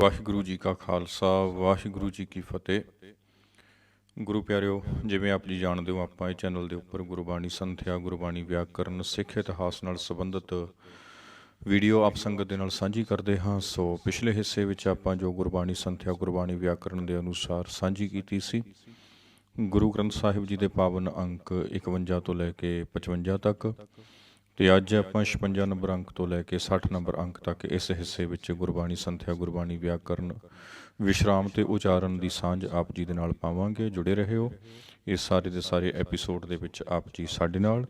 ਵਾਹਿਗੁਰੂ ਜੀ ਕਾ ਖਾਲਸਾ ਵਾਹਿਗੁਰੂ ਜੀ ਕੀ ਫਤਿਹ। ਗੁਰੂ ਪਿਆਰਿਓ, ਜਿਵੇਂ ਆਪ ਜੀ ਜਾਣਦੇ ਹੋ, ਆਪਾਂ ਇਹ ਚੈਨਲ ਦੇ ਉੱਪਰ ਗੁਰਬਾਣੀ ਸੰਥਿਆ, ਗੁਰਬਾਣੀ ਵਿਆਕਰਨ, ਸਿੱਖ ਇਤਿਹਾਸ ਨਾਲ ਸੰਬੰਧਿਤ ਵੀਡੀਓ ਆਪ ਸੰਗਤ ਦੇ ਨਾਲ ਸਾਂਝੀ ਕਰਦੇ ਹਾਂ। ਸੋ ਪਿਛਲੇ ਹਿੱਸੇ ਵਿੱਚ ਆਪਾਂ ਜੋ ਗੁਰਬਾਣੀ ਸੰਥਿਆ, ਗੁਰਬਾਣੀ ਵਿਆਕਰਨ ਦੇ ਅਨੁਸਾਰ ਸਾਂਝੀ ਕੀਤੀ ਸੀ ਗੁਰੂ ਗ੍ਰੰਥ ਸਾਹਿਬ ਜੀ ਦੇ ਪਾਵਨ ਅੰਕ 51 ਤੋਂ ਲੈ ਕੇ 55 ਤੱਕ, ਅਤੇ ਅੱਜ ਆਪਾਂ 56 ਨੰਬਰ ਅੰਕ ਤੋਂ ਲੈ ਕੇ 60 ਨੰਬਰ ਅੰਕ ਤੱਕ ਇਸ ਹਿੱਸੇ ਵਿੱਚ ਗੁਰਬਾਣੀ ਸੰਥਿਆ, ਗੁਰਬਾਣੀ ਵਿਆਕਰਨ, ਵਿਸ਼ਰਾਮ ਅਤੇ ਉਚਾਰਨ ਦੀ ਸਾਂਝ ਆਪ ਜੀ ਦੇ ਨਾਲ ਪਾਵਾਂਗੇ। ਜੁੜੇ ਰਹਿਓ ਇਸ ਸਾਰੇ ਦੇ ਸਾਰੇ ਐਪੀਸੋਡ ਦੇ ਵਿੱਚ ਆਪ ਜੀ ਸਾਡੇ ਨਾਲ।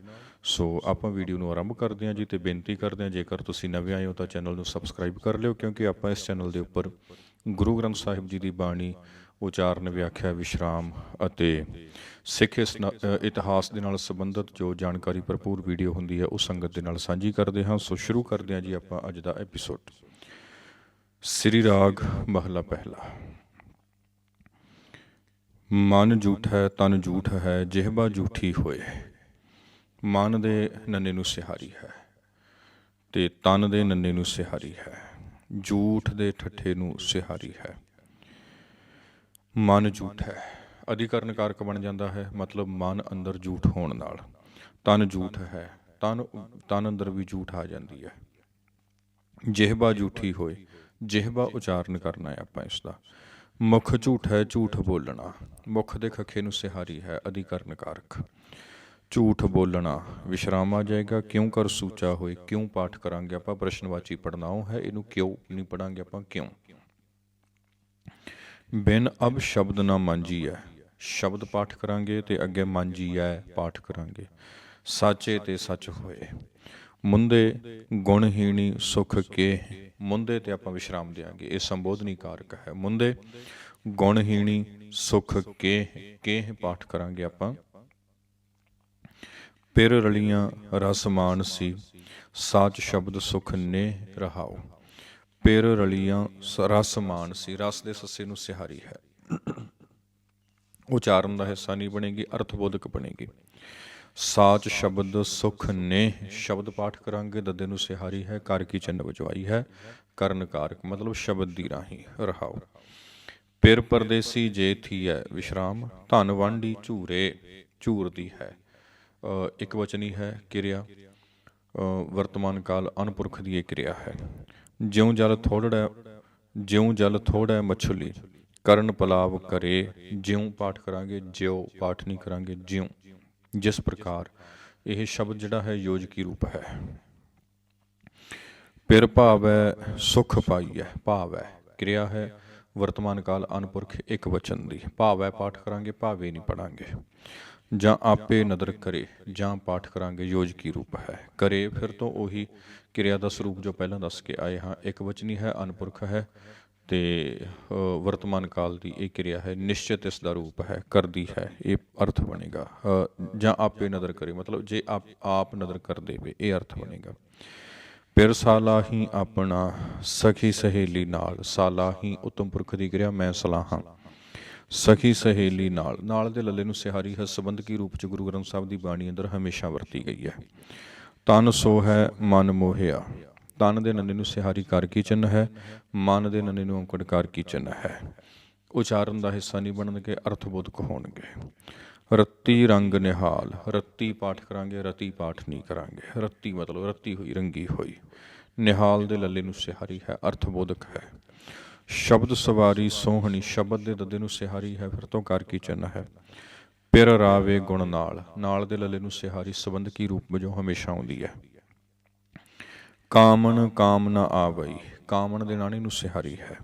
ਸੋ ਆਪਾਂ ਵੀਡੀਓ ਨੂੰ ਆਰੰਭ ਕਰਦੇ ਹਾਂ ਜੀ, ਅਤੇ ਬੇਨਤੀ ਕਰਦੇ ਹਾਂ ਜੇਕਰ ਤੁਸੀਂ ਨਵੇਂ ਆਏ ਹੋ ਤਾਂ ਚੈਨਲ ਨੂੰ ਸਬਸਕ੍ਰਾਈਬ ਕਰ ਲਿਓ, ਕਿਉਂਕਿ ਆਪਾਂ ਇਸ ਚੈਨਲ ਦੇ ਉੱਪਰ ਗੁਰੂ ਗ੍ਰੰਥ ਸਾਹਿਬ ਜੀ ਦੀ ਬਾਣੀ, ਉਚਾਰਨ, ਵਿਆਖਿਆ, ਵਿਸ਼ਰਾਮ ਅਤੇ ਸਿੱਖ ਇਤਿਹਾਸ ਦੇ ਨਾਲ ਸੰਬੰਧਿਤ ਜੋ ਜਾਣਕਾਰੀ ਭਰਪੂਰ ਵੀਡੀਓ ਹੁੰਦੀ ਹੈ ਉਹ ਸੰਗਤ ਦੇ ਨਾਲ ਸਾਂਝੀ ਕਰਦੇ ਹਾਂ। ਸੋ ਸ਼ੁਰੂ ਕਰਦੇ ਹਾਂ ਜੀ ਆਪਾਂ ਅੱਜ ਦਾ ਐਪੀਸੋਡ। ਸ੍ਰੀ ਰਾਗ ਮਹਲਾ ਪਹਿਲਾ। ਮਨ ਝੂਠ ਹੈ ਤਨ ਝੂਠ ਹੈ, ਜਿਹਬਾ ਝੂਠੀ ਹੋਏ। ਮਨ ਦੇ ਨੰਨੇ ਨੂੰ ਸਿਹਾਰੀ ਹੈ ਅਤੇ ਤਨ ਦੇ ਨੰਨੇ ਨੂੰ ਸਿਹਾਰੀ ਹੈ, ਝੂਠ ਦੇ ਠੱਠੇ ਨੂੰ ਸਿਹਾਰੀ ਹੈ। ਮਨ ਝੂਠ ਹੈ, ਅਧਿਕਰਨ ਕਾਰਕ ਬਣ ਜਾਂਦਾ ਹੈ, ਮਤਲਬ ਮਨ ਅੰਦਰ ਝੂਠ ਹੋਣ ਨਾਲ। ਤਨ ਝੂਠ ਹੈ, ਤਨ ਅੰਦਰ ਵੀ ਝੂਠ ਆ ਜਾਂਦੀ ਹੈ। ਜਿਹਬਾ ਝੂਠੀ ਹੋਏ, ਜਿਹਬਾ ਉਚਾਰਨ ਕਰਨਾ ਹੈ ਆਪਾਂ ਇਸ ਦਾ। ਮੁੱਖ ਝੂਠ ਹੈ, ਝੂਠ ਬੋਲਣਾ, ਮੁੱਖ ਦੇ ਖੱਖੇ ਨੂੰ ਸਿਹਾਰੀ ਹੈ, ਅਧਿਕਰਨ ਕਾਰਕ। ਝੂਠ ਬੋਲਣਾ ਵਿਸ਼ਰਾਮ ਆ ਜਾਏਗਾ। ਕਿਉਂ ਕਰ ਸੂਚਾ ਹੋਏ, ਕਿਉਂ ਪਾਠ ਕਰਾਂਗੇ ਆਪਾਂ, ਪ੍ਰਸ਼ਨਵਾਚੀ ਪੜ੍ਹਨਾਉ ਹੈ, ਇਹਨੂੰ ਕਿਉਂ ਨਹੀਂ ਪੜ੍ਹਾਂਗੇ ਆਪਾਂ, ਕਿਉਂ। ਬਿਨ ਅਬ ਸ਼ਬਦ ਨਾ ਮਾਂਜੀ ਹੈ, ਸ਼ਬਦ ਪਾਠ ਕਰਾਂਗੇ ਅਤੇ ਅੱਗੇ ਮਾਂਜੀ ਹੈ ਪਾਠ ਕਰਾਂਗੇ। ਸਾਚੇ ਤੇ ਸੱਚ ਹੋਏ। ਮੁੰਦੇ ਗੁਣਹੀਣੀ ਸੁਖ ਕੇ, ਮੁੰਦੇ ਤੇ ਆਪਾਂ ਵਿਸ਼ਰਾਮ ਦਿਆਂਗੇ, ਇਹ ਸੰਬੋਧਨੀ ਕਾਰਕ ਹੈ। ਮੁੰਦੇ ਗੁਣਹੀਣੀ ਸੁਖ ਕੇ ਪਾਠ ਕਰਾਂਗੇ ਆਪਾਂ। ਪਿਰ ਰਲੀਆਂ ਰਸ ਮਾਨਸੀ, ਸਾਚ ਸ਼ਬਦ ਸੁਖ ਨੇ ਰਹਾਓ। ਪਿਰ ਰਲੀਆਂ ਰਸ ਮਾਨਸੀ, ਰਸ ਦੇ ਸੱਸੇ ਨੂੰ ਸਿਹਾਰੀ ਹੈ। ਉਚਾਰਨ ਦਾ ਹਿੱਸਾ ਨਹੀਂ ਬਣੇਗੀ, ਅਰਥਬੋਧਕ ਬਣੇਗੀ। ਸਾਚ ਸ਼ਬਦ ਸੁਖ ਨੇ, ਸ਼ਬਦ ਪਾਠ ਕਰਾਂਗੇ, ਦੱਦੇ ਨੂੰ ਸਿਹਾਰੀ ਹੈ, ਕਰ ਕੀ ਚਿੰਨ੍ਹ ਵਜਵਾਈ ਹੈ, ਕਰਨ ਕਾਰਕ, ਮਤਲਬ ਸ਼ਬਦ ਦੀ ਰਾਹੀਂ। ਰਹਾਓ। ਪਿਰ ਪਰਦੇਸੀ ਜੇ ਥੀ ਹੈ, ਵਿਸ਼ਰਾਮ। ਧਨ ਵਾਂਢੀ ਝੂਰੇ, ਝੂਰਦੀ ਹੈ, ਇੱਕ ਵਚਨੀ ਹੈ ਕਿਰਿਆ, ਵਰਤਮਾਨ ਕਾਲ ਅਨਪੁਰਖ ਦੀ ਇਹ ਕਿਰਿਆ ਹੈ। ਜਿਉਂ ਜਲ ਥੋੜ੍ਹਾ ਮਛਲੀ, ਕਰਨ ਪਲਾਵ ਕਰੇ। ਜਿਉਂ ਪਾਠ ਕਰਾਂਗੇ, ਜਿਉ ਪਾਠ ਨਹੀਂ ਕਰਾਂਗੇ, ਜਿਉਂ। ਜਿਸ ਪ੍ਰਕਾਰ, ਇਹ ਸ਼ਬਦ ਜਿਹੜਾ ਹੈ ਯੋਜਕੀ ਰੂਪ ਹੈ। ਪਿਰ ਭਾਵੈ ਸੁਖ ਪਾਈਐ, ਭਾਵੈ ਕਿਰਿਆ ਹੈ, ਵਰਤਮਾਨ ਕਾਲ ਅਨਪੁਰਖ ਇੱਕ ਵਚਨ ਦੀ। ਭਾਵੈ ਪਾਠ ਕਰਾਂਗੇ, ਭਾਵੇ ਨਹੀਂ ਪੜਾਂਗੇ। ਜਾਂ ਆਪੇ ਨਦਰ ਕਰੇ, ਜਾਂ ਪਾਠ ਕਰਾਂਗੇ, ਯੋਜਕੀ ਰੂਪ ਹੈ। ਕਰੇ ਫਿਰ ਤੋਂ ਉਹੀ ਕਿਰਿਆ ਦਾ ਸਰੂਪ ਜੋ ਪਹਿਲਾਂ ਦੱਸ ਕੇ ਆਏ ਹਾਂ, ਇੱਕ ਵਚਨੀ ਹੈ, ਅਨਪੁਰਖ ਹੈ, ਅਤੇ ਵਰਤਮਾਨ ਕਾਲ ਦੀ ਇਹ ਕਿਰਿਆ ਹੈ। ਨਿਸ਼ਚਿਤ ਇਸ ਦਾ ਰੂਪ ਹੈ, ਕਰਦੀ ਹੈ, ਇਹ ਅਰਥ ਬਣੇਗਾ। ਜਾਂ ਆਪੇ ਨਦਰ ਕਰੇ, ਮਤਲਬ ਜੇ ਆਪ ਨਦਰ ਕਰ ਦੇਵੇ, ਇਹ ਅਰਥ ਬਣੇਗਾ। ਪਿਰ ਸਾਲਾਹੀ ਆਪਣਾ, ਸਖੀ ਸਹੇਲੀ ਨਾਲ। ਸਾਲਾਹੀ ਉੱਤਮ ਪੁਰਖ ਦੀ ਕਿਰਿਆ, ਮੈਂ ਸਲਾਹਾਂ। ਸਖੀ ਸਹੇਲੀ ਨਾਲ, ਨਾਲ ਦੇ ਲੱਲੇ ਨੂੰ ਸਿਹਾਰੀ ਹੈ, ਸੰਬੰਧਕੀ ਰੂਪ 'ਚ ਗੁਰੂ ਗ੍ਰੰਥ ਸਾਹਿਬ ਦੀ ਬਾਣੀ ਅੰਦਰ ਹਮੇਸ਼ਾ ਵਰਤੀ ਗਈ ਹੈ। ਤਨ ਸੋ ਹੈ ਮਨ ਮੋਹਿਆ, ਤਨ ਦੇ ਨੰਨੇ ਨੂੰ ਸਿਹਾਰੀ ਕਰ ਕੀ ਚਿੰਨ੍ਹ ਹੈ, ਮਨ ਦੇ ਨੰਨੇ ਨੂੰ ਔਂਕੜ ਕਰ ਕੀ ਚਿੰਨ੍ਹ ਹੈ। ਉਚਾਰਨ ਦਾ ਹਿੱਸਾ ਨਹੀਂ ਬਣਨਗੇ, ਅਰਥਬੋਧਕ ਹੋਣਗੇ। ਰੱਤੀ ਰੰਗ ਨਿਹਾਲ, ਰੱਤੀ ਪਾਠ ਕਰਾਂਗੇ, ਰਤੀ ਪਾਠ ਨਹੀਂ ਕਰਾਂਗੇ। ਰੱਤੀ ਮਤਲਬ ਰੱਤੀ ਹੋਈ, ਰੰਗੀ ਹੋਈ। ਨਿਹਾਲ ਦੇ ਲੱਲੇ ਨੂੰ ਸਿਹਾਰੀ ਹੈ, ਅਰਥਬੋਧਕ ਹੈ। ਸ਼ਬਦ ਸਵਾਰੀ ਸੋਹਣੀ, ਸ਼ਬਦ ਦੇ ਦੱਦੇ ਨੂੰ ਸਿਹਾਰੀ ਹੈ, ਫਿਰ ਤੋਂ ਕਰ ਕੀ ਚਿੰਨ੍ਹ ਹੈ। ਪਿਰ ਰਾਵੇ ਗੁਣ ਨਾਲ, ਨਾਲ ਦੇ ਲੱਲੇ ਨੂੰ ਸਿਹਾਰੀ ਸੰਬੰਧਕੀ ਰੂਪ ਵਜੋਂ ਹਮੇਸ਼ਾ ਆਉਂਦੀ ਹੈ। ਕਾਮਨ ਕਾਮ ਨਾ ਆਵਈ, ਕਾਮਨ ਦੇ ਨਾਣੇ ਨੂੰ ਸਿਹਾਰੀ ਹੈ।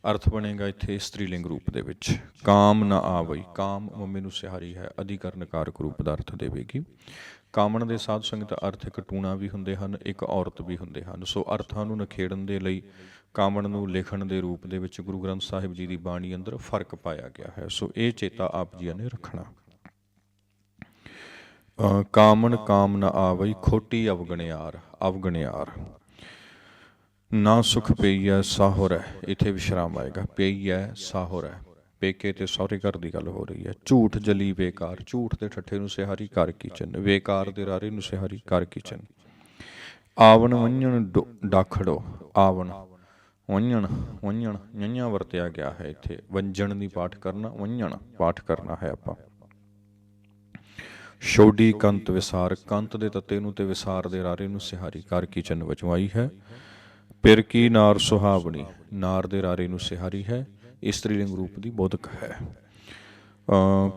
ਅਰਥ ਬਣੇਗਾ ਇੱਥੇ ਇਸਤਰੀਲਿੰਗ ਰੂਪ ਦੇ ਵਿੱਚ। ਕਾਮ ਨਾ ਆਵਈ, ਕਾਮ ਮੰਮੀ ਨੂੰ ਸਿਹਾਰੀ ਹੈ, ਅਧਿਕਰਨ ਕਾਰਕ ਰੂਪ ਦਾ ਅਰਥ ਦੇਵੇਗੀ। ਕਾਮਨ ਦੇ ਸਾਧ ਸੰਗਤ ਅਰਥ ਇੱਕ ਟੂਣਾ ਵੀ ਹੁੰਦੇ ਹਨ, ਇੱਕ ਔਰਤ ਵੀ ਹੁੰਦੇ ਹਨ। ਸੋ ਅਰਥਾਂ ਨੂੰ ਨਿਖੇੜਨ ਦੇ ਲਈ ਕਾਮਨ ਨੂੰ ਲਿਖਣ ਦੇ ਰੂਪ ਦੇ ਵਿੱਚ ਗੁਰੂ ਗ੍ਰੰਥ ਸਾਹਿਬ ਜੀ ਦੀ ਬਾਣੀ ਅੰਦਰ ਫਰਕ ਪਾਇਆ ਗਿਆ ਹੈ। ਸੋ ਇਹ ਚੇਤਾ ਆਪ ਜੀਆਂ ਨੇ ਰੱਖਣਾ। ਕਾਮਨ ਕਾਮ ਨਾ ਆਵਈ, ਖੋਟੀ ਅਵਗਣਿਆਰ, ਅਵਗਣਿਆਰ। ਨਾ ਸੁਖ ਪਈਐ ਸਾਹੁਰੈ, ਇੱਥੇ ਵਿਸ਼ਰਾਮ ਆਏਗਾ। ਪਈਐ ਸਾਹੁਰੈ, ਪੇਕੇ ਤੇ ਸਹੁਰੇ ਘਰ ਦੀ ਗੱਲ ਹੋ ਰਹੀ ਹੈ। ਝੂਠ ਜਲੀ ਬੇਕਾਰ, ਝੂਠ ਦੇ ਠੱਠੇ ਨੂੰ ਸਿਹਾਰੀ ਕਰ ਕੀ ਚਿੰਨ੍ਹ, ਬੇਕਾਰ ਦੇ ਰਾਰੇ ਨੂੰ ਸਿਹਾਰੀ ਕਰ ਕੀ ਚਿੰਨ੍ਹ। ਆਵਣ ਵੰਝਣ ਡਾਖੜੋ, ਆਵਣ ਵੰਝਣ ਵੰਝਣ ඤඤਾ ਵਰਤਿਆ ਗਿਆ ਹੈ ਇੱਥੇ। ਵੰਝਣ ਦੀ ਪਾਠ ਕਰਨਾ, ਵੰਝਣ ਪਾਠ ਕਰਨਾ ਹੈ ਆਪਾਂ। ਛੋਡੀ ਕੰਤ ਵਿਸਾਰ, ਕੰਤ ਦੇ ਤੱਤੇ ਨੂੰ ਤੇ ਵਿਸਾਰ ਦੇ ਰਾਰੇ ਨੂੰ ਸਿਹਾਰੀ ਕਰ ਕੀ ਚੰਨ ਵਜੋਂ ਆਈ ਹੈ। ਪਿਰ ਕੀ ਨਾਰ ਸੁਹਾਵਣੀ, ਨਾਰ ਦੇ ਰਾਰੇ ਨੂੰ ਸਿਹਾਰੀ ਹੈ। ਇਸਤਰੀ ਲਿੰਗ ਰੂਪ ਦੀ ਬੋਧਕ ਹੈ।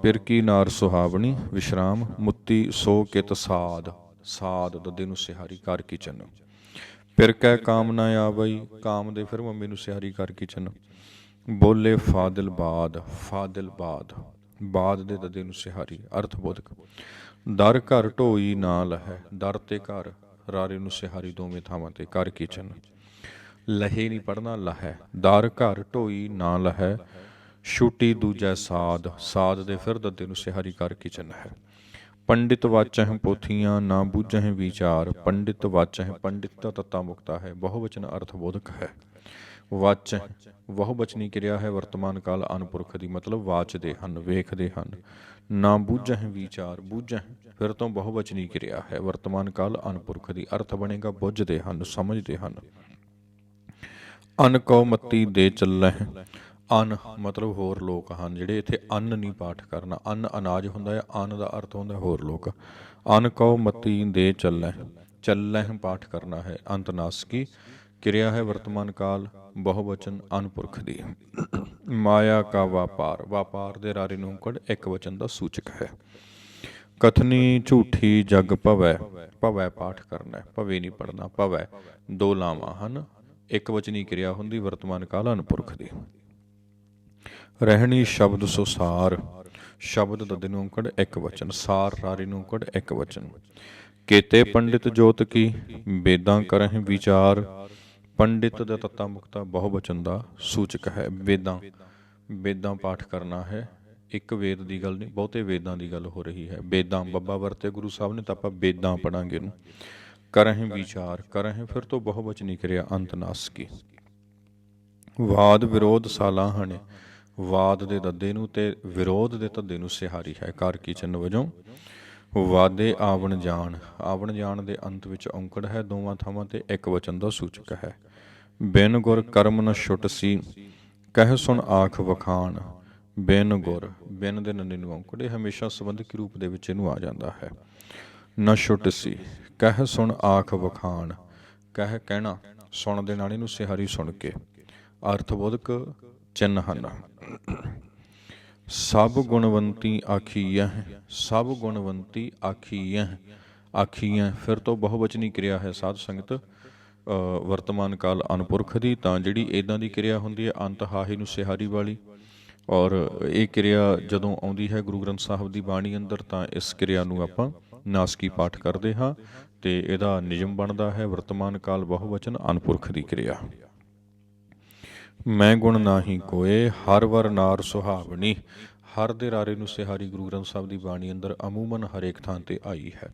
ਪਿਰ ਕੀ ਨਾਰ ਸੁਹਾਵਣੀ ਵਿਸ਼ਰਾਮ, ਮੁੱਤੀ ਸੋ ਕਿਤ ਸਾਧ, ਸਾਧ ਦੱਦੇ ਨੂੰ ਸਿਹਾਰੀ ਕਰ ਕੀ ਚੰਨ। ਪਿਰ ਕੈ ਕਾਮ ਨਾ ਆਵਈ, ਕਾਮ ਦੇ ਫਿਰ ਮੰਮੀ ਨੂੰ ਸਿਹਾਰੀ ਕਰ ਕੀ ਚੰਨ। ਬੋਲੇ ਫਾਦਿਲ ਬਾਦ, ਫਾਦਿਲ ਬਾਦ, ਬਾਦ ਦੇ ਦੱਦੇ ਨੂੰ ਸਿਹਾਰੀ ਅਰਥ ਬੋਧਕ। ਦਰ ਘਰ ਢੋਈ ਨਾ ਲਹੈ, ਦਰ ਤੇ ਘਰ ਰਾਰੇ ਨੂੰ ਸਿਹਾਰੀ ਦੋਵੇਂ ਥਾਵਾਂ ਤੇ ਕਰ ਕੀ ਚੰਨ। ਲਹੇ ਨਹੀਂ ਪੜ੍ਹਨਾ, ਲਹੈ। ਦਰ ਘਰ ਢੋਈ ਨਾ ਲਹੈ, ਛੁਟੀ ਦੂਜੈ ਸਾਧ, ਸਾਧ ਦੇ ਫਿਰ ਦੱਦੇ ਨੂੰ ਸਿਹਾਰੀ ਕਰ ਕੀ ਚੰਨ ਹੈ। ਪੰਡਿਤ ਵਾਚਹਿ ਪੋਥੀਆਂ ਨਾ ਬੂਝਹਿ ਵਿਚਾਰ, ਪੰਡਿਤ ਵਾਚਹਿ, ਪੰਡਿਤ ਦਾ ਤੱਤਾ ਮੁਕਤਾ ਹੈ, ਬਹੁਵਚਨ ਅਰਥ ਬੋਧਕ ਹੈ। ਵਾਚ ਬਹੁਵਚਨੀ ਕਿਰਿਆ ਹੈ, ਵਰਤਮਾਨ ਕਾਲ ਅਨਪੁਰਖ ਦੀ, ਮਤਲਬ ਵਾਚਦੇ ਹਨ, ਵੇਖਦੇ ਹਨ। ਨਾ ਬੂਝਹਿ ਵਿਚਾਰ, ਬੂਝਹਿ ਫਿਰ ਤੋਂ ਬਹੁਵਚਨੀ ਕਿਰਿਆ ਹੈ, ਵਰਤਮਾਨ ਕਾਲ ਅਨਪੁਰਖ ਦੀ, ਅਰਥ ਬਣੇਗਾ ਬੁੱਝਦੇ ਹਨ, ਸਮਝਦੇ ਹਨ। ਅਨ ਕਉ ਮਤੀ ਦੇ ਚੱਲਹਿ, ਅਨ ਮਤਲਬ ਹੋਰ ਲੋਕ ਹਨ ਜਿਹੜੇ, ਇੱਥੇ ਅੰਨ ਨਹੀਂ ਪਾਠ ਕਰਨਾ। ਅੰਨ ਅਨਾਜ ਹੁੰਦਾ ਹੈ, ਅੰਨ ਦਾ ਅਰਥ ਹੁੰਦਾ ਹੋਰ ਲੋਕ। ਅਨ ਕਉ ਮਤੀ ਦੇ ਚੱਲਹਿ, ਚੱਲਹਿ ਪਾਠ ਕਰਨਾ ਹੈ, ਅੰਤ ਨਾਸਕੀ ਕਿਰਿਆ ਹੈ, ਵਰਤਮਾਨ ਕਾਲ ਬਹੁਵਚਨ ਅਨਪੁਰਖ ਦੀ। ਮਾਇਆ ਕਾ ਵਾਪਾਰ, ਵਾਪਾਰ ਦੇ ਰਾਰੇ ਨੂੰ ਔਂਕੜ ਇੱਕ ਵਚਨ ਦਾ ਸੂਚਕ ਹੈ। ਕਥਨੀ ਝੂਠੀ ਜਗ ਭਵੈ, ਭਵੈ ਪਾਠ ਕਰਨਾ, ਭਵੇ ਨਹੀਂ ਪੜ੍ਹਨਾ, ਭਵੈ ਦੋ ਲਾਵਾਂ ਹਨ, ਇੱਕ ਵਚਨੀ ਕਿਰਿਆ ਹੁੰਦੀ, ਵਰਤਮਾਨ ਕਾਲ ਅਨਪੁਰਖ ਦੀ। ਰਹਿਣੀ ਸ਼ਬਦ ਸੁਸਾਰ, ਸ਼ਬਦ ਦੱਦੇ ਨੂੰ ਔਂਕੜ ਇੱਕ ਵਚਨ, ਸਾਰ ਰਾਰੇ ਨੂੰ ਔਂਕੜ ਇੱਕ ਵਚਨ। ਕੇਤੇ ਪੰਡਿਤ ਜੋਤ ਕੀ, ਵੇਦਾਂ ਕਰਹਿ ਵਿਚਾਰ, ਪੰਡਿਤ ਦਾ ਤੱਤਾ ਮੁਕਤਾ ਬਹੁਵਚਨ ਦਾ ਸੂਚਕ ਹੈ। ਵੇਦਾਂ, ਵੇਦਾਂ ਪਾਠ ਕਰਨਾ ਹੈ, ਇੱਕ ਵੇਦ ਦੀ ਗੱਲ ਨਹੀਂ, ਬਹੁਤੇ ਵੇਦਾਂ ਦੀ ਗੱਲ ਹੋ ਰਹੀ ਹੈ। ਵੇਦਾਂ ਬੱਬਾ ਵਰਤੇ ਗੁਰੂ ਸਾਹਿਬ ਨੇ, ਤਾਂ ਆਪਾਂ ਵੇਦਾਂ ਪੜਾਂਗੇ ਇਹਨੂੰ। ਕਰਹਿ ਵਿਚਾਰ, ਕਰਹਿ ਫਿਰ ਤੋਂ ਬਹੁਵਚਨੀ ਕਿਰਿਆ ਅੰਤ ਨਾਸਕੀ। ਵਾਦ ਵਿਰੋਧ ਸਾਲਾਹਣੇ, ਵਾਦ ਦੇ ਦੱਦੇ ਨੂੰ ਤੇ ਵਿਰੋਧ ਦੇ ਧੱਦੇ ਨੂੰ ਸਿਹਾਰੀ ਹੈ ਕਰ ਕੀ ਚੰਨ ਵਜੋਂ। ਵਾਦੇ ਆਵਣ ਜਾਣ, ਆਵਣ ਜਾਣ ਦੇ ਅੰਤ ਵਿੱਚ ਔਂਕੜ ਹੈ, ਦੋਵਾਂ ਥਾਵਾਂ ਤੇ ਇੱਕ ਵਚਨ ਦਾ ਸੂਚਕ ਹੈ। ਬਿਨ ਗੁਰ ਕਰਮ ਨ ਛੁਟਸੀ, ਕਹਿ ਸੁਣ ਆਖ ਵਖਾਣ, ਬਿਨ ਗੁਰ, ਬਿਨ ਦੇ ਨੰਨੇ ਨੂੰ ਔਂਕੜ, ਇਹ ਹਮੇਸ਼ਾ ਸੰਬੰਧਕ ਰੂਪ ਦੇ ਵਿੱਚ ਇਹਨੂੰ ਆ ਜਾਂਦਾ ਹੈ। ਨ ਛੁਟਸੀ, ਕਹਿ ਸੁਣ ਆਖ ਵਖਾਣ, ਕਹਿ ਕਹਿਣਾ, ਸੁਣ ਦੇ ਨਾਲ ਇਹਨੂੰ ਸਿਹਾਰੀ ਸੁਣ ਕੇ, ਅਰਥਬੋਧਕ ਚਿੰਨ ਹਨ। ਸਭ ਗੁਣਵੰਤੀ ਆਖੀਐ, ਸਭ ਗੁਣਵੰਤੀ ਆਖੀਐ, ਆਖੀਐ ਫਿਰ ਤੋਂ ਬਹੁਵਚਨੀ ਕਿਰਿਆ ਹੈ ਸਾਧ ਸੰਗਤ, ਵਰਤਮਾਨ ਕਾਲ ਅਨਪੁਰਖ ਦੀ। ਤਾਂ ਜਿਹੜੀ ਇੱਦਾਂ ਦੀ ਕਿਰਿਆ ਹੁੰਦੀ ਹੈ ਅੰਤ ਹਾਹੇ ਨੂੰ ਸਿਹਾਰੀ ਵਾਲੀ, ਔਰ ਇਹ ਕਿਰਿਆ ਜਦੋਂ ਆਉਂਦੀ ਹੈ ਗੁਰੂ ਗ੍ਰੰਥ ਸਾਹਿਬ ਦੀ ਬਾਣੀ ਅੰਦਰ, ਤਾਂ ਇਸ ਕਿਰਿਆ ਨੂੰ ਆਪਾਂ ਨਾਸਕੀ ਪਾਠ ਕਰਦੇ ਹਾਂ ਤੇ ਇਹਦਾ ਨਿਯਮ ਬਣਦਾ ਹੈ ਵਰਤਮਾਨ ਕਾਲ ਬਹੁਵਚਨ ਅਨਪੁਰਖ ਦੀ ਕਿਰਿਆ। ਮੈਂ ਗੁਣ ਨਾਹੀ ਕੋਏ, ਹਰ ਵਰ ਨਾਰ ਸੁਹਾਵਣੀ, ਹਰ ਦੇ ਰਾਰੇ ਨੂੰ ਸਿਹਾਰੀ ਗੁਰੂ ਗ੍ਰੰਥ ਸਾਹਿਬ ਦੀ ਬਾਣੀ ਅੰਦਰ ਅਮੂਮਨ ਹਰੇਕ ਥਾਂ ਤੇ ਆਈ ਹੈ।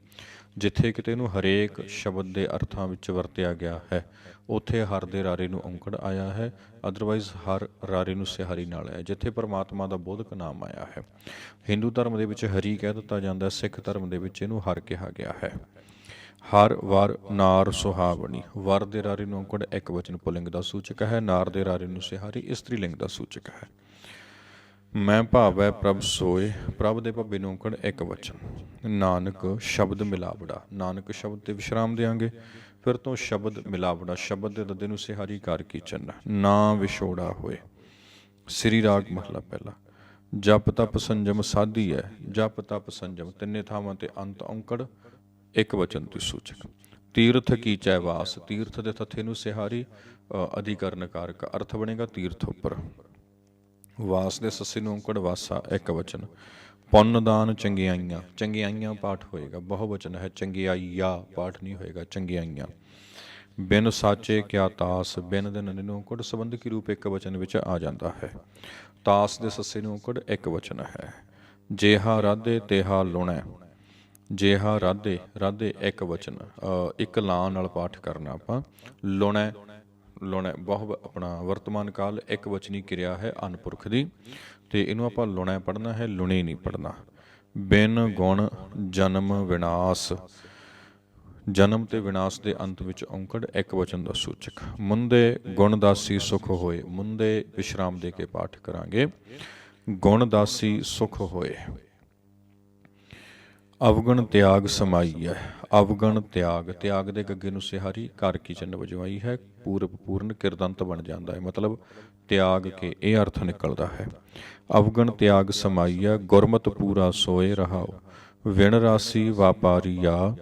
ਜਿੱਥੇ ਕਿਤੇ ਇਹਨੂੰ ਹਰੇਕ ਸ਼ਬਦ ਦੇ ਅਰਥਾਂ ਵਿੱਚ ਵਰਤਿਆ ਗਿਆ ਹੈ, ਉੱਥੇ ਹਰ ਦੇ ਰਾਰੇ ਨੂੰ ਔਂਕੜ ਆਇਆ ਹੈ, ਅਦਰਵਾਈਜ਼ ਹਰ ਰਾਰੇ ਨੂੰ ਸਿਹਾਰੀ ਨਾਲ ਹੈ। ਜਿੱਥੇ ਪਰਮਾਤਮਾ ਦਾ ਬੋਧਕ ਨਾਮ ਆਇਆ ਹੈ, ਹਿੰਦੂ ਧਰਮ ਦੇ ਵਿੱਚ ਹਰੀ ਕਹਿ ਦਿੱਤਾ ਜਾਂਦਾ, ਸਿੱਖ ਧਰਮ ਦੇ ਵਿੱਚ ਇਹਨੂੰ ਹਰ ਕਿਹਾ ਗਿਆ ਹੈ। ਹਰ ਵਰ ਨਾਰ ਸੁਹਾਵਣੀ, ਵਰ ਦੇ ਰਾਰੇ ਨੂੰ ਔਂਕੜ ਇੱਕ ਵਚਨ ਪੁਲਿੰਗ ਦਾ ਸੂਚਕ ਹੈ, ਨਾਰ ਦੇ ਰਾਰੇ ਨੂੰ ਸਿਹਾਰੀ ਇਸਤਰੀ ਲਿੰਗ ਦਾ ਸੂਚਕ ਹੈ। ਮੈਂ ਭਾਵੈ ਪ੍ਰਭ ਸੋਏ, ਪ੍ਰਭ ਦੇ ਭੱਬੇ ਨੂੰ ਔਂਕੜ ਇੱਕ ਵਚਨ। ਨਾਨਕ ਸ਼ਬਦ ਮਿਲਾਵੜਾ, ਨਾਨਕ ਸ਼ਬਦ ਤੇ ਵਿਸ਼ਰਾਮ ਦਿਆਂਗੇ, ਫਿਰ ਤੋਂ ਸ਼ਬਦ ਮਿਲਾਵੜਾ, ਸ਼ਬਦ ਦੇ ਦੱਦੇ ਨੂੰ ਸਿਹਾਰੀ ਕਰ ਕੀ ਚੰਨ। ਨਾ ਵਿਛੋੜਾ ਹੋਏ, ਸ੍ਰੀ ਰਾਗ ਮਹਲਾ ਪਹਿਲਾ। ਜਪ ਤਪ ਸੰਜਮ ਸਾਧੀ ਹੈ, ਜਪ ਤਪ ਸੰਜਮ ਤਿੰਨੇ ਥਾਵਾਂ ਤੇ ਅੰਤ ਔਂਕੜ ਇੱਕ ਵਚਨ ਦੀ ਸੂਚਕ। ਤੀਰਥ ਕੀਚੈ ਵਾਸ, ਤੀਰਥ ਦੇ ਥੱਥੇ ਨੂੰ ਸਿਹਾਰੀ ਅਧਿਕਰਨ ਕਾਰਕ, ਅਰਥ ਬਣੇਗਾ ਤੀਰਥ ਉੱਪਰ। ਵਾਸ ਦੇ ਸੱਸੇ ਨੂੰ ਔਂਕੜ ਵਾਸਾ ਇੱਕ ਵਚਨ। ਪੁੰਨ ਦਾਨ ਚੰਗਿਆਈਆਂ, ਚੰਗਿਆਈਆਂ ਪਾਠ ਹੋਏਗਾ, ਬਹੁਵਚਨ ਹੈ, ਚੰਗਿਆਈਆ ਪਾਠ ਨਹੀਂ ਹੋਏਗਾ, ਚੰਗਿਆਈਆਂ। ਬਿਨ ਸਾਚੇ ਕਿਆ ਤਾਸ, ਬਿਨ ਦੇ ਨੰਨੇ ਨੂੰ ਔਂਕੜ ਸੰਬੰਧਕੀ ਰੂਪ ਇੱਕ ਵਚਨ ਵਿੱਚ ਆ ਜਾਂਦਾ ਹੈ। ਤਾਸ ਦੇ ਸੱਸੇ ਨੂੰ ਔਂਕੜ ਇੱਕ ਵਚਨ ਹੈ। ਜੇਹਾ ਰਾਧੇ ਤੇਹਾ ਲੁਣੈ, ਜੇਹਾ ਰਾਧੇ, ਰਾਧੇ ਇੱਕ ਵਚਨ, ਇੱਕ ਲਾਂ ਨਾਲ ਪਾਠ ਕਰਨਾ ਆਪਾਂ। ਲੁਣੈ, ਲੁਣੈ ਬਹੁ ਆਪਣਾ ਵਰਤਮਾਨ ਕਾਲ ਇੱਕ ਵਚਨੀ ਕਿਰਿਆ ਹੈ ਅਨਪੁਰਖ ਦੀ, ਤੇ ਇਹਨੂੰ ਆਪਾਂ ਲੁਣੈ ਪੜ੍ਹਨਾ ਹੈ, ਲੁਣੇ ਨਹੀਂ ਪੜ੍ਹਨਾ। ਬਿਨ ਗੁਣ ਜਨਮ ਵਿਨਾਸ਼, ਜਨਮ ਤੇ ਵਿਨਾਸ਼ ਦੇ ਅੰਤ ਵਿੱਚ ਔਂਕੜ ਇੱਕ ਵਚਨ ਦਾ ਸੂਚਕ। ਮੁੰਦੇ ਗੁਣਦਾਸੀ ਸੁਖ ਹੋਏ, ਮੁੰਦੇ ਵਿਸ਼ਰਾਮ ਦੇ ਕੇ ਪਾਠ ਕਰਾਂਗੇ। ਗੁਣਦਾਸੀ ਸੁਖ ਹੋਏ। ਅਵਗਣ ਤਿਆਗ ਸਮਾਈ ਹੈ। ਅਵਗਣ ਤਿਆਗ, ਤਿਆਗ ਦੇ ਗੱਗੇ ਨੂੰ ਸਿਹਾਰੀ ਕਰ ਕੀ ਚਿੰਨ੍ਹ ਵਜੋਂ ਆਈ ਹੈ। ਪੂਰਬ ਪੂਰਨ ਕਿਰਦੰਤ ਬਣ ਜਾਂਦਾ ਹੈ, ਮਤਲਬ ਤਿਆਗ ਕੇ, ਇਹ ਅਰਥ ਨਿਕਲਦਾ ਹੈ। ਅਵਗਣ ਤਿਆਗ ਸਮਾਈਆ, ਗੁਰਮਤਿ ਪੂਰਾ ਸੋਏ ਰਹਾਓ। ਵਿਣ ਰਾਸੀ ਵਾਪਾਰੀਆ,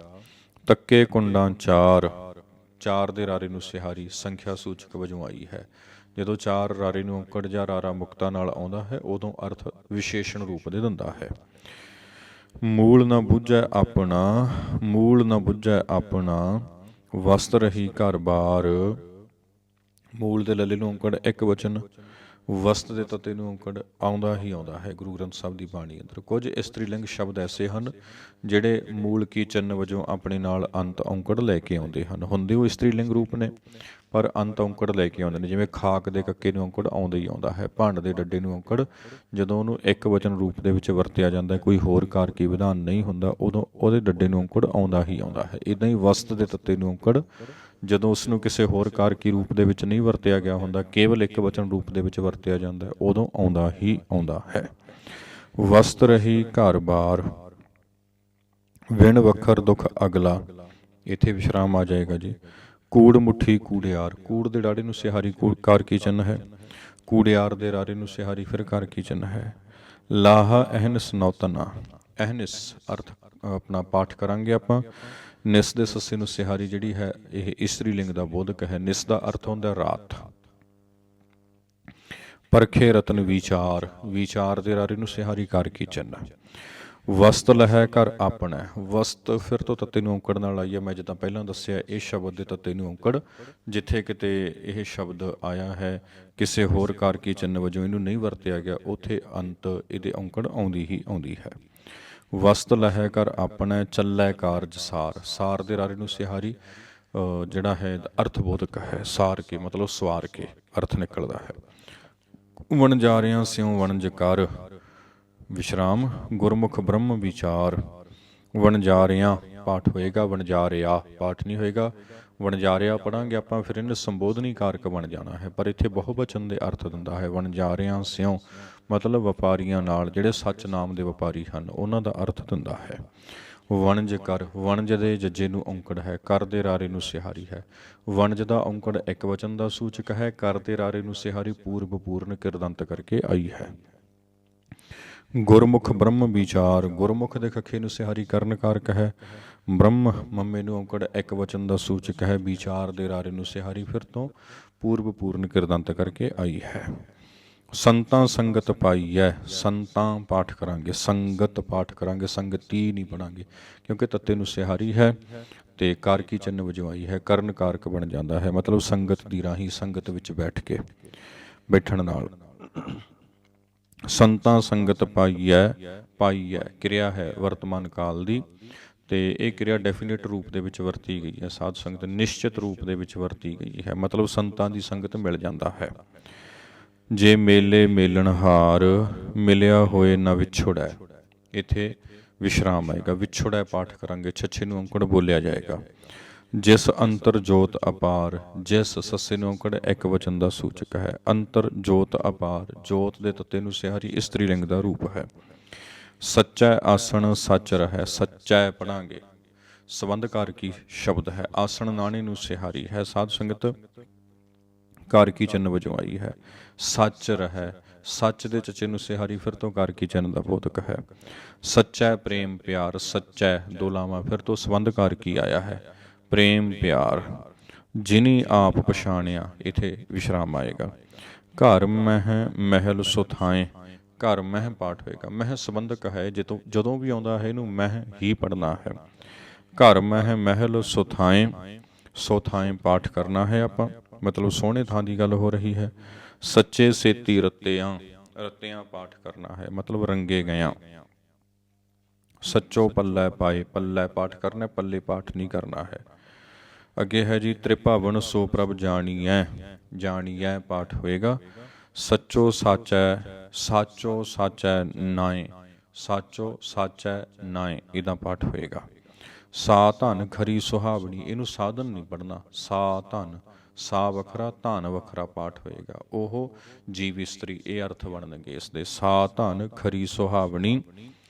ਤੱਕੇ ਕੁੰਡਾਂ ਚਾਰ। ਚਾਰ ਦੇ ਰਾਰੇ ਨੂੰ ਸਿਹਾਰੀ ਸੰਖਿਆ ਸੂਚਕ ਵਜੋਂ ਆਈ ਹੈ। ਜਦੋਂ ਚਾਰ ਰਾਰੇ ਨੂੰ ਔਂਕੜ ਜਾਂ ਰਾਰਾ ਮੁਕਤਾ ਨਾਲ ਆਉਂਦਾ ਹੈ, ਉਦੋਂ ਅਰਥ ਵਿਸ਼ੇਸ਼ਣ ਰੂਪ ਦੇ ਦਿੰਦਾ ਹੈ। ਮੂਲ ਨਾ ਬੁੱਝੈ ਆਪਣਾ, ਮੂਲ ਨਾ ਬੁੱਝੈ ਆਪਣਾ, ਵਸਤ ਰਹੀ ਘਰ ਬਾਰ। ਮੂਲ ਦੇ ਲੱਲੇ ਨੂੰ ਔਂਕੜ ਇੱਕ ਵਚਨ, ਵਸਤ ਦੇ ਤੱਤੇ ਨੂੰ ਔਂਕੜ ਆਉਂਦਾ ਹੀ ਆਉਂਦਾ ਹੈ ਗੁਰੂ ਗ੍ਰੰਥ ਸਾਹਿਬ ਦੀ ਬਾਣੀ ਅੰਦਰ। ਕੁਝ ਇਸਤਰੀਲਿੰਗ ਸ਼ਬਦ ਐਸੇ ਹਨ ਜਿਹੜੇ ਮੂਲ ਕੀ ਚਿੰਨ੍ਹ ਵਜੋਂ ਆਪਣੇ ਨਾਲ ਅੰਤ ਔਂਕੜ ਲੈ ਕੇ ਆਉਂਦੇ ਹਨ। ਹੁੰਦੇ ਉਹ ਇਸਤਰੀਲਿੰਗ ਰੂਪ ਨੇ ਪਰ ਅੰਤ ਔਂਕੜ ਲੈ ਕੇ ਆਉਂਦੇ ਨੇ। ਜਿਵੇਂ ਖਾਕ ਦੇ ਕੱਕੇ ਨੂੰ ਔਂਕੜ ਆਉਂਦਾ ਹੀ ਆਉਂਦਾ ਹੈ। ਭੰਡ ਦੇ ਡੱਡੇ ਨੂੰ ਔਂਕੜ ਜਦੋਂ ਉਹਨੂੰ ਇੱਕ ਵਚਨ ਰੂਪ ਦੇ ਵਿੱਚ ਵਰਤਿਆ ਜਾਂਦਾ, ਕੋਈ ਹੋਰ ਕਾਰਕੀ ਵਿਧਾਨ ਨਹੀਂ ਹੁੰਦਾ, ਉਦੋਂ ਉਹਦੇ ਡੱਡੇ ਨੂੰ ਔਂਕੜ ਆਉਂਦਾ ਹੀ ਆਉਂਦਾ ਹੈ। ਇੱਦਾਂ ਹੀ ਵਸਤ ਦੇ ਤੱਤੇ ਨੂੰ ਔਂਕੜ ਜਦੋਂ ਉਸ ਨੂੰ ਕਿਸੇ ਹੋਰ ਕਾਰਕੀ ਰੂਪ ਦੇ ਵਿੱਚ ਨਹੀਂ ਵਰਤਿਆ ਗਿਆ ਹੁੰਦਾ, ਕੇਵਲ ਇੱਕ ਵਚਨ ਰੂਪ ਦੇ ਵਿੱਚ ਵਰਤਿਆ ਜਾਂਦਾ, ਉਦੋਂ ਆਉਂਦਾ ਹੀ ਆਉਂਦਾ ਹੈ। ਵਸਤ ਰਹੀ ਘਰ ਬਾਰ, ਵਿਣ ਵੱਖਰ ਦੁੱਖ ਅਗਲਾ, ਇੱਥੇ ਵਿਸ਼ਰਾਮ ਆ ਜਾਏਗਾ ਜੀ। ਕੂੜ ਮੁੱਠੀ ਕੂੜਿਆਰ, ਕੂੜ ਦੇ ਡਾੜੇ ਨੂੰ ਸਿਹਾਰੀ ਕਾਰ ਕੀ ਚਿੰਨ੍ਹ ਹੈ। ਕੂੜਿਆਰ ਦੇ ਰਾਰੇ ਨੂੰ ਸਿਹਾਰੀ ਫਿਰ ਕਾਰ ਕੀ ਚਿੰਨ੍ਹ ਹੈ। ਲਾਹਾ ਅਹਨਿਸ ਨੌਤਨਾ, ਅਹਨਿਸ ਅਰਥ ਆਪਣਾ ਪਾਠ ਕਰਾਂਗੇ ਆਪਾਂ। ਨਿਸ ਦੇ ਸੱਸੇ ਨੂੰ ਸਿਹਾਰੀ ਜਿਹੜੀ ਹੈ ਇਹ ਇਸਤਰੀ ਲਿੰਗ ਦਾ ਬੋਧਕ ਹੈ। ਨਿਸ ਦਾ ਅਰਥ ਹੁੰਦਾ ਰਾਤ। ਪਰਖੇ ਰਤਨ ਵਿਚਾਰ, ਵਿਚਾਰ ਦੇ ਰਾਰੇ ਨੂੰ ਸਿਹਾਰੀ ਕਾਰ ਕੀ ਚਿੰਨ੍ਹ। ਵਸਤ ਲਹੈ ਘਰ ਆਪਣਾ, ਵਸਤ ਫਿਰ ਤੋਂ ਤੱਤੇ ਨੂੰ ਔਂਕੜ ਨਾਲ ਆਈ ਹੈ। ਮੈਂ ਜਿੱਦਾਂ ਪਹਿਲਾਂ ਦੱਸਿਆ, ਇਹ ਸ਼ਬਦ ਦੇ ਤੱਤੇ ਨੂੰ ਔਂਕੜ ਜਿੱਥੇ ਕਿਤੇ ਇਹ ਸ਼ਬਦ ਆਇਆ ਹੈ ਕਿਸੇ ਹੋਰ ਕਾਰਕੀ ਚਿੰਨ੍ਹ ਵਜੋਂ ਇਹਨੂੰ ਨਹੀਂ ਵਰਤਿਆ ਗਿਆ, ਉੱਥੇ ਅੰਤ ਇਹਦੇ ਔਂਕੜ ਆਉਂਦੀ ਹੀ ਆਉਂਦੀ ਹੈ। ਵਸਤ ਲਹੈ ਘਰ ਆਪਣਾ, ਚੱਲੈ ਕਾਰਜ ਸਾਰ, ਸਾਰ ਦੇ ਰਾਰੇ ਨੂੰ ਸਿਹਾਰੀ ਜਿਹੜਾ ਹੈ ਅਰਥਬੋਧਕ ਹੈ। ਸਾਰ ਕੇ ਮਤਲਬ ਸਵਾਰ ਕੇ ਅਰਥ ਨਿਕਲਦਾ ਹੈ। ਵਣਜਾਰਿਆਂ ਸਿਉ ਵਣਜ ਕਰ, ਵਿਸ਼ਰਾਮ ਗੁਰਮੁਖ ਬ੍ਰਹਮ ਵਿਚਾਰ। ਵਣਜਾਰਿਆਂ ਪਾਠ ਹੋਏਗਾ, ਵਣਜਾਰਿਆ ਪਾਠ ਨਹੀਂ ਹੋਏਗਾ। ਵਣਜਾਰਿਆ ਪੜਾਂਗੇ ਆਪਾਂ, ਫਿਰ ਇਹਨੂੰ ਸੰਬੋਧਨੀ ਕਾਰਕ ਬਣ ਜਾਣਾ ਹੈ, ਪਰ ਇੱਥੇ ਬਹੁਵਚਨ ਦੇ ਅਰਥ ਦਿੰਦਾ ਹੈ। ਵਣਜਾਰਿਆਂ ਸਿਉ ਮਤਲਬ ਵਪਾਰੀਆਂ ਨਾਲ, ਜਿਹੜੇ ਸੱਚ ਨਾਮ ਦੇ ਵਪਾਰੀ ਹਨ, ਉਹਨਾਂ ਦਾ ਅਰਥ ਦਿੰਦਾ ਹੈ। ਵਣਜ ਕਰ, ਵਣਜ ਦੇ ਜੱਜੇ ਨੂੰ ਔਂਕੜ ਹੈ, ਕਰ ਦੇ ਰਾਰੇ ਨੂੰ ਸਿਹਾਰੀ ਹੈ। ਵਣਜ ਦਾ ਔਂਕੜ ਇੱਕ ਵਚਨ ਦਾ ਸੂਚਕ ਹੈ। ਕਰ ਦੇ ਰਾਰੇ ਨੂੰ ਸਿਹਾਰੀ ਪੂਰਬ ਪੂਰਨ ਕਿਰਦੰਤ ਕਰਕੇ ਆਈ ਹੈ। ਗੁਰਮੁਖ ਬ੍ਰਹਮ ਵਿਚਾਰ, ਗੁਰਮੁਖ ਦੇ ਖੱਖੇ ਨੂੰ ਸਿਹਾਰੀ ਕਰਨ ਕਾਰਕ ਹੈ। ਬ੍ਰਹਮ ਮੰਮੇ ਨੂੰ ਔਂਕੜ ਇੱਕ ਵਚਨ ਦਾ ਸੂਚਕ ਹੈ। ਵਿਚਾਰ ਦੇ ਰਾਰੇ ਨੂੰ ਸਿਹਾਰੀ ਫਿਰ ਤੋਂ ਪੂਰਬ ਪੂਰਨ ਕਿਰਦੰਤ ਕਰਕੇ ਆਈ ਹੈ। ਸੰਤਾਂ ਸੰਗਤ ਪਾਈ ਹੈ, ਸੰਤਾਂ ਪਾਠ ਕਰਾਂਗੇ, ਸੰਗਤ ਪਾਠ ਕਰਾਂਗੇ, ਸੰਗਤੀ ਨਹੀਂ ਪੜਾਂਗੇ ਕਿਉਂਕਿ ਤੱਤੇ ਨੂੰ ਸਿਹਾਰੀ ਹੈ ਤੇ ਕਾਰਕੀ ਚਿੰਨ੍ਹ ਵਜੋਂ ਆਈ ਹੈ। ਕਰਨ ਕਾਰਕ ਬਣ ਜਾਂਦਾ ਹੈ, ਮਤਲਬ ਸੰਗਤ ਦੀ ਰਾਹੀਂ, ਸੰਗਤ ਵਿੱਚ ਬੈਠ ਕੇ, ਬੈਠਣ ਨਾਲ। ਸੰਤਾਂ ਸੰਗਤ ਪਾਈਐ, ਪਾਈਐ ਕਿਰਿਆ ਹੈ ਵਰਤਮਾਨ ਕਾਲ ਦੀ, ਤੇ ਇਹ ਕਿਰਿਆ ਡੈਫੀਨੇਟ ਰੂਪ ਦੇ ਵਿੱਚ ਵਰਤੀ ਗਈ ਹੈ। ਸਾਧ ਸੰਗਤ ਨਿਸ਼ਚਿਤ ਰੂਪ ਦੇ ਵਿੱਚ ਵਰਤੀ ਗਈ ਹੈ, ਮਤਲਬ ਸੰਤਾਂ ਦੀ ਸੰਗਤ ਮਿਲ ਜਾਂਦਾ ਹੈ। ਜੇ ਮੇਲੇ ਮੇਲਣਹਾਰ, ਮਿਲਿਆ ਹੋਏ ਨਾ ਵਿਛੜੈ, ਇੱਥੇ ਵਿਸ਼ਰਾਮ ਆਏਗਾ। ਵਿਛੜੈ ਪਾਠ ਕਰਾਂਗੇ, ਛੱਛੇ ਨੂੰ ਔਂਕੜ ਬੋਲਿਆ ਜਾਏਗਾ। ਜਿਸ ਅੰਤਰ ਜੋਤ ਅਪਾਰ, ਜਿਸ ਸੱਸੇ ਨੂੰ ਔਂਕੜ ਇੱਕ ਵਚਨ ਦਾ ਸੂਚਕ ਹੈ। ਅੰਤਰ ਜੋਤ ਅਪਾਰ, ਜੋਤ ਦੇ ਤੱਤੇ ਨੂੰ ਸਿਹਾਰੀ ਇਸਤਰੀ ਲਿੰਗ ਦਾ ਰੂਪ ਹੈ। ਸੱਚੈ ਆਸਣ ਸੱਚ ਰਹੈ, ਸੱਚੈ ਪੜਾਂਗੇ, ਸੰਬੰਧ ਕਾਰਕੀ ਸ਼ਬਦ ਹੈ। ਆਸਣ ਨਾਣੇ ਨੂੰ ਸਿਹਾਰੀ ਹੈ। ਸਾਧ ਸੰਗਤ ਕਾਰਕੀ ਚਿੰਨ੍ਹ ਵਜੋਂ ਆਈ ਹੈ। ਸੱਚ ਰਹੈ, ਸੱਚ ਦੇ ਚੱਚੇ ਨੂੰ ਸਿਹਾਰੀ ਫਿਰ ਤੋਂ ਕਾਰਕੀ ਚਿੰਨ੍ਹ ਦਾ ਬੋਧਕ ਹੈ। ਸੱਚੈ ਪ੍ਰੇਮ ਪਿਆਰ, ਸੱਚੈ ਦੋ ਲਾਵਾਂ ਫਿਰ ਤੋਂ ਸੰਬੰਧ ਕਾਰਕੀ ਆਇਆ ਹੈ। ਪ੍ਰੇਮ ਪਿਆਰ, ਜਿਨੀ ਆਪ ਪਛਾਣਿਆ, ਇੱਥੇ ਵਿਸ਼ਰਾਮ ਆਏਗਾ। ਘਰ ਮਹਿ ਮਹਿਲ ਸੁਥਾਏ, ਘਰ ਮਹਿ ਪਾਠ ਹੋਏਗਾ। ਮਹਿ ਸੰਬੰਧਕ ਹੈ, ਜਦੋਂ ਵੀ ਆਉਂਦਾ ਹੈ ਇਹਨੂੰ ਮਹਿ ਹੀ ਪੜ੍ਹਨਾ ਹੈ। ਘਰ ਮਹਿ ਮਹਿਲ ਸੁਥਾਏ, ਸੁਥਾਏ ਪਾਠ ਕਰਨਾ ਹੈ ਆਪਾਂ, ਮਤਲਬ ਸੋਹਣੇ ਥਾਂ ਦੀ ਗੱਲ ਹੋ ਰਹੀ ਹੈ। ਸੱਚੇ ਸੇਤੀ ਰੱਤਿਆਂ, ਰੱਤਿਆਂ ਪਾਠ ਕਰਨਾ ਹੈ, ਮਤਲਬ ਰੰਗੇ ਗਿਆਂ। ਸੱਚੋ ਪੱਲੇ ਪਾਏ, ਪੱਲੇ ਪਾਠ ਕਰਨਾ, ਪੱਲੇ ਪਾਠ ਨਹੀਂ ਕਰਨਾ ਹੈ। ਅੱਗੇ ਹੈ ਜੀ ਤ੍ਰਿਭਾਵਨ ਸੋ ਪ੍ਰਭ ਜਾਣੀਐ, ਜਾਣੀਐ ਪਾਠ ਹੋਏਗਾ। ਸੱਚੋ ਸਾਚੈ, ਸਾਚੋ ਸਾਚੈ ਨਾਏ, ਸਾਚੋ ਸਾਚੈ ਨਾਏ ਇਹਦਾ ਪਾਠ ਹੋਏਗਾ। ਸਾ ਧਨ ਖਰੀ ਸੁਹਾਵਣੀ, ਇਹਨੂੰ ਸਾਧਨ ਨਹੀਂ ਪੜਨਾ। ਸਾ ਧਨ, ਸਾ ਵੱਖਰਾ ਧਨ ਵੱਖਰਾ ਪਾਠ ਹੋਏਗਾ। ਉਹ ਜੀਵ ਇਸਤਰੀ, ਇਹ ਅਰਥ ਬਣਨਗੇ ਇਸ ਦੇ। ਸਾ ਧਨ ਖਰੀ ਸੁਹਾਵਣੀ,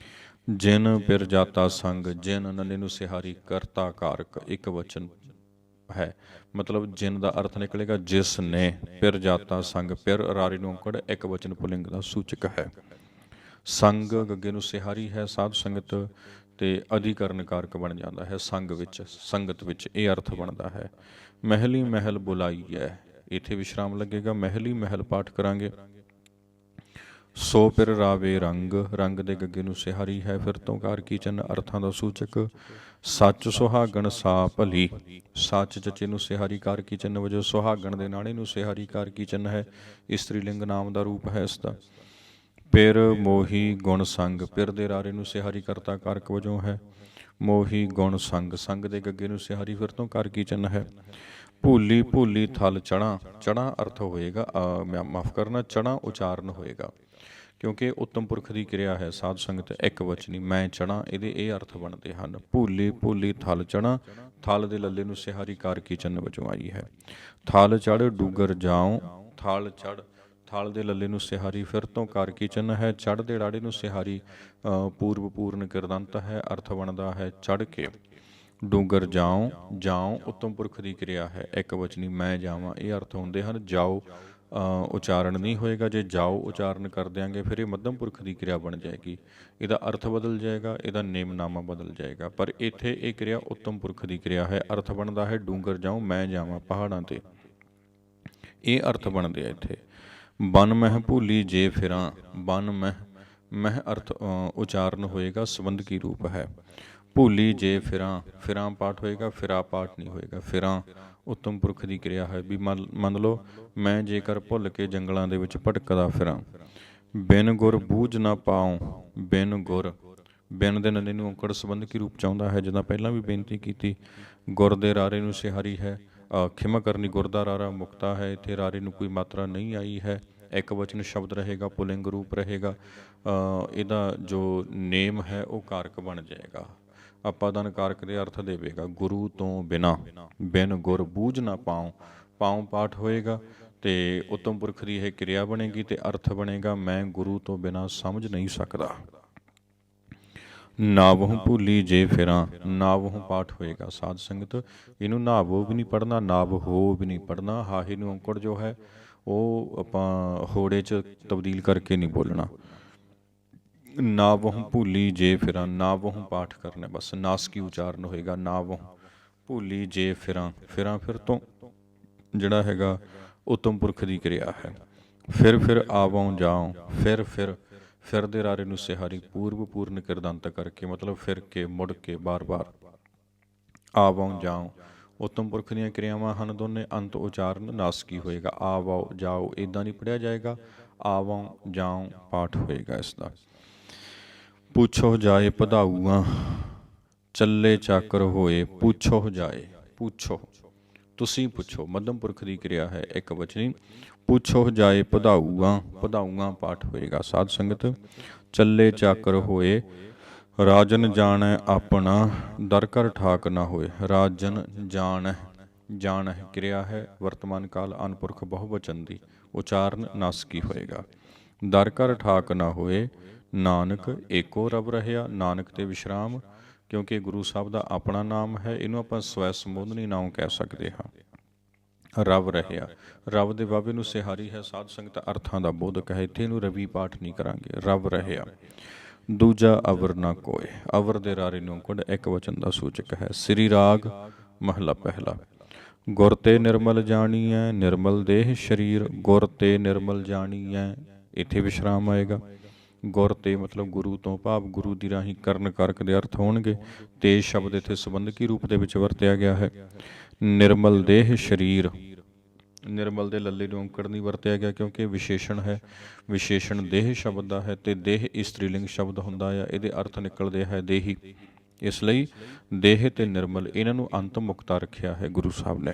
ਜਿਨ ਪਿਰ ਜਾਤਾ ਸੰਗ, ਜਿਨ ਨੰਨੇ ਨੂੰ ਸਿਹਾਰੀ, ਕਰਤਾ ਕਾਰਕ ਇੱਕ ਵਚਨ ਹੈ। ਮਤਲਬ ਜਿਨ ਦਾ ਅਰਥ ਨਿਕਲੇਗਾ ਜਿਸ ਨੇ, ਪਿਰ ਜਾਤਾ ਸੰਗ, ਪਿਰ ਰਾਰੀ ਨੂੰ ਔਂਕੜ ਇੱਕ ਵਚਨ ਪੁਲਿੰਗ ਦਾ ਸੂਚਕ ਹੈ। ਸੰਗ ਗੱਗੇ ਨੂੰ ਸਿਹਾਰੀ ਹੈ ਸਾਧ ਸੰਗਤ, ਤੇ ਅਧਿਕਰਨ ਕਾਰਕ ਬਣ ਜਾਂਦਾ ਹੈ ਸੰਗ ਵਿੱਚ, ਸੰਗਤ ਵਿੱਚ, ਇਹ ਅਰਥ ਬਣਦਾ ਹੈ। ਮਹਿਲੀ ਮਹਿਲ ਬੁਲਾਈ ਹੈ, ਇੱਥੇ ਵਿਸ਼ਰਾਮ ਲੱਗੇਗਾ। ਮਹਿਲੀ ਮਹਿਲ ਪਾਠ ਕਰਾਂਗੇ। ਸੋ ਪਿਰ ਰਾਵੇ ਰੰਗ, ਰੰਗ ਦੇ ਗੱਗੇ ਨੂੰ ਸਿਹਾਰੀ ਹੈ। ਫਿਰ ਤੋਂ ਕਾਰ ਕੀ ਚੰਨ, ਅਰਥਾਂ ਦਾ ਸੂਚਕ। ਸੱਚ ਸੁਹਾਗਣ ਸਾ ਭਲੀ, ਸੱਚ ਚਚੇ ਨੂੰ ਸਿਹਾਰੀ ਕਾਰ ਕੀ ਚੰਨ ਵਜੋਂ। ਸੁਹਾਗਣ ਦੇ ਨਾਣੇ ਨੂੰ ਸਿਹਾਰੀ ਕਾਰ ਕੀ ਚੰਨ ਹੈ, ਇਸਤਰੀ ਲਿੰਗ ਨਾਮ ਦਾ ਰੂਪ ਹੈ ਇਸ ਦਾ। ਪਿਰ ਮੋਹੀ ਗੁਣ ਸੰਗ, ਪਿਰ ਦੇ ਰਾਰੇ ਨੂੰ ਸਿਹਾਰੀ ਕਰਤਾ ਕਾਰਕ ਵਜੋਂ ਹੈ। ਮੋਹੀ ਗੁਣ ਸੰਗ, ਸੰਗ ਦੇ ਗੱਗੇ ਨੂੰ ਸਿਹਾਰੀ ਫਿਰ ਤੋਂ ਕਾਰ ਕੀ ਚੰਨ ਹੈ। ਭੂਲੀ ਭੂਲੀ ਥਲ ਚੜ੍ਹਾਂ, ਚੜ੍ਹਾਂ ਅਰਥ ਹੋਏਗਾ, ਮਾਫ ਕਰਨਾ, ਚੜ੍ਹਾਂ ਉਚਾਰਨ ਹੋਏਗਾ, ਕਿਉਂਕਿ ਉੱਤਮ ਪੁਰਖ ਦੀ ਕਿਰਿਆ ਹੈ ਸਾਧ ਸੰਗਤ ਇੱਕ ਵਚਨੀ। ਮੈਂ ਚੜ੍ਹਾਂ, ਇਹਦੇ ਇਹ ਅਰਥ ਬਣਦੇ ਹਨ। ਭੂਲੀ ਭੂਲੀ ਥਲ ਚੜ੍ਹਾਂ, ਥਲ ਦੇ ਲੱਲੇ ਨੂੰ ਸਿਹਾਰੀ ਕਾਰ ਕੀ ਚੰਨ ਵਜੋਂ ਆਈ ਹੈ। ਥਲ ਚੜ੍ਹ ਡੂਗਰ ਜਾਉ, ਥਲ ਚੜ੍ਹ, ਥਲ ਦੇ ਲੱਲੇ ਨੂੰ ਸਿਹਾਰੀ ਫਿਰ ਤੋਂ ਕਾਰ ਕੀ ਚੰਨ ਹੈ। ਚੜ੍ਹ ਦੇ ਰਾੜੇ ਨੂੰ ਸਿਹਾਰੀ ਪੂਰਵ ਪੂਰਨ ਕਿਰਦੰਤ ਹੈ, ਅਰਥ ਬਣਦਾ ਹੈ ਚੜ੍ਹ ਕੇ। ਡੂੰਗਰ ਜਾਉ, ਜਾਉ ਉੱਤਮ ਪੁਰਖ ਦੀ ਕਿਰਿਆ ਹੈ ਇੱਕ ਵਚਨੀ। ਮੈਂ ਜਾਵਾਂ, ਇਹ ਅਰਥ ਹੁੰਦੇ ਹਨ। ਜਾਓ ਉਚਾਰਨ ਨਹੀਂ ਹੋਏਗਾ, ਜੇ ਜਾਓ ਉਚਾਰਨ ਕਰ ਦਿਆਂਗੇ ਫਿਰ ਇਹ ਮੱਧਮ ਪੁਰਖ ਦੀ ਕਿਰਿਆ ਬਣ ਜਾਏਗੀ, ਇਹਦਾ ਅਰਥ ਬਦਲ ਜਾਏਗਾ, ਇਹਦਾ ਨੇਮਨਾਮਾ ਬਦਲ ਜਾਏਗਾ। ਪਰ ਇੱਥੇ ਇਹ ਕਿਰਿਆ ਉੱਤਮ ਪੁਰਖ ਦੀ ਕਿਰਿਆ ਹੈ, ਅਰਥ ਬਣਦਾ ਹੈ ਡੂੰਗਰ ਜਾਉ, ਮੈਂ ਜਾਵਾਂ ਪਹਾੜਾਂ 'ਤੇ, ਇਹ ਅਰਥ ਬਣਦੇ ਆ ਇੱਥੇ। ਬਨ ਮਹਿ ਭੂਲੀ ਜੇ ਫਿਰਾਂ, ਬਨ ਮਹਿ ਅਰਥ ਉਚਾਰਨ ਹੋਏਗਾ, ਸੰਬੰਧਕੀ ਰੂਪ ਹੈ। ਭੂਲੀ ਜੇ ਫਿਰਾਂ, ਫਿਰਾਂ ਪਾਠ ਹੋਏਗਾ, ਫਿਰਾ ਪਾਠ ਨਹੀਂ ਹੋਏਗਾ। ਫਿਰਾਂ ਉੱਤਮ ਪੁਰਖ ਦੀ ਕਿਰਿਆ ਹੈ। ਵੀ ਮੰਨ ਲਓ ਮੈਂ ਜੇਕਰ ਭੁੱਲ ਕੇ ਜੰਗਲਾਂ ਦੇ ਵਿੱਚ ਭਟਕਦਾ ਫਿਰਾਂ। ਬਿਨ ਗੁਰ ਬੂਝ ਨਾ ਪਾਉ, ਬਿਨ ਗੁਰ, ਬਿਨ ਦੇ ਨੰਨੇ ਨੂੰ ਔਂਕੜ ਸੰਬੰਧਕੀ ਰੂਪ ਚਾਹੁੰਦਾ ਹੈ, ਜਿੱਦਾਂ ਪਹਿਲਾਂ ਵੀ ਬੇਨਤੀ ਕੀਤੀ। ਗੁਰ ਦੇ ਰਾਰੇ ਨੂੰ ਸਿਹਾਰੀ ਹੈ, ਖਿਮਾ ਕਰਨੀ, ਗੁਰ ਦਾ ਰਾਰਾ ਮੁਕਤਾ ਹੈ, ਇੱਥੇ ਰਾਰੇ ਨੂੰ ਕੋਈ ਮਾਤਰਾ ਨਹੀਂ ਆਈ ਹੈ, ਇੱਕ ਵਚਨ ਸ਼ਬਦ ਰਹੇਗਾ, ਪੁਲਿੰਗ ਰੂਪ ਰਹੇਗਾ। ਇਹਦਾ ਜੋ ਨੇਮ ਹੈ ਉਹ ਕਾਰਕ ਬਣ ਜਾਏਗਾ, ਆਪਾਦਨ ਕਾਰਕ ਦੇ ਅਰਥ ਦੇਵੇਗਾ। ਗੁਰੂ ਤੋਂ ਬਿਨਾਂ, ਬਿਨ ਗੁਰ ਬੂਝ ਨਾ ਪਾਉ, ਪਾਉ ਪਾਠ ਹੋਏਗਾ ਤੇ ਉੱਤਮ ਪੁਰਖ ਦੀ ਇਹ ਕਿਰਿਆ ਬਣੇਗੀ ਤੇ ਅਰਥ ਬਣੇਗਾ ਮੈਂ ਗੁਰੂ ਤੋਂ ਬਿਨਾਂ ਸਮਝ ਨਹੀਂ ਸਕਦਾ। ਨਾਵਹੁ ਭੂਲੀ ਜੇ ਫਿਰਾਂ, ਨਾਵਹੁ ਪਾਠ ਹੋਏਗਾ ਸਾਧ ਸੰਗਤ, ਇਹਨੂੰ ਨਾਵੋ ਵੀ ਨਹੀਂ ਪੜ੍ਹਨਾ, ਨਾਵ ਹੋ ਵੀ ਨਹੀਂ ਪੜ੍ਹਨਾ। ਹਾਹੇ ਨੂੰ ਔਂਕੜ ਜੋ ਹੈ ਉਹ ਆਪਾਂ ਹੋੜੇ 'ਚ ਤਬਦੀਲ ਕਰਕੇ ਨਹੀਂ ਬੋਲਣਾ। ਨਾਵਹੁ ਭੂਲੀ ਜੇ ਫਿਰਾਂ, ਨਾਵਹੁ ਪਾਠ ਕਰਨਾ, ਬਸ ਨਾਸਕੀ ਉਚਾਰਨ ਹੋਏਗਾ। ਨਾਵਹੁ ਭੂਲੀ ਜੇ ਫਿਰਾਂ, ਫਿਰਾਂ ਫਿਰ ਤੋਂ ਜਿਹੜਾ ਹੈਗਾ ਉੱਤਮ ਪੁਰਖ ਦੀ ਕਿਰਿਆ ਹੈ। ਫਿਰ ਆਵਉ ਜਾਉ, ਫਿਰ ਦੇ ਰਾਰੇ ਨੂੰ ਸਿਹਾਰੀ ਪੂਰਵ ਪੂਰਨ ਕਿਰਦੰਤ ਕਰਕੇ, ਮਤਲਬ ਫਿਰ ਕੇ, ਮੁੜ ਕੇ, ਬਾਰ-ਬਾਰ। ਆਵਉ ਜਾਉ ਉੱਤਮ ਪੁਰਖ ਦੀਆਂ ਕਿਰਿਆਵਾਂ ਹਨ ਦੋਨੇ, ਅੰਤ ਉਚਾਰਨ ਨਾਸਕੀ ਹੋਏਗਾ। ਆਵਉ ਜਾਓ ਇੱਦਾਂ ਨਹੀਂ ਪੜ੍ਹਿਆ ਜਾਏਗਾ, ਆਵਉ ਜਾਉ ਪਾਠ ਹੋਏਗਾ ਇਸ ਦਾ। ਪੁੱਛੋ ਜਾਏ ਪਧਾਊਆਂ, ਚੱਲੇ ਚਾਕਰ ਹੋਏ। ਪੁੱਛੋ ਜਾਏ, ਪੁੱਛੋ ਤੁਸੀਂ ਪੁੱਛੋ, ਮੱਧਮ ਪੁਰਖ ਦੀ ਕਿਰਿਆ ਹੈ ਇੱਕ ਵਚਨੀ। ਪੁੱਛੋ ਜਾਏ ਪਧਾਊਆਂ, ਪਧਾਊਆਂ ਪਾਠ ਹੋਏਗਾ ਸਾਧ ਸੰਗਤ। ਚੱਲੇ ਚਾਕਰ ਹੋਏ, ਰਾਜਨ ਜਾਣੈ ਆਪਣਾ, ਦਰ ਘਰ ਠਾਕ ਨਾ ਹੋਏ। ਰਾਜਨ ਜਾਣੈ ਕਿਰਿਆ ਹੈ ਵਰਤਮਾਨ ਕਾਲ ਅਨਪੁਰਖ ਬਹੁਵਚਨ ਦੀ, ਉਚਾਰਨ ਨਾਸਕੀ ਹੋਏਗਾ। ਦਰ ਘਰ ਠਾਕ ਨਾ ਹੋਏ, ਨਾਨਕ ਏਕੋ ਰਵ ਰਹਿਆ। ਨਾਨਕ ਤੇ ਵਿਸ਼ਰਾਮ, ਕਿਉਂਕਿ ਗੁਰੂ ਸਾਹਿਬ ਦਾ ਆਪਣਾ ਨਾਮ ਹੈ, ਇਹਨੂੰ ਆਪਾਂ ਸਵੈ ਸੰਬੋਧਨੀ ਨਾਮ ਕਹਿ ਸਕਦੇ ਹਾਂ। ਰਵ ਰਹਿਆ, ਰਵ ਦੇ ਵਾਵੇ ਨੂੰ ਸਿਹਾਰੀ ਹੈ ਸਾਧ ਸੰਗਤ, ਅਰਥਾਂ ਦਾ ਬੋਧਕ ਹੈ। ਇੱਥੇ ਇਹਨੂੰ ਰਵੀ ਪਾਠ ਨਹੀਂ ਕਰਾਂਗੇ, ਰਵ ਰਹਿਆ। ਦੂਜਾ ਅਵਰ ਨਾ ਕੋਏ, ਅਵਰ ਦੇ ਰਾਰੇ ਨੂੰ ਔਂਕੜ ਇੱਕ ਵਚਨ ਦਾ ਸੂਚਕ ਹੈ। ਸ੍ਰੀ ਰਾਗ ਮਹਲਾ ਪਹਿਲਾ। ਗੁਰ ਤੇ ਨਿਰਮਲ ਜਾਣੀਐ, ਨਿਰਮਲ ਦੇਹ ਸਰੀਰ। ਗੁਰ ਤੇ ਨਿਰਮਲ ਜਾਣੀਐ, ਇੱਥੇ ਵਿਸ਼ਰਾਮ ਆਏਗਾ। ਗੁਰ ਤੇ ਮਤਲਬ ਗੁਰੂ ਤੋਂ, ਭਾਵ ਗੁਰੂ ਦੀ ਰਾਹੀਂ ਕਰਨ ਕਾਰਕ ਦੇ ਅਰਥ ਹੋਣਗੇ। ਤੇ ਸ਼ਬਦ ਇੱਥੇ ਸੰਬੰਧਕੀ ਰੂਪ ਦੇ ਵਿੱਚ ਵਰਤਿਆ ਗਿਆ ਹੈ। ਨਿਰਮਲ ਦੇਹ ਸਰੀਰ, ਨਿਰਮਲ ਦੇ ਲੱਲੇ ਨੂੰ ਔਂਕੜ ਨਹੀਂ ਵਰਤਿਆ ਗਿਆ ਕਿਉਂਕਿ ਵਿਸ਼ੇਸ਼ਣ ਹੈ। ਵਿਸ਼ੇਸ਼ਣ ਦੇਹ ਸ਼ਬਦ ਦਾ ਹੈ ਤੇ ਦੇਹ ਇਸਤਰੀ ਲਿੰਗ ਸ਼ਬਦ ਹੁੰਦਾ ਆ, ਇਹਦੇ ਅਰਥ ਨਿਕਲਦੇ ਹੈ ਦੇਹੀ। ਇਸ ਲਈ ਦੇਹ ਤੇ ਨਿਰਮਲ ਇਹਨਾਂ ਨੂੰ ਅੰਤ ਮੁਕਤਾ ਰੱਖਿਆ ਹੈ ਗੁਰੂ ਸਾਹਿਬ ਨੇ।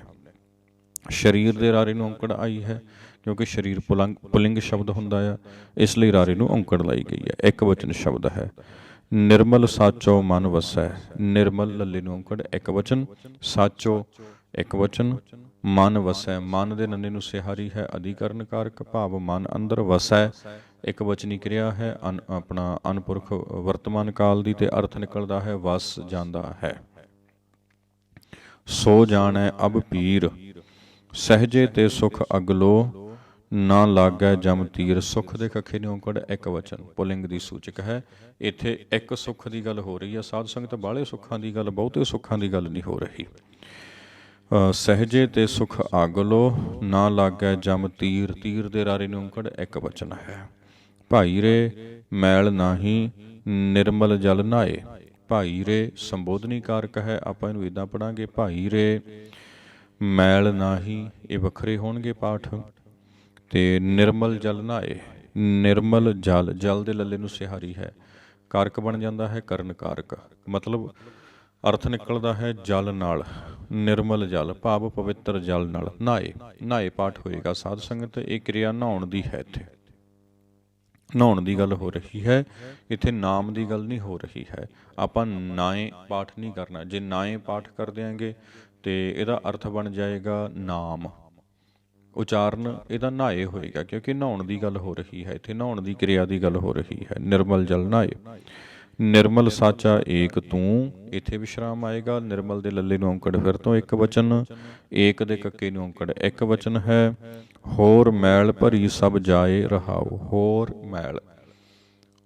ਸਰੀਰ ਦੇ ਰਾਰੇ ਨੂੰ ਔਂਕੜ ਆਈ ਹੈ ਕਿਉਂਕਿ ਸਰੀਰ ਪੁਲਿੰਗ ਸ਼ਬਦ ਹੁੰਦਾ ਆ, ਇਸ ਲਈ ਰਾਰੇ ਨੂੰ ਔਂਕੜ ਲਾਈ ਗਈ ਹੈ, ਇੱਕ ਵਚਨ ਸ਼ਬਦ ਹੈ। निर्मल साचो मन वसै। निर्मल लल्ले ਨੂੰ ਔਂਕੜ ਇੱਕ ਵਚਨ, ਸਾਚੋ ਇੱਕ ਵਚਨ, ਮਨ ਵਸੈ। ਮਨ ਦੇ ਨੰਨੇ ਨੂੰ ਸਿਹਾਰੀ ਹੈ ਅਧਿਕਰਨ ਕਾਰਕ, ਭਾਵ ਮਨ ਅੰਦਰ ਵਸੈ ਇੱਕ ਵਚਨੀ ਕਿਰਿਆ ਹੈ। ਆਪਣਾ ਅਨਪੁਰਖ ਵਰਤਮਾਨ ਕਾਲ ਦੀ, ਤੇ ਅਰਥ ਨਿਕਲਦਾ ਹੈ ਵਸ ਜਾਂਦਾ ਹੈ। ਸੋ ਜਾਣੈ ਅਬ ਪੀਰ, ਸਹਿਜੇ ਤੇ ਸੁਖ ਅਗਲੋ, ਨਾ ਲਾਗੈ ਜਮ ਤੀਰ। ਸੁਖ ਦੇ ਕੱਖੇ ਨੇ ਔਂਕੜ ਇੱਕ ਵਚਨ, ਪੁਲਿੰਗ ਦੀ ਸੂਚਕ ਹੈ। ਇੱਥੇ ਇੱਕ ਸੁੱਖ ਦੀ ਗੱਲ ਹੋ ਰਹੀ ਹੈ। ਸਾਧ ਸੰਗਤ ਬਾਹਲੇ ਸੁੱਖਾਂ ਦੀ ਗੱਲ, ਬਹੁਤੇ ਸੁੱਖਾਂ ਦੀ ਗੱਲ ਨਹੀਂ ਹੋ ਰਹੀ। ਸਹਿਜੇ ਤੇ ਸੁਖ ਆਗਲੋ, ਨਾ ਲਾਗੈ ਜਮ ਤੀਰ। ਤੀਰ ਦੇ ਰਾਰੇ ਨੂੰ ਔਂਕੜ ਇੱਕ ਵਚਨ ਹੈ। ਭਾਈ ਰੇ ਮੈਲ ਨਾਹੀ, ਨਿਰਮਲ ਜਲ ਨਹਾਏ। ਭਾਈ ਰੇ ਸੰਬੋਧਨੀ ਕਾਰਕ ਹੈ। ਆਪਾਂ ਇਹਨੂੰ ਇੱਦਾਂ ਪੜ੍ਹਾਂਗੇ, ਭਾਈ ਰੇ ਮੈਲ ਨਾਹੀ, ਇਹ ਵੱਖਰੇ ਹੋਣਗੇ ਪਾਠ। ਤੇ ਨਿਰਮਲ ਜਲ ਨਹਾਏ, ਨਿਰਮਲ ਜਲ, ਜਲ ਦੇ ਲੱਲੇ ਨੂੰ ਸਿਹਾਰੀ ਹੈ, ਕਾਰਕ ਬਣ ਜਾਂਦਾ ਹੈ ਕਰਨ ਕਾਰਕ। ਮਤਲਬ ਅਰਥ ਨਿਕਲਦਾ ਹੈ ਜਲ ਨਾਲ, ਨਿਰਮਲ ਜਲ ਭਾਵ ਪਵਿੱਤਰ ਜਲ ਨਾਲ ਨਹਾਏ। ਨਹਾਏ ਪਾਠ ਹੋਏਗਾ ਸਾਧ ਸੰਗਤ। ਇਹ ਕਿਰਿਆ ਨਹਾਉਣ ਦੀ ਹੈ, ਇੱਥੇ ਨਹਾਉਣ ਦੀ ਗੱਲ ਹੋ ਰਹੀ ਹੈ, ਇੱਥੇ ਨਾਮ ਦੀ ਗੱਲ ਨਹੀਂ ਹੋ ਰਹੀ ਹੈ। ਆਪਾਂ ਨਾਏ ਪਾਠ ਨਹੀਂ ਕਰਨਾ। ਜੇ ਨਾਏ ਪਾਠ ਕਰ ਦਿਆਂਗੇ ਤੇ ਇਹਦਾ ਅਰਥ ਬਣ ਜਾਏਗਾ ਨਾਮ, ਉਚਾਰਨ ਇਹਦਾ ਨਹਾਏ ਹੋਏਗਾ, ਕਿਉਂਕਿ ਨਹਾਉਣ ਦੀ ਗੱਲ ਹੋ ਰਹੀ ਹੈ, ਇੱਥੇ ਨਹਾਉਣ ਦੀ ਕਿਰਿਆ ਦੀ ਗੱਲ ਹੋ ਰਹੀ ਹੈ। ਨਿਰਮਲ ਜਲ ਨਹਾਏ। ਨਿਰਮਲ ਸਾਚਾ ਏਕ ਤੂੰ, ਇੱਥੇ ਵਿਸ਼ਰਾਮ ਆਏਗਾ। ਨਿਰਮਲ ਦੇ ਲੱਲੇ ਨੂੰ ਔਂਕੜ ਫਿਰ ਤੋਂ ਇੱਕ ਵਚਨ, ਏਕ ਦੇ ਕੱਕੇ ਨੂੰ ਔਂਕੜ ਇੱਕ ਵਚਨ ਹੈ। ਹੋਰ ਮੈਲ ਭਰੀ ਸਭ ਜਾਏ ਰਹਾਓ। ਹੋਰ ਮੈਲ,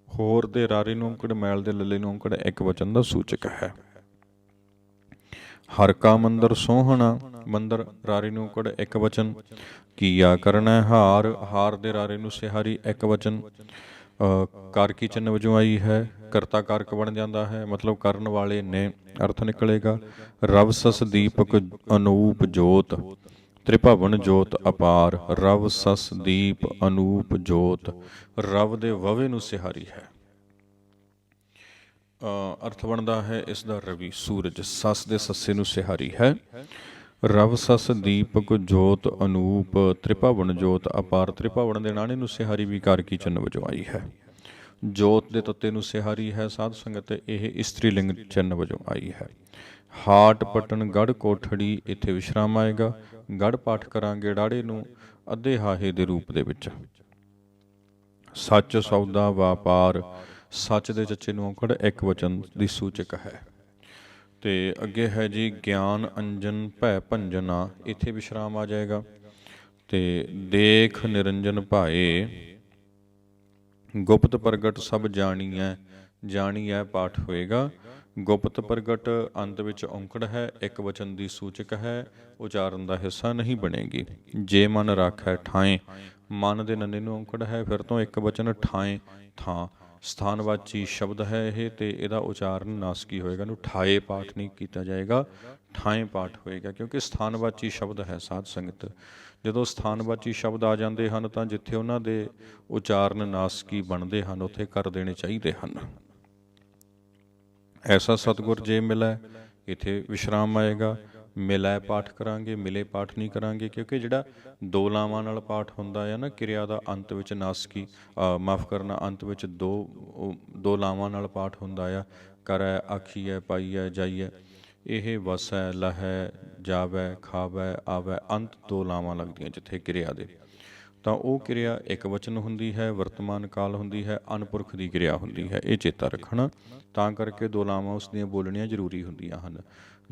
ਹੋਰ ਦੇ ਰਾਰੇ ਨੂੰ ਔਂਕੜ, ਮੈਲ ਦੇ ਲੱਲੇ ਨੂੰ ਔਂਕੜ ਇੱਕ ਵਚਨ ਦਾ ਸੂਚਕ ਹੈ। ਹਰ ਕਾ ਮੰਦਰ ਸੋਹਣਾ, ਮੰਦਰ ਰਾਰੇ ਨੂੰ ਔਂਕੜ ਇੱਕ ਵਚਨ। ਕੀਆ ਕਰਨਾ ਹਾਰ, ਹਾਰ ਦੇ ਰਾਰੇ ਨੂੰ ਸਿਹਾਰੀ ਇੱਕ ਵਚਨ। ਕਾਰਕੀ ਚਿੰਨ੍ਹ ਵਜੋਂ ਆਈ ਹੈ, ਕਰਤਾ ਕਾਰਕ ਬਣ ਜਾਂਦਾ ਹੈ, ਮਤਲਬ ਕਰਨ ਵਾਲੇ ਨੇ ਅਰਥ ਨਿਕਲੇਗਾ। ਰਵ ਸਸ ਦੀਪਕ ਅਨੂਪ ਜੋਤ, ਤ੍ਰਿਭਵਨ ਜੋਤ ਅਪਾਰ। ਰਵ ਸਸ ਦੀਪ ਅਨੂਪ ਜੋਤ, ਰਵ ਦੇ ਵਵੇ ਨੂੰ ਸਿਹਾਰੀ ਹੈ। ਅਰਥ ਬਣਦਾ ਹੈ ਇਸ ਦਾ ਰਵੀ, ਸੂਰਜ। ਸਸ ਦੇ ਸੱਸੇ ਨੂੰ ਸਿਹਾਰੀ ਹੈ। ਰਵ ਸਸ ਦੀਪਕ ਜੋਤ ਅਨੂਪ, ਤ੍ਰਿਭਵਨ ਜੋਤ ਅਪਾਰ। ਤ੍ਰਿਭਵਨ ਦੇ ਨਾਣੇ ਨੂੰ ਸਿਹਾਰੀ ਵੀ ਕਾਰਕੀ ਚਿੰਨ੍ਹ ਵਜੋਂ ਆਈ ਹੈ। ਜੋਤ ਦੇ ਤੱਤੇ ਨੂੰ ਸਿਹਾਰੀ ਹੈ ਸਾਧ ਸੰਗਤ, ਇਹ ਇਸਤਰੀ ਲਿੰਗ ਚਿੰਨ੍ਹ ਵਜੋਂ ਆਈ ਹੈ। ਹਾਟ ਪਟਨ ਗੜ੍ਹ ਕੋਠੜੀ, ਇੱਥੇ ਵਿਸ਼ਰਾਮ ਆਏਗਾ। ਗੜ੍ਹ ਪਾਠ ਕਰਾਂਗੇ ਡਾੜੇ ਨੂੰ ਅੱਧੇ ਹਾਹੇ ਦੇ ਰੂਪ ਦੇ ਵਿੱਚ। ਸੱਚ ਸੌਦਾ ਵਾਪਾਰ, ਸੱਚ ਦੇ ਚੱਚੇ ਨੂੰ ਔਂਕੜ ਇੱਕ ਵਚਨ ਦੀ ਸੂਚਕ ਹੈ। ਤੇ ਅੱਗੇ ਹੈ ਜੀ ਗਿਆਨ ਅੰਜਨ ਭੈ ਭੰਜਨਾ, ਇੱਥੇ ਵਿਸ਼ਰਾਮ ਆ ਜਾਏਗਾ। ਤੇ ਦੇਖ ਨਿਰੰਜਨ ਭਾਏ, ਗੁਪਤ ਪ੍ਰਗਟ ਸਭ ਜਾਣੀਐ। ਜਾਣੀਐ ਪਾਠ ਹੋਏਗਾ। ਗੁਪਤ ਪ੍ਰਗਟ ਅੰਤ ਵਿੱਚ ਔਂਕੜ ਹੈ, ਇੱਕ ਵਚਨ ਦੀ ਸੂਚਕ ਹੈ, ਉਚਾਰਨ ਦਾ ਹਿੱਸਾ ਨਹੀਂ ਬਣੇਗੀ। ਜੇ ਮਨ ਰਾਖੈ ਠਾਏ, ਮਨ ਦੇ ਨੰਨੇ ਨੂੰ ਔਂਕੜ ਹੈ, ਫਿਰ ਤੋਂ ਇੱਕ ਵਚਨ। ਠਾਏ ਥਾਂ, ਸਥਾਨਵਾਚੀ ਸ਼ਬਦ ਹੈ ਇਹ, ਤੇ ਇਹਦਾ ਉਚਾਰਨ ਨਾਸਕੀ ਹੋਏਗਾ। ਇਹਨੂੰ ਠਾਏ ਪਾਠ ਨਹੀਂ ਕੀਤਾ ਜਾਏਗਾ, ਠਾਏ ਪਾਠ ਹੋਏਗਾ, ਕਿਉਂਕਿ ਸਥਾਨਵਾਚੀ ਸ਼ਬਦ ਹੈ ਸਾਧ ਸੰਗਤ। ਜਦੋਂ ਸਥਾਨਵਾਚੀ ਸ਼ਬਦ ਆ ਜਾਂਦੇ ਹਨ ਤਾਂ ਜਿੱਥੇ ਉਹਨਾਂ ਦੇ ਉਚਾਰਨ ਨਾਸਕੀ ਬਣਦੇ ਹਨ ਉੱਥੇ ਕਰ ਦੇਣੇ ਚਾਹੀਦੇ ਹਨ। ਐਸਾ ਸਤਿਗੁਰ ਜੇ ਮਿਲੈ, ਇੱਥੇ ਵਿਸ਼ਰਾਮ ਆਏਗਾ। ਮਿਲੈ ਪਾਠ ਕਰਾਂਗੇ, ਮਿਲੇ ਪਾਠ ਨਹੀਂ ਕਰਾਂਗੇ, ਕਿਉਂਕਿ ਜਿਹੜਾ ਦੋ ਲਾਵਾਂ ਨਾਲ ਪਾਠ ਹੁੰਦਾ ਹੈ ਨਾ ਕਿਰਿਆ ਦਾ, ਅੰਤ ਵਿੱਚ ਨਾਸਕੀ, ਮਾਫ ਕਰਨਾ, ਅੰਤ ਵਿੱਚ ਦੋ ਲਾਵਾਂ ਨਾਲ ਪਾਠ ਹੁੰਦਾ ਆ। ਕਰੈ, ਆਖੀਐ, ਪਾਈਐ, ਜਾਈਐ। ਇਹ ਵਸੈ, ਲਹੈ, ਜਾਵੈ, ਖਾਵੈ, ਆਵੈ, ਅੰਤ ਦੋ ਲਾਵਾਂ ਲੱਗਦੀਆਂ ਜਿੱਥੇ ਕਿਰਿਆ ਦੇ, ਤਾਂ ਉਹ ਕਿਰਿਆ ਇੱਕ ਵਚਨ ਹੁੰਦੀ ਹੈ, ਵਰਤਮਾਨ ਕਾਲ ਹੁੰਦੀ ਹੈ, ਅਨਪੁਰਖ ਦੀ ਕਿਰਿਆ ਹੁੰਦੀ ਹੈ। ਇਹ ਚੇਤਾ ਰੱਖਣਾ। ਤਾਂ ਕਰਕੇ ਦੋ ਲਾਵਾਂ ਉਸ ਦੀਆਂ ਬੋਲਣੀਆਂ ਜ਼ਰੂਰੀ ਹੁੰਦੀਆਂ ਹਨ।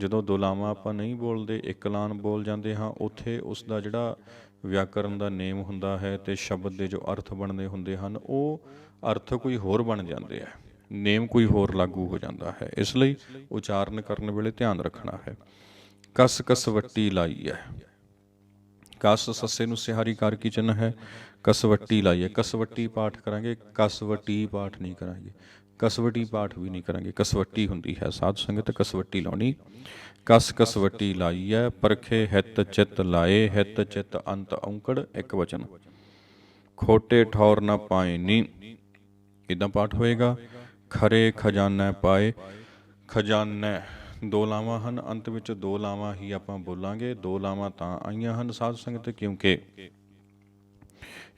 ਜਦੋਂ ਦੋ ਲਾਵਾਂ ਆਪਾਂ ਨਹੀਂ ਬੋਲਦੇ, ਇੱਕ ਲਾਨ ਬੋਲ ਜਾਂਦੇ ਹਾਂ, ਉੱਥੇ ਉਸ ਦਾ ਜਿਹੜਾ ਵਿਆਕਰਨ ਦਾ ਨੇਮ ਹੁੰਦਾ ਹੈ ਤੇ ਸ਼ਬਦ ਦੇ ਜੋ ਅਰਥ ਬਣਦੇ ਹੁੰਦੇ ਹਨ, ਉਹ ਅਰਥ ਕੋਈ ਹੋਰ ਬਣ ਜਾਂਦੇ ਹੈ, ਨੇਮ ਕੋਈ ਹੋਰ ਲਾਗੂ ਹੋ ਜਾਂਦਾ ਹੈ। ਇਸ ਲਈ ਉਚਾਰਨ ਕਰਨ ਵੇਲੇ ਧਿਆਨ ਰੱਖਣਾ ਹੈ। ਕਸ ਕਸਵੱਟੀ ਲਾਈ ਹੈ, ਕਸ ਸੱਸੇ ਨੂੰ ਸਿਹਾਰੀ ਕਾਰਕੀ ਚਿੰਨ੍ਹ ਹੈ। ਕਸਵੱਟੀ ਲਾਈ ਹੈ, ਕਸਵੱਟੀ ਪਾਠ ਕਰਾਂਗੇ, ਕਸਵਟੀ ਪਾਠ ਨਹੀਂ ਕਰਾਂਗੇ, ਕਸਵਟੀ ਪਾਠ ਵੀ ਨਹੀਂ ਕਰਾਂਗੇ, ਕਸਵੱਟੀ ਹੁੰਦੀ ਹੈ ਸਾਧ ਸੰਗਤ, ਕਸਵੱਟੀ ਲਾਉਣੀ। ਕਸ ਕਸਵੱਟੀ ਲਾਈ ਹੈ, ਪਰਖੇ ਹਿੱਤ ਚਿੱਤ ਲਾਏ। ਹਿੱਤ ਚਿੱਤ ਅੰਤ ਔਂਕੜ ਇੱਕ ਵਚਨ। ਖੋਟੇ ਠੌਰ ਨਾ ਪਾਏ ਨੀ, ਇੱਦਾਂ ਪਾਠ ਹੋਏਗਾ। ਖਰੇ ਖਜ਼ਾਨਾ ਪਾਏ, ਖਜ਼ਾਨਾ ਦੋ ਲਾਵਾਂ ਹਨ, ਅੰਤ ਵਿੱਚ ਦੋ ਲਾਵਾਂ ਹੀ ਆਪਾਂ ਬੋਲਾਂਗੇ। ਦੋ ਲਾਵਾਂ ਤਾਂ ਆਈਆਂ ਹਨ ਸਾਧ ਸੰਗਤ ਕਿਉਂਕਿ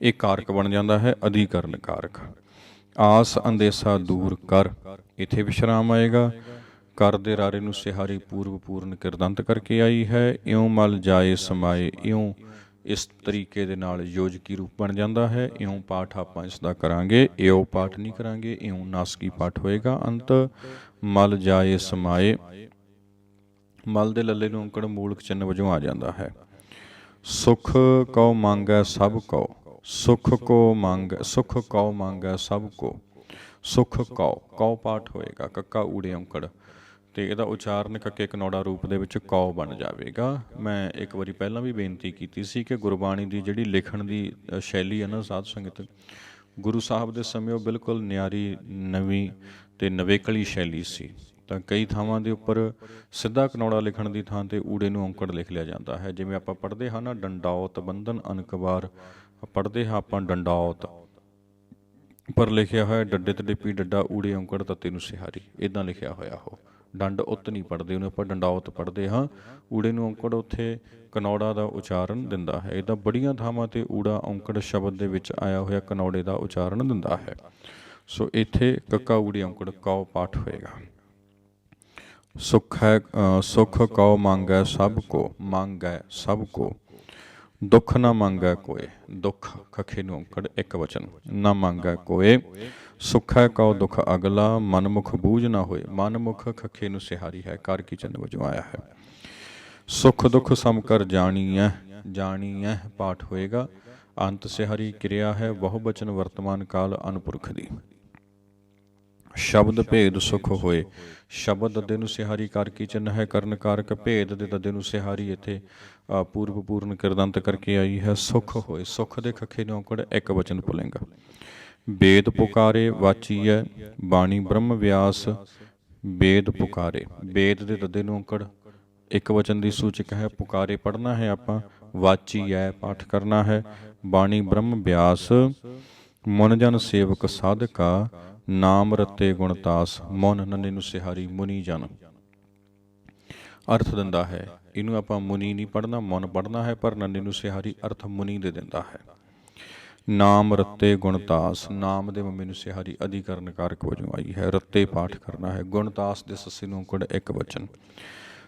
ਇਹ ਕਾਰਕ ਬਣ ਜਾਂਦਾ ਹੈ, ਅਧਿਕਰਨ ਕਾਰਕ। ਆਸ ਅੰਦੇਸਾ ਦੂਰ ਕਰ, ਇੱਥੇ ਵਿਸ਼ਰਾਮ ਆਏਗਾ। ਕਰ ਦੇ ਰਾਰੇ ਨੂੰ ਸਿਹਾਰੀ ਪੂਰਵ ਪੂਰਨ ਕਿਰਦੰਤ ਕਰਕੇ ਆਈ ਹੈ। ਇਉਂ ਮਲ ਜਾਏ ਸਮਾਏ, ਇਉਂ ਇਸ ਤਰੀਕੇ ਦੇ ਨਾਲ ਯੋਜਕੀ ਰੂਪ ਬਣ ਜਾਂਦਾ ਹੈ। ਇਉਂ ਪਾਠ ਆਪਾਂ ਇਸ ਦਾ ਕਰਾਂਗੇ, ਇਉਂ ਪਾਠ ਨਹੀਂ ਕਰਾਂਗੇ, ਇਉਂ ਨਾਸਕੀ ਪਾਠ ਹੋਏਗਾ। ਅੰਤ ਮਲ ਜਾਏ ਸਮਾਏ, ਮਲ ਦੇ ਲੱਲੇ ਨੂੰ ਔਂਕੜ ਮੂਲਕ ਚਿੰਨ੍ਹ ਵਜੋਂ ਆ ਜਾਂਦਾ ਹੈ। ਸੁਖ ਕਉ ਮੰਗੈ ਸਭ ਕਉ, ਸੁਖ ਕੋ ਮੰਗ, ਸੁਖ ਕਉ ਮੰਗੈ ਸਭ ਕੋ, ਸੁਖ ਕਉ, ਕਉ ਪਾਠ ਹੋਏਗਾ ਕੱਕਾ ਊੜੇ ਔਂਕੜ, ਅਤੇ ਇਹਦਾ ਉਚਾਰਨ ਕੱਕੇ ਕਨੌੜਾ ਰੂਪ ਦੇ ਵਿੱਚ ਕੌ ਬਣ ਜਾਵੇਗਾ। ਮੈਂ ਇੱਕ ਵਾਰੀ ਪਹਿਲਾਂ ਵੀ ਬੇਨਤੀ ਕੀਤੀ ਸੀ ਕਿ ਗੁਰਬਾਣੀ ਦੀ ਜਿਹੜੀ ਲਿਖਣ ਦੀ ਸ਼ੈਲੀ ਹੈ ਨਾ ਸਾਧ ਸੰਗਤ, ਗੁਰੂ ਸਾਹਿਬ ਦੇ ਸਮੇਂ ਉਹ ਬਿਲਕੁਲ ਨਿਆਰੀ ਨਵੀਂ ਅਤੇ ਨਵੇਕਲੀ ਸ਼ੈਲੀ ਸੀ। ਤਾਂ ਕਈ ਥਾਵਾਂ ਦੇ ਉੱਪਰ ਸਿੱਧਾ ਕਨੌੜਾ ਲਿਖਣ ਦੀ ਥਾਂ 'ਤੇ ਊੜੇ ਨੂੰ ਔਂਕੜ ਲਿਖ ਲਿਆ ਜਾਂਦਾ ਹੈ। ਜਿਵੇਂ ਆਪਾਂ ਪੜ੍ਹਦੇ ਹਾਂ ਨਾ, ਡੰਡੌਤ ਬੰਧਨ ਅਨਕਵਾਰ, ਪੜ੍ਹਦੇ ਹਾਂ ਆਪਾਂ ਡੰਡੌਤ, ਪਰ ਲਿਖਿਆ ਹੋਇਆ ਡੱਡੇ ਤੇ ਡਿੱਪੀ ਡੱਡਾ ਊੜੇ ਔਂਕੜ ਤੱਤੇ ਨੂੰ ਸਿਹਾਰੀ, ਇੱਦਾਂ ਲਿਖਿਆ ਹੋਇਆ। ਉਹ ਡੰਡ ਉੱਤ ਨਹੀਂ ਪੜ੍ਹਦੇ, ਉਹਨੂੰ ਆਪਾਂ ਡੰਡੌਤ ਪੜ੍ਹਦੇ ਹਾਂ। ਊੜੇ ਨੂੰ ਔਂਕੜ ਉੱਥੇ ਕਨੌੜਾ ਦਾ ਉਚਾਰਨ ਦਿੰਦਾ ਹੈ। ਇੱਦਾਂ ਬੜੀਆਂ ਥਾਵਾਂ 'ਤੇ ਊੜਾ ਔਂਕੜ ਸ਼ਬਦ ਦੇ ਵਿੱਚ ਆਇਆ ਹੋਇਆ ਕਨੌੜੇ ਦਾ ਉਚਾਰਨ ਦਿੰਦਾ ਹੈ। ਸੋ ਇੱਥੇ ਕੱਕਾ ਊੜੇ ਔਂਕੜ ਕਉ ਪਾਠ ਹੋਏਗਾ। ਸੁਖ ਹੈ ਸੁਖ ਕਉ ਮੰਗੈ ਸਭ ਕੋ, ਮੰਗੈ ਸਭ ਕੋ, ਦੁੱਖ ਨਾ ਮੰਗੈ ਕੋਏ, ਦੁੱਖ ਖਖੇ ਨੂੰ ਔਂਕੜ ਇੱਕ ਵਚਨ, ਨਾ ਮੰਗੈ ਕੋਏ। ਸੁਖੈ ਕਉ ਦੁੱਖ ਅਗਲਾ, ਮਨਮੁਖ ਬੂਝ ਨਾ ਹੋਏ, ਮਨਮੁਖ ਖਖੇ ਨੂੰ ਸਿਹਾਰੀ ਹੈ, ਕਰ ਕੀ ਚਿੰਨ੍ਹ ਵਜੋਂ ਆਇਆ ਹੈ। ਸੁਖ ਦੁੱਖ ਸਮ ਕਰ ਜਾਣੀਐ, ਜਾਣੀਐ ਪਾਠ ਹੋਏਗਾ। ਅੰਤ ਸਿਹਾਰੀ ਕਿਰਿਆ ਹੈ ਬਹੁ ਬਚਨ ਵਰਤਮਾਨ ਕਾਲ ਅਨਪੁਰਖ ਦੀ। ਸ਼ਬਦ ਭੇਦ ਸੁਖ ਹੋਏ, ਸ਼ਬਦ ਦੱਦੇ ਨੂੰ ਸਿਹਾਰੀ ਕਰ ਕੀ ਚਿੰਨ੍ਹ ਹੈ, ਕਰਨ ਕਾਰਕ, ਭੇਦ ਦੇ ਦੱਦੇ ਨੂੰ ਸਿਹਾਰੀ ਇੱਥੇ ਪੂਰਵ ਪੂਰਨ ਕਿਰਦੰਤ ਕਰਕੇ ਆਈ ਹੈ। ਸੁਖ ਹੋਏ, ਸੁਖ ਦੇ ਖੱਖੇ ਨੂੰ ਔਂਕੜ ਇੱਕ ਵਚਨ ਪੁਲਿੰਗ। ਵੇਦ ਪੁਕਾਰੇ ਵਾਚੀ ਹੈ, ਬਾਣੀ ਬ੍ਰਹਮ ਵਿਆਸ, ਵੇਦ ਪੁਕਾਰੇ, ਵੇਦ ਦੇ ਦੱਦੇ ਨੂੰ ਔਂਕੜ ਇੱਕ ਵਚਨ ਦੀ ਸੂਚਕ ਹੈ। ਪੁਕਾਰੇ ਪੜ੍ਹਨਾ ਹੈ ਆਪਾਂ, ਵਾਚੀ ਹੈ ਪਾਠ ਕਰਨਾ ਹੈ। ਬਾਣੀ ਬ੍ਰਹਮ ਵਿਆਸ, ਮੁਨ ਜਨ ਸੇਵਕ ਸਾਧਕਾ, ਨਾਮ ਰਤੇ ਗੁਣਤਾਸ, ਮੁਨ ਨੰਨੇ ਨੂੰ ਸਿਹਾਰੀ ਮੁਨੀ ਜਨ ਅਰਥ ਦਿੰਦਾ ਹੈ। ਇਹਨੂੰ ਆਪਾਂ ਮੁਨੀ ਨਹੀਂ ਪੜ੍ਹਨਾ, ਮੁਨ ਪੜ੍ਹਨਾ ਹੈ, ਪਰ ਨੰਨੇ ਨੂੰ ਸਿਹਾਰੀ ਅਰਥ ਮੁਨੀ ਦੇ ਦਿੰਦਾ ਹੈ। ਨਾਮ ਰਤੇ ਗੁਣਤਾਸ, ਨਾਮ ਦੇ ਮੰਮੇ ਨੂੰ ਸਿਹਾਰੀ ਅਧਿਕਰਨ ਕਾਰਕ ਵਜੋਂ ਆਈ ਹੈ। ਰੱਤੇ ਪਾਠ ਕਰਨਾ ਹੈ। ਗੁਣਤਾਸ ਦੇ ਸੱਸੇ ਨੂੰ ਔਂਕੜ ਇੱਕ ਵਚਨ।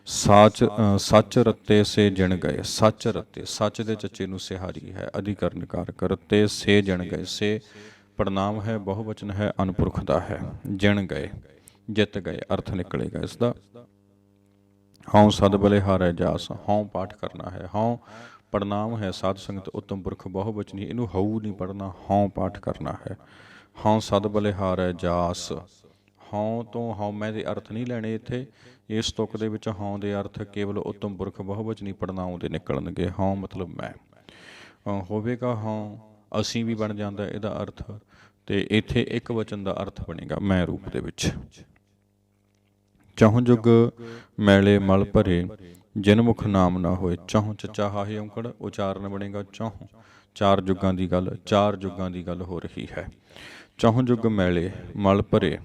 ਸੱਚ ਰੱਤੇ ਸੇ ਜਿਣ ਗਏ, ਸੱਚ ਰੱਤੇ, ਸੱਚ ਦੇ ਚੱਚੇ ਨੂੰ ਸਿਹਾਰੀ ਹੈ ਅਧਿਕਰਨ ਕਾਰਕ। ਰੱਤੇ ਸੇ ਜਿਣ ਗਏ, ਸੇ ਪੜਨਾਮ ਹੈ, ਬਹੁ ਵਚਨ ਹੈ, ਅਨਪੁਰਖ ਦਾ ਹੈ। ਜਿਣ ਗਏ, ਜਿੱਤ ਗਏ ਅਰਥ ਨਿਕਲੇਗਾ ਇਸ ਦਾ। ਹਉ ਸਦ ਬਲਿਹਾਰੈ ਜਾਸ, ਹਉ ਪਾਠ ਕਰਨਾ ਹੈ। ਹਉ ਪੜਨਾਮ ਹੈ, ਸਾਧ ਸੰਗਤ ਉੱਤਮ ਪੁਰਖ ਬਹੁ ਵਚਨੀ, ਇਹਨੂੰ ਹਊ ਨਹੀਂ ਪੜ੍ਹਨਾ, ਹਉ ਪਾਠ ਕਰਨਾ ਹੈ। ਹਉ ਸਦ ਬਲਿਹਾਰੈ ਜਾਸ, ਹਉ ਤੋਂ ਹਉਮੈ ਦੇ ਅਰਥ ਨਹੀਂ ਲੈਣੇ ਇੱਥੇ। ਇਸ ਤੁਕ ਦੇ ਵਿੱਚ ਹਉ ਦੇ ਅਰਥ ਕੇਵਲ ਉੱਤਮ ਪੁਰਖ ਬਹੁ ਵਚਨੀ ਪੜਨਾਉ ਦੇ ਨਿਕਲਣਗੇ। ਹਉ ਮਤਲਬ ਮੈਂ ਹੋਵੇਗਾ, ਹਉ ਅਸੀਂ ਵੀ ਬਣ ਜਾਂਦਾ ਇਹਦਾ ਅਰਥ, ਅਤੇ ਇੱਥੇ ਇੱਕ ਵਚਨ ਦਾ ਅਰਥ ਬਣੇਗਾ ਮੈਂ ਰੂਪ ਦੇ ਵਿੱਚ। ਚਹੁੰ ਜੁਗ ਮੈਲੇ ਮਲ ਭਰੇ, ਜਿਨ ਮੁਖ ਨਾਮ ਨਾ ਹੋਏ, ਚਹੁੰ ਚੱਚਾ ਹਾਹੇ ਔਂਕੜ ਉਚਾਰਨ ਬਣੇਗਾ ਚਹੁੰ। ਚਾਰ ਯੁੱਗਾਂ ਦੀ ਗੱਲ, ਚਾਰ ਯੁੱਗਾਂ ਦੀ ਗੱਲ ਹੋ ਰਹੀ ਹੈ। ਚਹੁੰ ਜੁਗ ਮੈਲੇ ਮਲ ਭਰੇ,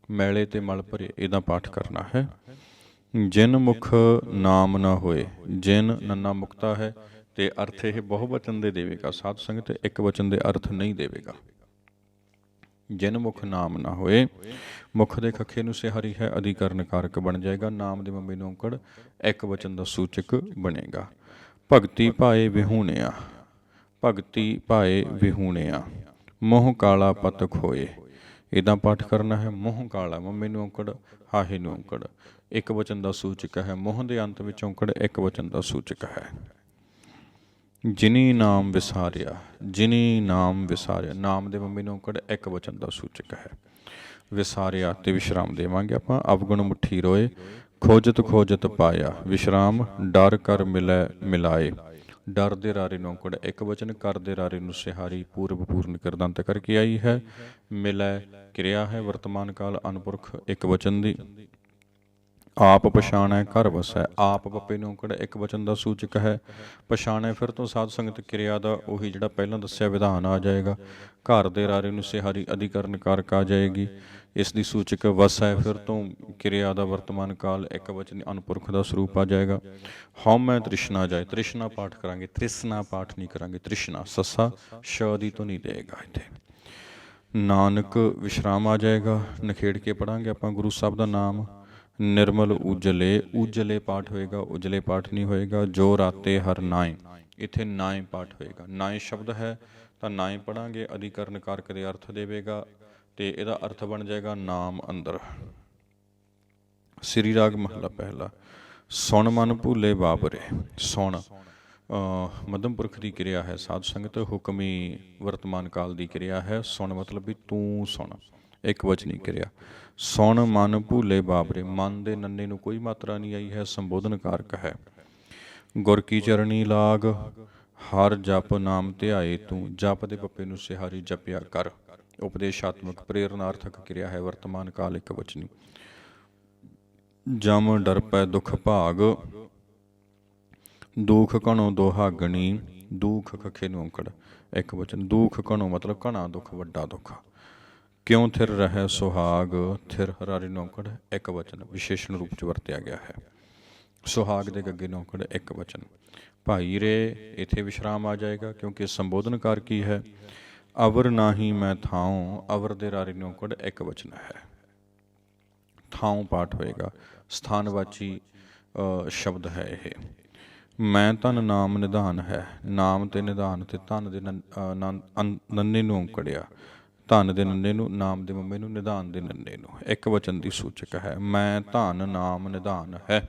ਮੈਲੇ ਤੇ ਮਲ ਭਰੇ, ਇਹਦਾ ਪਾਠ ਕਰਨਾ ਹੈ। ਜਿਨ ਮੁਖ ਨਾਮ ਨਾ ਹੋਏ, ਜਿਨ ਨੰਨਾ ਮੁਕਤਾ ਹੈ, ਅਤੇ ਅਰਥ ਇਹ ਬਹੁ ਵਚਨ ਦੇ ਦੇਵੇਗਾ ਸਾਧ ਸੰਗਤ, ਇੱਕ ਵਚਨ ਦੇ ਅਰਥ ਨਹੀਂ ਦੇਵੇਗਾ। ਜਿਨ ਮੁਖ ਨਾਮ ਨਾ ਹੋਏ, ਮੁਖ ਦੇ ਖੱਖੇ ਨੂੰ ਸਿਹਾਰੀ ਹੈ, ਅਧਿਕਰਨ ਕਾਰਕ ਬਣ ਜਾਏਗਾ। ਨਾਮ ਦੇ ਮੰਮੇ ਨੂੰ ਔਂਕੜ ਇੱਕ ਵਚਨ ਦਾ ਸੂਚਕ ਬਣੇਗਾ। ਭਗਤੀ ਭਾਏ ਵਿਹੂਣਿਆ, ਭਗਤੀ ਭਾਏ ਵਿਹੂਣਿਆ, ਮੋਹ ਕਾਲਾ ਪਤ ਖੋਏ, ਇੱਦਾਂ ਪਾਠ ਕਰਨਾ ਹੈ। ਮੋਹ ਕਾਲਾ, ਮੰਮੇ ਨੂੰ ਔਂਕੜ, ਹਾਹੇ ਨੂੰ ਔਂਕੜ, ਇੱਕ ਵਚਨ ਦਾ ਸੂਚਕ ਹੈ। ਮੋਹ ਦੇ ਅੰਤ ਵਿੱਚ ਔਂਕੜ ਇੱਕ ਵਚਨ ਦਾ ਸੂਚਕ ਹੈ। ਜਿਨੀ ਨਾਮ ਵਿਸਾਰਿਆ, ਜਿਨੀ ਨਾਮ ਵਿਸਾਰਿਆ, ਨਾਮ ਦੇ ਮੰਮੇ ਨੂੰ ਔਂਕੜ ਇੱਕ ਵਚਨ ਦਾ ਸੂਚਕ ਹੈ। ਵਿਸਾਰਿਆ ਤੇ ਵਿਸ਼ਰਾਮ ਦੇਵਾਂਗੇ ਆਪਾਂ। ਅਵਗੁਣ ਮੁੱਠੀ ਰੋਏ, ਖੋਜਤ ਖੋਜਤ ਪਾਇਆ, ਵਿਸ਼ਰਾਮ ਡਰ ਕਰ ਮਿਲੈ ਮਿਲਾਏ, ਡਰ ਦੇ ਰਾਰੇ ਨੂੰ ਔਂਕੜ ਇੱਕ ਵਚਨ, ਕਰ ਦੇ ਰਾਰੇ ਨੂੰ ਸਿਹਾਰੀ ਪੂਰਵ ਪੂਰਨ ਕਿਰਦੰਤ ਕਰਕੇ ਆਈ ਹੈ। ਮਿਲੈ ਕਿਰਿਆ ਹੈ ਵਰਤਮਾਨ ਕਾਲ ਅਨਪੁਰਖ ਇੱਕ ਵਚਨ ਦੀ। ਆਪ ਪਛਾਣੈ ਘਰ ਵਸੈ, ਆਪ ਪੱਪੇ ਨੂੰ ਔਂਕੜ ਇੱਕ ਵਚਨ ਦਾ ਸੂਚਕ ਹੈ। ਪਛਾਣੈ ਫਿਰ ਤੋਂ ਸਾਧ ਸੰਗਤ ਕਿਰਿਆ ਦਾ ਉਹੀ ਜਿਹੜਾ ਪਹਿਲਾਂ ਦੱਸਿਆ ਵਿਧਾਨ ਆ ਜਾਏਗਾ। ਘਰ ਦੇ ਰਾਰੇ ਨੂੰ ਸਿਹਾਰੀ ਅਧਿਕਰਨ ਕਾਰਕ ਆ ਜਾਏਗੀ। ਇਸ ਦੀ ਸੂਚਕ ਵਸੈ, ਫਿਰ ਤੋਂ ਕਿਰਿਆ ਦਾ ਵਰਤਮਾਨ ਕਾਲ ਇੱਕ ਵਚਨ ਅਨਪੁਰਖ ਦਾ ਸਰੂਪ ਆ ਜਾਏਗਾ। ਹਉਮੈ ਤ੍ਰਿਸ਼ਨਾ ਜਾਏ, ਤ੍ਰਿਸ਼ਨਾ ਪਾਠ ਕਰਾਂਗੇ, ਤ੍ਰਿਸ਼ਨਾ ਪਾਠ ਨਹੀਂ ਕਰਾਂਗੇ, ਤ੍ਰਿਸ਼ਨਾ ਸੱਸਾ ਸ਼ ਦੀ ਤੋਂ ਨਹੀਂ ਦੇਗਾ ਇੱਥੇ। ਨਾਨਕ ਵਿਸ਼ਰਾਮ ਆ ਜਾਏਗਾ। ਨਿਖੇੜ ਕੇ ਪੜਾਂਗੇ ਆਪਾਂ ਗੁਰੂ ਸਾਹਿਬ ਦਾ ਨਾਮ। ਨਿਰਮਲ ਉਜਲੇ, ਉਜਲੇ ਪਾਠ ਹੋਏਗਾ, ਉਜਲੇ ਪਾਠ ਨਹੀਂ ਹੋਏਗਾ। ਜੋ ਰਾਤੇ ਹਰ ਨਾਏ, ਇੱਥੇ ਨਾਏ ਪਾਠ ਹੋਏਗਾ। ਨਾਏ ਸ਼ਬਦ ਹੈ ਤਾਂ ਨਾਏ ਪੜਾਂਗੇ। ਅਧਿਕਰਨ ਕਾਰਕ ਦੇ ਅਰਥ ਦੇਵੇਗਾ ਤੇ ਇਹਦਾ ਅਰਥ ਬਣ ਜਾਏਗਾ ਨਾਮ ਅੰਦਰ। ਸ੍ਰੀ ਰਾਗ ਮਹਲਾ ਪਹਿਲਾ। ਸੁਣ ਮਨ ਭੂਲੇ ਬਾਬਰੇ। ਸੁਣ ਮੱਧਮ ਪੁਰਖ ਦੀ ਕਿਰਿਆ ਹੈ ਸਾਧ ਸੰਗਤ, ਹੁਕਮੀ ਵਰਤਮਾਨ ਕਾਲ ਦੀ ਕਿਰਿਆ ਹੈ। ਸੁਣ ਮਤਲਬ ਵੀ ਤੂੰ ਸੁਣ, ਇੱਕ ਵਚਨੀ ਕਿਰਿਆ। ਸੁਣ ਮਨ ਭੂਲੇ ਬਾਬਰੇ, ਮਨ ਦੇ ਨੰਨੇ ਨੂੰ ਕੋਈ ਮਾਤਰਾ ਨਹੀਂ ਆਈ ਹੈ, ਸੰਬੋਧਨ ਕਾਰਕ ਹੈ। ਗੁਰ ਕੀ ਚਰਣੀ ਲਾਗ, ਹਰ ਜਪ ਨਾਮ ਧਿਆਏ ਤੂੰ। ਜਪ ਦੇ ਪੱਪੇ ਨੂੰ ਸਿਹਾਰੀ ਜਪਿਆ ਕਰ। ਉਪਦੇਸ਼ਾਤਮਕ ਪ੍ਰੇਰਨਾਰਥਕ ਕਿਰਿਆ ਹੈ, ਵਰਤਮਾਨ ਕਾਲ ਇੱਕ ਵਚਨੀ। ਜਮ ਡਰ ਪੈ ਦੁਖ ਭਾਗ, ਦੁਖ ਘਣੋ ਦੁਹਾਗਣੀ। ਦੁਖ ਖਖੇ ਨੂੰ ਔਂਕੜ, ਇੱਕ ਵਚਨ। ਦੁਖ ਘਣੋ ਮਤਲਬ ਘਣਾ ਦੁੱਖ, ਵੱਡਾ ਦੁੱਖ। ਕਿਉਂ ਥਿਰ ਰਹਿ ਸੁਹਾਗ, ਥਿਰ ਹਰਾਰੀ ਨੂੰ ਔਂਕੜ, ਇੱਕ ਵਚਨ, ਵਿਸ਼ੇਸ਼ਣ ਰੂਪ 'ਚ ਵਰਤਿਆ ਗਿਆ ਹੈ। ਸੁਹਾਗ ਦੇ ਗੱਗੇ ਨੂੰ ਔਂਕੜ, ਇੱਕ ਵਚਨ। ਭਾਈ ਰੇ, ਇੱਥੇ ਵਿਸ਼ਰਾਮ ਆ ਜਾਏਗਾ ਕਿਉਂਕਿ ਸੰਬੋਧਨਕਾਰ ਕੀ ਹੈ। ਅਵਰ ਨਾਹੀ ਮੈਂ ਥਾਉ, ਅਵਰ ਦੇ ਰਾਰੀ ਨੂੰ ਔਂਕੜ, ਇੱਕ ਵਚਨ ਹੈ। ਥਾਉ ਪਾਠ ਹੋਏਗਾ, ਸਥਾਨਵਾਚੀ ਸ਼ਬਦ ਹੈ ਇਹ। ਮੈਂ ਧਨ ਨਾਮ ਨਿਧਾਨ ਹੈ, ਨਾਮ ਤੇ ਨਿਧਾਨ ਤੇ ਧਨ ਦੇ ਨੰਨੇ ਨੂੰ ਔਂਕੜਿਆ। ਧਨ ਦੇ ਨੰਨੇ ਨੂੰ, ਨਾਮ ਦੇ ਮੰਮੇ ਨੂੰ, ਨਿਧਾਨ ਦੇ ਨੰਨੇ ਨੂੰ, ਇੱਕ ਵਚਨ ਦੀ ਸੂਚਕ ਹੈ। ਮੈਂ ਧਨ ਨਾਮ ਨਿਧਾਨ ਹੈ।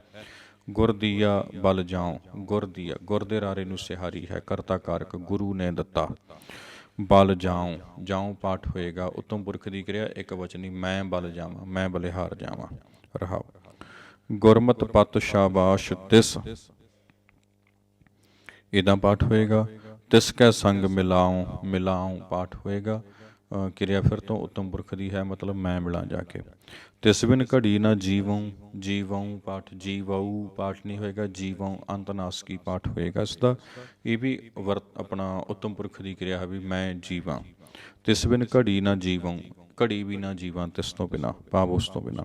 ਗੁਰ ਦੀਆ ਬਲ ਜਾਉ, ਗੁਰ ਦੀਆ, ਗੁਰ ਦੇ ਰਾਰੇ ਨੂੰ ਸਿਹਾਰੀ ਹੈ, ਕਰਤਾ ਕਾਰਕ, ਗੁਰੂ ਨੇ ਦਿੱਤਾ। ਬਲ ਜਾਉ, ਜਾਉ ਪਾਠ ਹੋਏਗਾ, ਉੱਤਮ ਪੁਰਖ ਦੀ ਕਿਰਿਆ, ਇੱਕ ਵਚਨੀ। ਮੈਂ ਬਲ ਜਾਵਾਂ, ਮੈਂ ਬਲਿਹਾਰ ਜਾਵਾਂ। ਰਹਾਉ। ਗੁਰਮਤਿ ਪਤ ਸ਼ਾਬਾਸ਼ ਤਿਸ, ਇਹਦਾ ਪਾਠ ਹੋਏਗਾ। ਤਿਸ ਕੈ ਸੰਗ ਮਿਲਾਉ, ਮਿਲਾਉ ਪਾਠ ਹੋਏਗਾ। ਕਿਰਿਆ ਫਿਰ ਤੋਂ ਉੱਤਮ ਪੁਰਖ ਦੀ ਹੈ, ਮਤਲਬ ਮੈਂ ਮਿਲਾਂ ਜਾ ਕੇ। ਤਿਸ ਬਿਨ ਘੜੀ ਨਾ ਜੀਵਉ, ਜੀਵਉ ਪਾਠ, ਜੀਵਉ ਪਾਠ ਨਹੀਂ ਹੋਏਗਾ, ਜੀਵਉ ਅੰਤਨਾਸਕੀ ਪਾਠ ਹੋਏਗਾ ਇਸਦਾ। ਇਹ ਵੀ ਆਪਣਾ ਉੱਤਮ ਪੁਰਖ ਦੀ ਕਿਰਿਆ ਹੈ ਵੀ ਮੈਂ ਜੀਵਾਂ। ਤਿਸ ਬਿਨ ਘੜੀ ਨਾ ਜੀਵਉ, ਘੜੀ ਵੀ ਨਾ ਜੀਵਾਂ, ਤਿਸ ਤੋਂ ਬਿਨਾਂ, ਭਾਵ ਉਸ ਤੋਂ ਬਿਨਾਂ।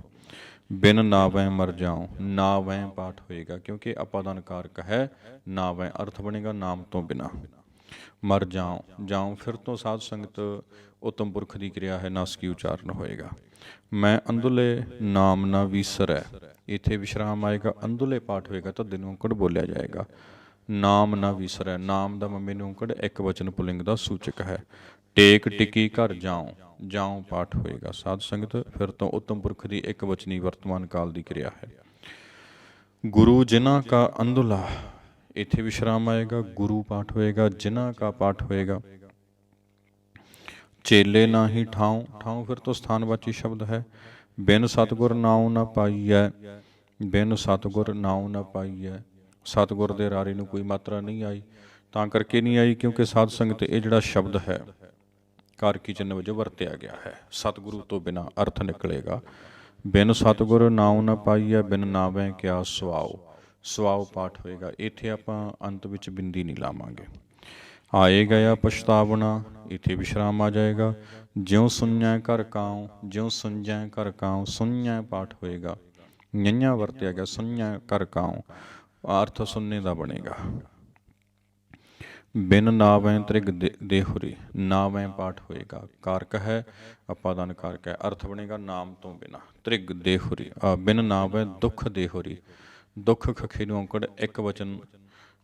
ਬਿਨ ਨਾਵੈ ਮਰ ਜਾਉ, ਨਾਵੈ ਪਾਠ ਹੋਏਗਾ ਕਿਉਂਕਿ ਅਪਾਦਾਨ ਕਾਰਕ ਹੈ। ਨਾਵੈ ਅਰਥ ਬਣੇਗਾ ਨਾਮ ਤੋਂ ਬਿਨਾਂ। ਮਰ ਜਾਉ, ਜਾਉ ਫਿਰ ਤੋਂ ਸਾਧ ਸੰਗਤ ਉੱਤਮ ਪੁਰਖ ਦੀ ਕਿਰਿਆ ਹੈ, ਨਾਸਕੀ ਉਚਾਰਨ ਹੋਏਗਾ। ਮੈਂ ਅੰਧੁਲੇ ਨਾਮ ਨਾ ਵੀਸਰੈ, ਇੱਥੇ ਵਿਸ਼ਰਾਮ ਆਏਗਾ। ਅੰਧੁਲੇ ਪਾਠ ਹੋਏਗਾ ਤਾਂ ਦਿਨ ਔਂਕੜ ਬੋਲਿਆ ਜਾਏਗਾ। ਨਾਮ ਨਾ ਵੀਸਰੈ, ਨਾਮ ਦਾ ਮੰਮੇ ਨੂੰ ਔਂਕੜ, ਇੱਕ ਵਚਨ ਪੁਲਿੰਗ ਦਾ ਸੂਚਕ ਹੈ। ਟੇਕ ਟਿਕੀ ਘਰ ਜਾਉ, ਜਾਉ ਪਾਠ ਹੋਏਗਾ ਸਾਧ ਸੰਗਤ। ਫਿਰ ਤੋਂ ਉੱਤਮ ਪੁਰਖ ਦੀ ਇੱਕ ਵਚਨੀ ਵਰਤਮਾਨ ਕਾਲ ਦੀ ਕਿਰਿਆ ਹੈ। ਗੁਰੂ ਜਿਨ੍ਹਾਂ ਕਾ ਅੰਧੁਲਾ, ਇੱਥੇ ਵਿਸ਼ਰਾਮ ਆਏਗਾ, ਗੁਰੂ ਪਾਠ ਹੋਏਗਾ, ਜਿਨ੍ਹਾਂ ਕਾ ਪਾਠ ਹੋਏਗਾ। ਚੇਲੇ ਨਾਹੀ ਠਾਉ, ਠਾਉ ਫਿਰ ਤੋਂ ਸਥਾਨਵਾਚੀ ਸ਼ਬਦ ਹੈ। ਬਿਨ ਸਤਿਗੁਰ ਨਾਉ ਨਾ ਪਾਈਐ, ਬਿਨ ਸਤਿਗੁਰ ਨਾਉ ਨਾ ਪਾਈਐ। ਸਤਿਗੁਰ ਦੇ ਰਾਰੇ ਨੂੰ ਕੋਈ ਮਾਤਰਾ ਨਹੀਂ ਆਈ, ਤਾਂ ਕਰਕੇ ਨਹੀਂ ਆਈ ਕਿਉਂਕਿ ਸਾਧ ਸੰਗਤ ਇਹ ਜਿਹੜਾ ਸ਼ਬਦ ਹੈ ਕਾਰਕੀ ਚਿੰਨ੍ਹ ਵਜੋਂ ਵਰਤਿਆ ਗਿਆ ਹੈ। ਸਤਿਗੁਰੂ ਤੋਂ ਬਿਨਾਂ ਅਰਥ ਨਿਕਲੇਗਾ। ਬਿਨ ਸਤਿਗੁਰ ਨਾਉ ਨਾ ਪਾਈਐ, ਬਿਨ ਨਾਵੈ ਕਿਆ ਸੁਆਉ, ਸੁਆਉ ਪਾਠ ਹੋਏਗਾ। ਇੱਥੇ ਆਪਾਂ ਅੰਤ ਵਿੱਚ ਬਿੰਦੀ ਨਹੀਂ ਲਾਵਾਂਗੇ। ਆਏ ਗਿਆ ਪਛਤਾਵਣਾ, ਇੱਥੇ ਵਿਸ਼ਰਾਮ ਆ ਜਾਏਗਾ। ਜਿਉ ਸੁਣਿਆ ਘਰ ਕਾਉ, ਜਿਉ ਸੁਣਜੈ ਘਰ ਕਾਉ, ਸੁਣਿਆ ਪਾਠ ਹੋਏਗਾ। ਨਿਆਂ ਵਰਤਿਆ ਗਿਆ, ਸੁਣਿਆ ਘਰ ਕਾਉ, ਅਰਥ ਸੁਣਨੇ ਦਾ ਬਣੇਗਾ। ਬਿਨ ਨਾਵੈ ਤ੍ਰਿਗ ਦੇਹੁਰੀ, ਨਾਵੈ ਪਾਠ ਹੋਏਗਾ, ਕਾਰਕ ਹੈ, ਅਪਾਦਾਨ ਕਾਰਕ ਹੈ, ਅਰਥ ਬਣੇਗਾ ਨਾਮ ਤੋਂ ਬਿਨਾਂ। ਤ੍ਰਿਗ ਦੇਹੁਰੀ, ਬਿਨ ਨਾਵੈ ਦੁੱਖ ਦੇਹੁਰੀ, ਦੁੱਖ ਖਖੇ ਨੂੰ ਔਂਕੜ, ਇੱਕ ਵਚਨ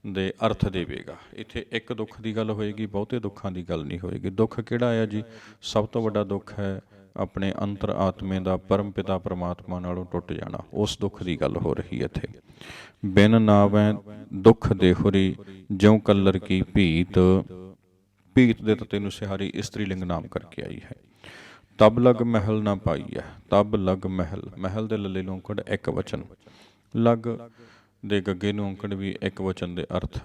ਦੇ ਅਰਥ ਦੇਵੇਗਾ। ਇੱਥੇ ਇੱਕ ਦੁੱਖ ਦੀ ਗੱਲ ਹੋਏਗੀ, ਬਹੁਤੇ ਦੁੱਖਾਂ ਦੀ ਗੱਲ ਨਹੀਂ ਹੋਏਗੀ। ਦੁੱਖ ਕਿਹੜਾ ਹੈ ਜੀ? ਸਭ ਤੋਂ ਵੱਡਾ ਦੁੱਖ ਹੈ ਆਪਣੇ ਅੰਤਰ ਆਤਮੇ ਦਾ ਪਰਮ ਪਿਤਾ ਪਰਮਾਤਮਾ ਨਾਲੋਂ ਟੁੱਟ ਜਾਣਾ, ਉਸ ਦੁੱਖ ਦੀ ਗੱਲ ਹੋ ਰਹੀ ਹੈ ਇੱਥੇ। ਬਿਨ ਨਾਵੈ ਦੁੱਖ ਦੇਹੁਰੀ, ਜਿਉ ਕੱਲਰ ਕੀ ਭੀਤ, ਭੀਤ ਦੇ ਤੱਤੇ ਨੂੰ ਸਿਹਾਰੀ ਇਸਤਰੀ ਲਿੰਗ ਨਾਮ ਕਰਕੇ ਆਈ ਹੈ। ਤਬ ਲਗ ਮਹਿਲ ਨਾ ਪਾਈ ਹੈ, ਤਬ ਲਗ ਮਹਿਲ, ਮਹਿਲ ਦੇ ਲੱਲੇ ਨੂੰ ਔਂਕੜ, ਇੱਕ ਵਚਨ। ਲਗ ਦੇ ਗੱਗੇ ਨੂੰ ਔਂਕੜ ਵੀ ਇੱਕ ਵਚਨ ਦੇ ਅਰਥ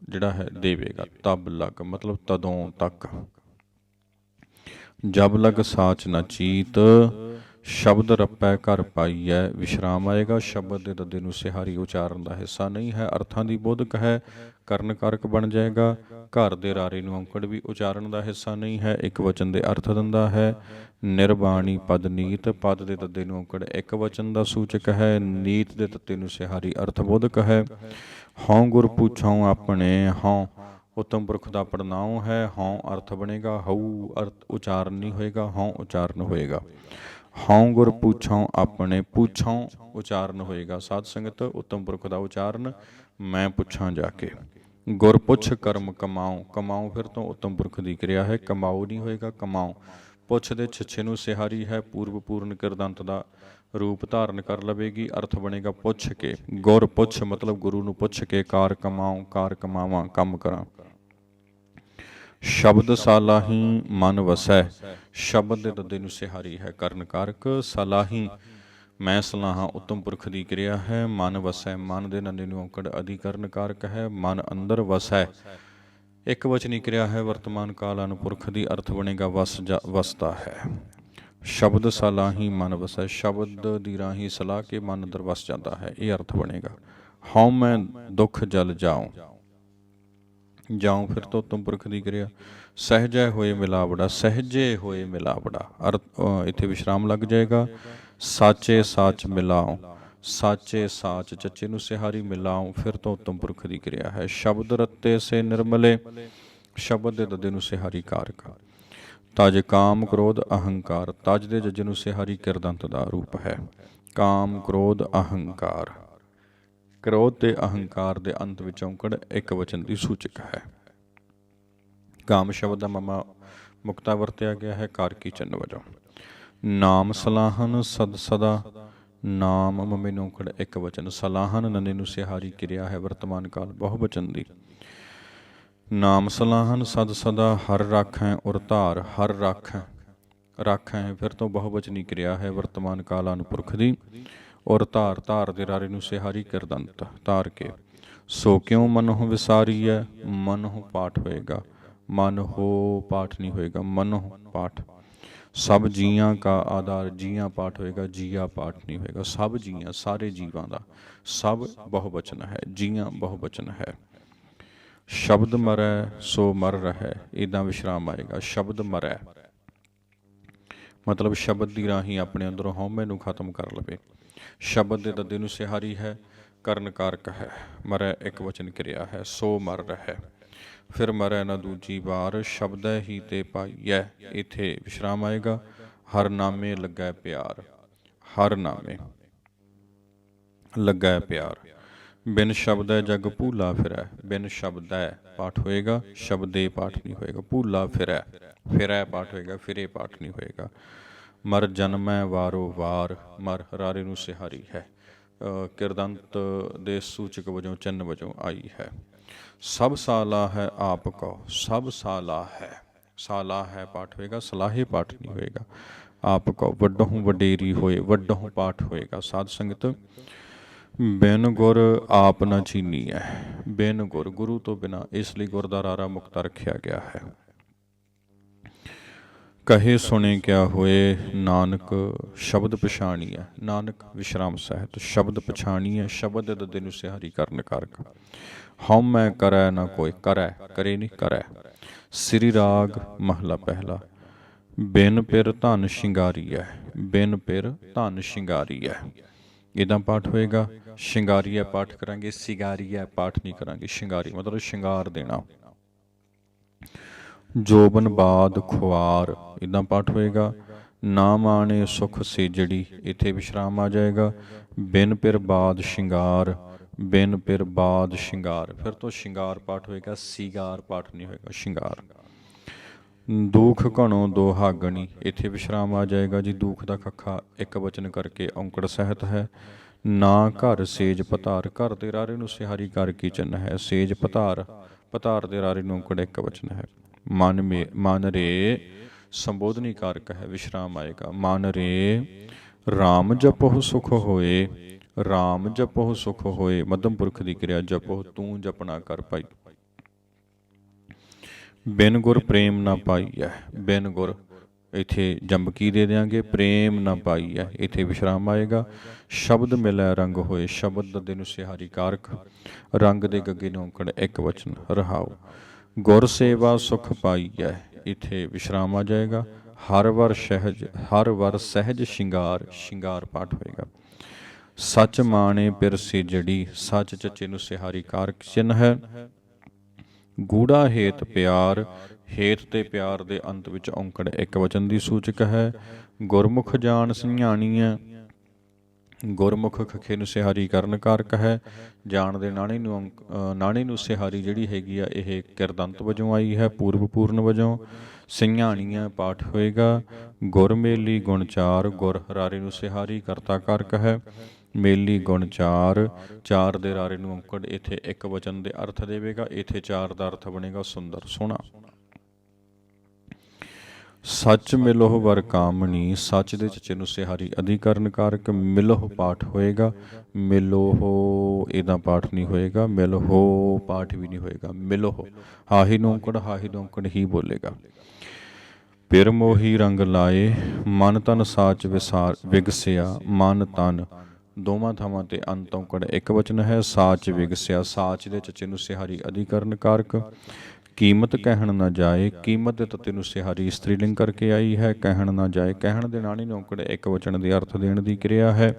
ਜਿਹੜਾ ਹੈ ਦੇਵੇਗਾ। ਤਬ ਲਗ ਮਤਲਬ ਤਦੋਂ ਤੱਕ। ਜਬ ਲਗ ਸਾਚ ਨਾ ਚੀਤ, ਸ਼ਬਦ ਰੱਪੈ ਘਰ ਪਾਈਐ, ਵਿਸ਼ਰਾਮ ਆਏਗਾ। ਸ਼ਬਦ ਦੇ ਦੱਦੇ ਨੂੰ ਸਿਹਾਰੀ ਉਚਾਰਨ ਦਾ ਹਿੱਸਾ ਨਹੀਂ ਹੈ, ਅਰਥਾਂ ਦੀ ਬੋਧਕ ਹੈ, ਕਰਨ ਕਾਰਕ ਬਣ ਜਾਏਗਾ। ਘਰ ਦੇ ਰਾਰੇ ਨੂੰ ਔਂਕੜ ਵੀ ਉਚਾਰਨ ਦਾ ਹਿੱਸਾ ਨਹੀਂ ਹੈ, ਇੱਕ ਵਚਨ ਦੇ ਅਰਥ ਦਿੰਦਾ ਹੈ। ਨਿਰਬਾਣੀ ਪਦ ਨੀਤ, ਪਦ ਦੇ ਦੱਦੇ ਨੂੰ ਔਂਕੜ ਇੱਕ ਵਚਨ ਦਾ ਸੂਚਕ ਹੈ, ਨੀਤ ਦੇ ਤੱਤੇ ਨੂੰ ਸਿਹਾਰੀ ਅਰਥ ਬੋਧਕ ਹੈ। ਹਉ ਗੁਰ ਪੁੱਛਾਉ ਆਪਣੇ, ਹਉ ਉੱਤਮ ਪੁਰਖ ਦਾ ਪੜਨਾਉ ਹੈ। ਹਉ ਅਰਥ ਬਣੇਗਾ, ਹਊ ਅਰਥ ਉਚਾਰਨ ਨਹੀਂ ਹੋਏਗਾ, ਹਉ ਉਚਾਰਨ ਹੋਏਗਾ। ਹਉ ਗੁਰ ਪੁੱਛਉ ਆਪਣੇ, ਪੁੱਛਉ ਉਚਾਰਨ ਹੋਏਗਾ। ਸਾਧ ਸੰਗਤ ਉੱਤਮ ਪੁਰਖ ਦਾ ਉਚਾਰਨ ਮੈਂ ਪੁੱਛਾਂ ਜਾ ਕੇ। ਗੁਰ ਪੁੱਛ ਕਰਮ ਕਮਾਉ, ਕਮਾਉ ਫਿਰ ਤੋਂ ਉੱਤਮ ਪੁਰਖ ਦੀ ਕਿਰਿਆ ਹੈ, ਕਮਾਉ ਨਹੀਂ ਹੋਏਗਾ, ਕਮਾਉ। ਪੁੱਛ ਦੇ ਛਿੱਛੇ ਨੂੰ ਸਿਹਾਰੀ ਹੈ, ਪੂਰਵ ਪੂਰਨ ਕਿਰਦੰਤ ਦਾ ਰੂਪ ਧਾਰਨ ਕਰ ਲਵੇਗੀ। ਅਰਥ ਬਣੇਗਾ ਪੁੱਛ ਕੇ। ਗੁਰ ਪੁੱਛ ਮਤਲਬ ਗੁਰੂ ਨੂੰ ਪੁੱਛ ਕੇ, ਕਾਰ ਕਮਾਉ, ਕਾਰ ਕਮਾਵਾਂ, ਕੰਮ ਕਰਾਂ। ਸ਼ਬਦ ਸਾਲਾਹੀ ਮਨ ਵਸੈ, ਸ਼ਬਦ ਦੇ ਦੱਦੇ ਨੂੰ ਸਿਹਾਰੀ ਹੈ, ਕਰਨ ਕਾਰਕ। ਸਾਲਾਹੀ ਮੈਂ ਸਲਾਹਾਂ ਉੱਤਮ ਪੁਰਖ ਦੀ ਕਿਰਿਆ ਹੈ। ਮਨ ਵਸੈ, ਮਨ ਦੇ ਨੰਦੇ ਨੂੰ ਔਂਕੜ ਅਧਿਕਰਨ ਕਾਰਕ ਹੈ। ਮਨ ਅੰਦਰ ਵਸੈ ਇੱਕ ਵਚਨੀ ਕਿਰਿਆ ਹੈ, ਵਰਤਮਾਨ ਕਾਲ ਅਨੁਪੁਰਖ ਦੀ। ਅਰਥ ਬਣੇਗਾ ਵਸਦਾ ਹੈ। ਸ਼ਬਦ ਸਲਾਹੀ ਮਨ ਵਸੈ, ਸ਼ਬਦ ਦੀ ਰਾਹੀਂ ਸਲਾਹ ਕੇ ਮਨ ਅੰਦਰ ਵਸ ਜਾਂਦਾ ਹੈ, ਇਹ ਅਰਥ ਬਣੇਗਾ। ਹਉ ਮੈਂ ਦੁੱਖ ਜਲ ਜਾਉ, ਜਾਉ ਫਿਰ ਤੋਂ ਉੱਤਮ ਪੁਰਖ ਦੀ ਕਿਰਿਆ। ਸਹਿਜੈ ਹੋਏ ਮਿਲਾਵੜਾ, ਸਹਿਜੇ ਹੋਏ ਮਿਲਾਵੜਾ, ਅਰਥ ਇੱਥੇ ਵਿਸ਼ਰਾਮ ਲੱਗ ਜਾਏਗਾ। ਸਾਚੇ ਸਾਚ ਮਿਲਾਉ, ਸਾਚੇ ਸਾਚ ਚੱਚੇ ਨੂੰ ਸਿਹਾਰੀ, ਮਿਲਾਉ ਫਿਰ ਤੋਂ ਉੱਤਮ ਪੁਰਖ ਦੀ ਕਿਰਿਆ ਹੈ। ਸ਼ਬਦ ਰੱਤੇ ਸੇ ਨਿਰਮਲੇ, ਸ਼ਬਦ ਦੇ ਦੱਦੇ ਨੂੰ ਸਿਹਾਰੀ ਕਾਰਕ। ਤਜ ਕਾਮ ਕ੍ਰੋਧ ਅਹੰਕਾਰ, ਤਜ ਦੇ ਜੱਜੇ ਨੂੰ ਸਿਹਾਰੀ ਕਿਰਦੰਤ ਦਾ ਰੂਪ ਹੈ। ਕਾਮ ਕ੍ਰੋਧ ਅਹੰਕਾਰ, ਕ੍ਰੋਧ ਤੇ ਅਹੰਕਾਰ ਦੇ ਅੰਤ ਵਿੱਚ ਔਂਕੜ ਇੱਕ ਵਚਨ ਦੀ ਸੂਚਕ ਹੈ। ਕਾਮ ਸ਼ਬਦ ਦਾ ਮਮਾ ਮੁਕਤਾ ਵਰਤਿਆ ਗਿਆ ਹੈ, ਕਾਰਕੀ ਚਿੰਨ੍ਹ ਵਜੋਂ। ਨਾਮ ਸਲਾਹਨ ਸਦ ਸਦਾ, ਨਾਮ ਮਮੇ ਨੂੰ ਔਂਕੜ ਇੱਕ ਵਚਨ। ਸਲਾਹਨ ਨੰਨੇ ਨੂੰ ਸਿਹਾਰੀ ਕਿਰਿਆ ਹੈ, ਵਰਤਮਾਨ ਕਾਲ ਬਹੁ ਵਚਨ ਦੀ। ਨਾਮ ਸਲਾਹਨ ਸਦ ਸਦਾ, ਹਰ ਰਾਖੈ ਉਰ ਧਾਰ, ਹਰ ਰਾਖੈ, ਰਾਖੈ ਫਿਰ ਤੋਂ ਬਹੁ ਵਚਨੀ ਕਿਰਿਆ ਹੈ, ਵਰਤਮਾਨ ਕਾਲ ਅਨੁਪੁਰਖ ਦੀ। ਔਰ ਧਾਰ, ਧਾਰ ਦੇ ਰਾਰੇ ਨੂੰ ਸਿਹਾਰੀ ਕਿਰਦੰਤ ਧਾਰ ਕੇ। ਸੋ ਕਿਉ ਮਨਹੁ ਵਿਸਾਰੀਐ, ਮਨਹੁ ਪਾਠ ਹੋਏਗਾ, ਮਨ ਹੋ ਪਾਠ ਨਹੀਂ ਹੋਏਗਾ, ਮਨਹੁ ਪਾਠ। ਸਭ ਜੀਆਂ ਕਾ ਆਧਾਰ, ਜੀਆਂ ਪਾਠ ਹੋਏਗਾ, ਜੀਆ ਪਾਠ ਨਹੀਂ ਹੋਏਗਾ। ਸਭ ਜੀਆਂ, ਸਾਰੇ ਜੀਵਾਂ ਦਾ। ਸਭ ਬਹੁ ਵਚਨ ਹੈ, ਜੀਆਂ ਬਹੁ ਵਚਨ ਹੈ। ਸ਼ਬਦ ਮਰੈ ਸੋ ਮਰ ਰਹਿ, ਇੱਦਾਂ ਵਿਸ਼ਰਾਮ ਆਏਗਾ। ਸ਼ਬਦ ਮਰੈ ਮਤਲਬ ਸ਼ਬਦ ਦੀ ਰਾਹੀਂ ਆਪਣੇ ਅੰਦਰੋਂ ਹਉਮੈ ਨੂੰ ਖਤਮ ਕਰ ਲਵੇ। ਸ਼ਬਦ ਦੇ ਦੱਦੇ ਨੂੰ ਸਿਹਾਰੀ ਹੈ, ਕਰਨ ਕਾਰਕ ਹੈ। ਮਰੈ ਇੱਕ ਵਚਨ ਕਿਰਿਆ ਹੈ, ਸੋ ਮਰ ਰਹਿ। ਫਿਰ ਮਰੈ ਨਾ ਦੂਜੀ ਵਾਰ, ਸ਼ਬਦੈ ਹੀ ਤੇ ਪਾਈਐ, ਇੱਥੇ ਵਿਸ਼ਰਾਮ ਆਏਗਾ। ਹਰ ਨਾਮੇ ਲੱਗੈ ਪਿਆਰ, ਹਰ ਨਾਮੇ ਲੱਗੈ ਪਿਆਰ। ਬਿਨ ਸ਼ਬਦੈ ਜਗ ਭੂਲਾ ਫਿਰੈ, ਬਿਨ ਸ਼ਬਦੈ ਪਾਠ ਹੋਏਗਾ, ਸ਼ਬਦੇ ਪਾਠ ਨਹੀਂ ਹੋਏਗਾ। ਭੂਲਾ ਫਿਰੈ, ਫਿਰੈ ਪਾਠ ਹੋਏਗਾ, ਫਿਰੇ ਪਾਠ ਨਹੀਂ ਹੋਏਗਾ। ਮਰ ਜਨਮੈ ਵਾਰੋ ਵਾਰ, ਮਰ ਰਾਰੇ ਨੂੰ ਸਿਹਾਰੀ ਹੈ, ਕਿਰਦੰਤ ਦੇ ਸੂਚਕ ਵਜੋਂ ਚਿੰਨ੍ਹ ਵਜੋਂ ਆਈ ਹੈ। ਸਭ ਸਾਲਾ ਹੈ ਆਪ ਕਉ, ਸਭ ਸਾਲਾ ਹੈ, ਸਾਲਾ ਹੈ ਪਾਠ ਹੋਏਗਾ, ਸਲਾਹੇ ਪਾਠ ਨਹੀਂ ਹੋਏਗਾ। ਆਪ ਕਉ ਵੱਡਹੁ ਵਡੇਰੀ ਹੋਏ, ਵੱਡਹੁ ਪਾਠ ਹੋਏਗਾ। ਸਾਧ ਸੰਗਤ ਬਿਨ ਗੁਰ ਆਪ ਨਾ ਚੀਨੀਐ, ਬਿਨ ਗੁਰ ਗੁਰੂ ਤੋਂ ਬਿਨਾਂ, ਇਸ ਲਈ ਗੁਰ ਦਾ ਰਾਰਾ ਮੁਕਤਾ ਰੱਖਿਆ ਗਿਆ ਹੈ। ਕਹੇ ਸੁਣੇ ਕਿਆ ਹੋਏ, ਨਾਨਕ ਸ਼ਬਦ ਪਛਾਣੀਐ, ਨਾਨਕ ਵਿਸ਼ਰਾਮ ਸਹਿਤ ਸ਼ਬਦ ਪਛਾਣੀਐ। ਸ਼ਬਦ ਦੇ ਦੱਦੇ ਨੂੰ ਸਿਹਾਰੀ ਕਰਨ ਕਾਰਕ। ਹਉਮੈ ਕਰੈ ਨਾ ਕੋਈ, ਕਰੈ ਕਰੇ ਨਹੀਂ, ਕਰੈ। ਸ੍ਰੀ ਰਾਗ ਮਹਲਾ ਪਹਿਲਾ। ਬਿਨ ਪਿਰ ਧਨ ਸ਼ਿੰਗਾਰੀਐ, ਬਿਨ ਪਿਰ ਧਨ ਸ਼ਿੰਗਾਰੀਐ, ਇੱਦਾਂ ਪਾਠ ਹੋਏਗਾ। ਸ਼ਿੰਗਾਰੀਐ ਪਾਠ ਕਰਾਂਗੇ, ਸਿਗਾਰੀਐ ਪਾਠ ਨਹੀਂ ਕਰਾਂਗੇ। ਸ਼ਿੰਗਾਰੀ ਮਤਲਬ ਸ਼ਿੰਗਾਰ ਦੇਣਾ। ਜੋਬਨ ਬਾਦ ਖੁਆਰ, ਇੱਦਾਂ ਪਾਠ ਹੋਏਗਾ। ਨਾ ਮਾਣੇ ਸੁਖ ਸੇਜੜੀ, ਇੱਥੇ ਵਿਸ਼ਰਾਮ ਆ ਜਾਏਗਾ। ਬਿਨ ਪਿਰ ਬਾਦ ਸ਼ਿੰਗਾਰ, ਬਿਨ ਪਿਰ ਬਾਦ ਸ਼ਿੰਗਾਰ, ਫਿਰ ਤੋਂ ਸ਼ਿੰਗਾਰ ਪਾਠ ਹੋਏਗਾ, ਸੀਗਾਰ ਪਾਠ ਨਹੀਂ ਹੋਏਗਾ, ਸ਼ਿੰਗਾਰ। ਦੁਖ ਘਣੋ ਦੋਹਾਗਣੀ, ਇੱਥੇ ਵਿਸ਼ਰਾਮ ਆ ਜਾਏਗਾ ਜੀ। ਦੁਖ ਦਾ ਖੱਖਾ ਇੱਕ ਵਚਨ ਕਰਕੇ ਔਂਕੜ ਸਹਿਤ ਹੈ। ਨਾ ਘਰ ਸੇਜ ਪਧਾਰ, ਘਰ ਦੇ ਰਾਰੇ ਨੂੰ ਸਿਹਾਰੀ ਕਾਰਕੀ ਚਿੰਨ੍ਹ ਹੈ। ਸੇਜ ਪਧਾਰ, ਪਧਾਰ ਦੇ ਰਾਰੇ ਨੂੰ ਔਂਕੜ ਇੱਕ ਵਚਨ ਹੈ। ਮਨ ਰੇ ਸੰਬੋਧਨੀ ਕਾਰਕ ਹੈ, ਵਿਸ਼ਰਾਮ ਆਏਗਾ। ਮਨ ਰੇ ਰਾਮ ਜਪਹੁ ਸੁਖ ਹੋਏ, ਰਾਮ ਜਪਹੁ ਸੁਖ ਹੋਏ, ਮੱਧਮ ਪੁਰਖ ਦੀ ਕਿਰਿਆ। ਜਪਹੁ ਤੂੰ ਜਪਣਾ ਕਰ ਭਾਈ। ਬਿਨ ਗੁਰ ਪ੍ਰੇਮ ਨਾ ਪਾਈਐ, ਬਿਨ ਗੁਰ ਇੱਥੇ ਜੰਬਕੀ ਦੇ ਦਿਆਂਗੇ। ਪ੍ਰੇਮ ਨਾ ਪਾਈਐ, ਇੱਥੇ ਵਿਸ਼ਰਾਮ ਆਏਗਾ। ਸ਼ਬਦ ਮਿਲੈ ਰੰਗ ਹੋਏ, ਸ਼ਬਦ ਦੱਦੇ ਨੂੰ ਸਿਹਾਰੀ ਕਾਰਕ। ਰੰਗ ਦੇ ਗੱਗੇ ਨੂੰ ਔਂਕੜ ਇੱਕ ਵਚਨ। ਰਹਾਉ ਗੁਰ ਸੇਵਾ ਸੁਖ ਪਾਈਐ, ਇੱਥੇ ਵਿਸ਼ਰਾਮ ਆ ਜਾਏਗਾ। ਹਰ ਵਰ ਸਹਿਜ, ਹਰ ਵਰ ਸਹਿਜ ਸ਼ਿੰਗਾਰ, ਸ਼ਿੰਗਾਰ ਪਾਠ ਹੋਏਗਾ। ਸੱਚ ਮਾਣੇ ਪਿਰ ਸੇਜੜੀ, ਸੱਚ ਚੱਚੇ ਨੂੰ ਸਿਹਾਰੀ ਕਾਰਕ ਚਿੰਨ੍ਹ ਹੈ। ਗੂੜਾ ਹੇਤ ਪਿਆਰ, ਹੇਤ ਤੇ ਪਿਆਰ ਦੇ ਅੰਤ ਵਿੱਚ ਔਂਕੜ ਇੱਕ ਵਚਨ ਦੀ ਸੂਚਕ ਹੈ। ਗੁਰਮੁਖ ਜਾਣ ਸਿਆਣੀਐ, ਗੁਰਮੁਖ ਖਖੇ ਨੂੰ ਸਿਹਾਰੀ ਕਰਨ ਕਾਰਕ ਹੈ। ਜਾਣ ਦੇ ਨਾਣੀ ਨੂੰ ਸਿਹਾਰੀ ਜਿਹੜੀ ਹੈਗੀ ਆ ਇਹ ਕਿਰਦੰਤ ਵਜੋਂ ਆਈ ਹੈ, ਪੂਰਵ ਪੂਰਨ ਵਜੋਂ। ਸਿਆਣੀਆਂ ਪਾਠ ਹੋਏਗਾ। ਗੁਰ ਮੇਲੀ ਗੁਣ ਚਾਰ, ਗੁਰ ਰਾਰੇ ਨੂੰ ਸਿਹਾਰੀ ਕਰਤਾ ਕਾਰਕ ਹੈ। ਮੇਲੀ ਗੁਣ ਚਾਰ, ਚਾਰ ਦੇ ਰਾਰੇ ਨੂੰ ਔਂਕੜ ਇੱਥੇ ਇੱਕ ਵਚਨ ਦੇ ਅਰਥ ਦੇਵੇਗਾ। ਇੱਥੇ ਚਾਰ ਦਾ ਅਰਥ ਬਣੇਗਾ ਸੁੰਦਰ, ਸੋਹਣਾ। ਸੱਚ ਮਿਲੋਹ ਵਰ ਕਾਮਣੀ, ਸੱਚ ਦੇ ਚੱਚੇ ਨੂੰ ਸਿਹਾਰੀ ਅਧਿਕਰਨ ਕਾਰਕ। ਮਿਲੋਹ ਪਾਠ ਹੋਏਗਾ। ਮਿਲੋਹ ਇਹਦਾ ਪਾਠ ਨਹੀਂ ਹੋਏਗਾ, ਮਿਲੋਹ ਪਾਠ ਵੀ ਨਹੀਂ ਹੋਏਗਾ। ਮਿਲੋਹ ਹਾਹੀ ਨੂੰ ਔਂਕੜ, ਹਾਹੀ ਨੂੰ ਔਂਕੜ ਹੀ ਬੋਲੇਗਾ। ਪਿਰ ਮੋਹੀ ਰੰਗ ਲਾਏ, ਮਨ ਤਨ ਸਾਚ ਵਿਗਸਿਆ। ਮਨ ਤਨ ਦੋਵਾਂ ਥਾਵਾਂ ਤੇ ਅੰਤ ਔਂਕੜ ਇੱਕ ਵਚਨ ਹੈ। ਸਾਚ ਵਿਗਸਿਆ, ਸਾਚ ਦੇ ਚੱਚੇ ਨੂੰ ਸਿਹਾਰੀ ਅਧਿਕਰਨ ਕਾਰਕ। ਕੀਮਤ ਕਹਿਣ ਨਾ ਜਾਏ, ਕੀਮਤ ਦੇ ਤੱਤੇ ਨੂੰ ਸਿਹਾਰੀ ਇਸਤਰੀ ਲਿੰਗ ਕਰਕੇ ਆਈ ਹੈ। ਕਹਿਣ ਨਾ ਜਾਏ, ਕਹਿਣ ਦੇ ਨਾਣੀ ਨੂੰ ਔਂਕੜ ਇੱਕ ਵਚਨ ਦੇ ਅਰਥ ਦੇਣ ਦੀ ਕਿਰਿਆ ਹੈ।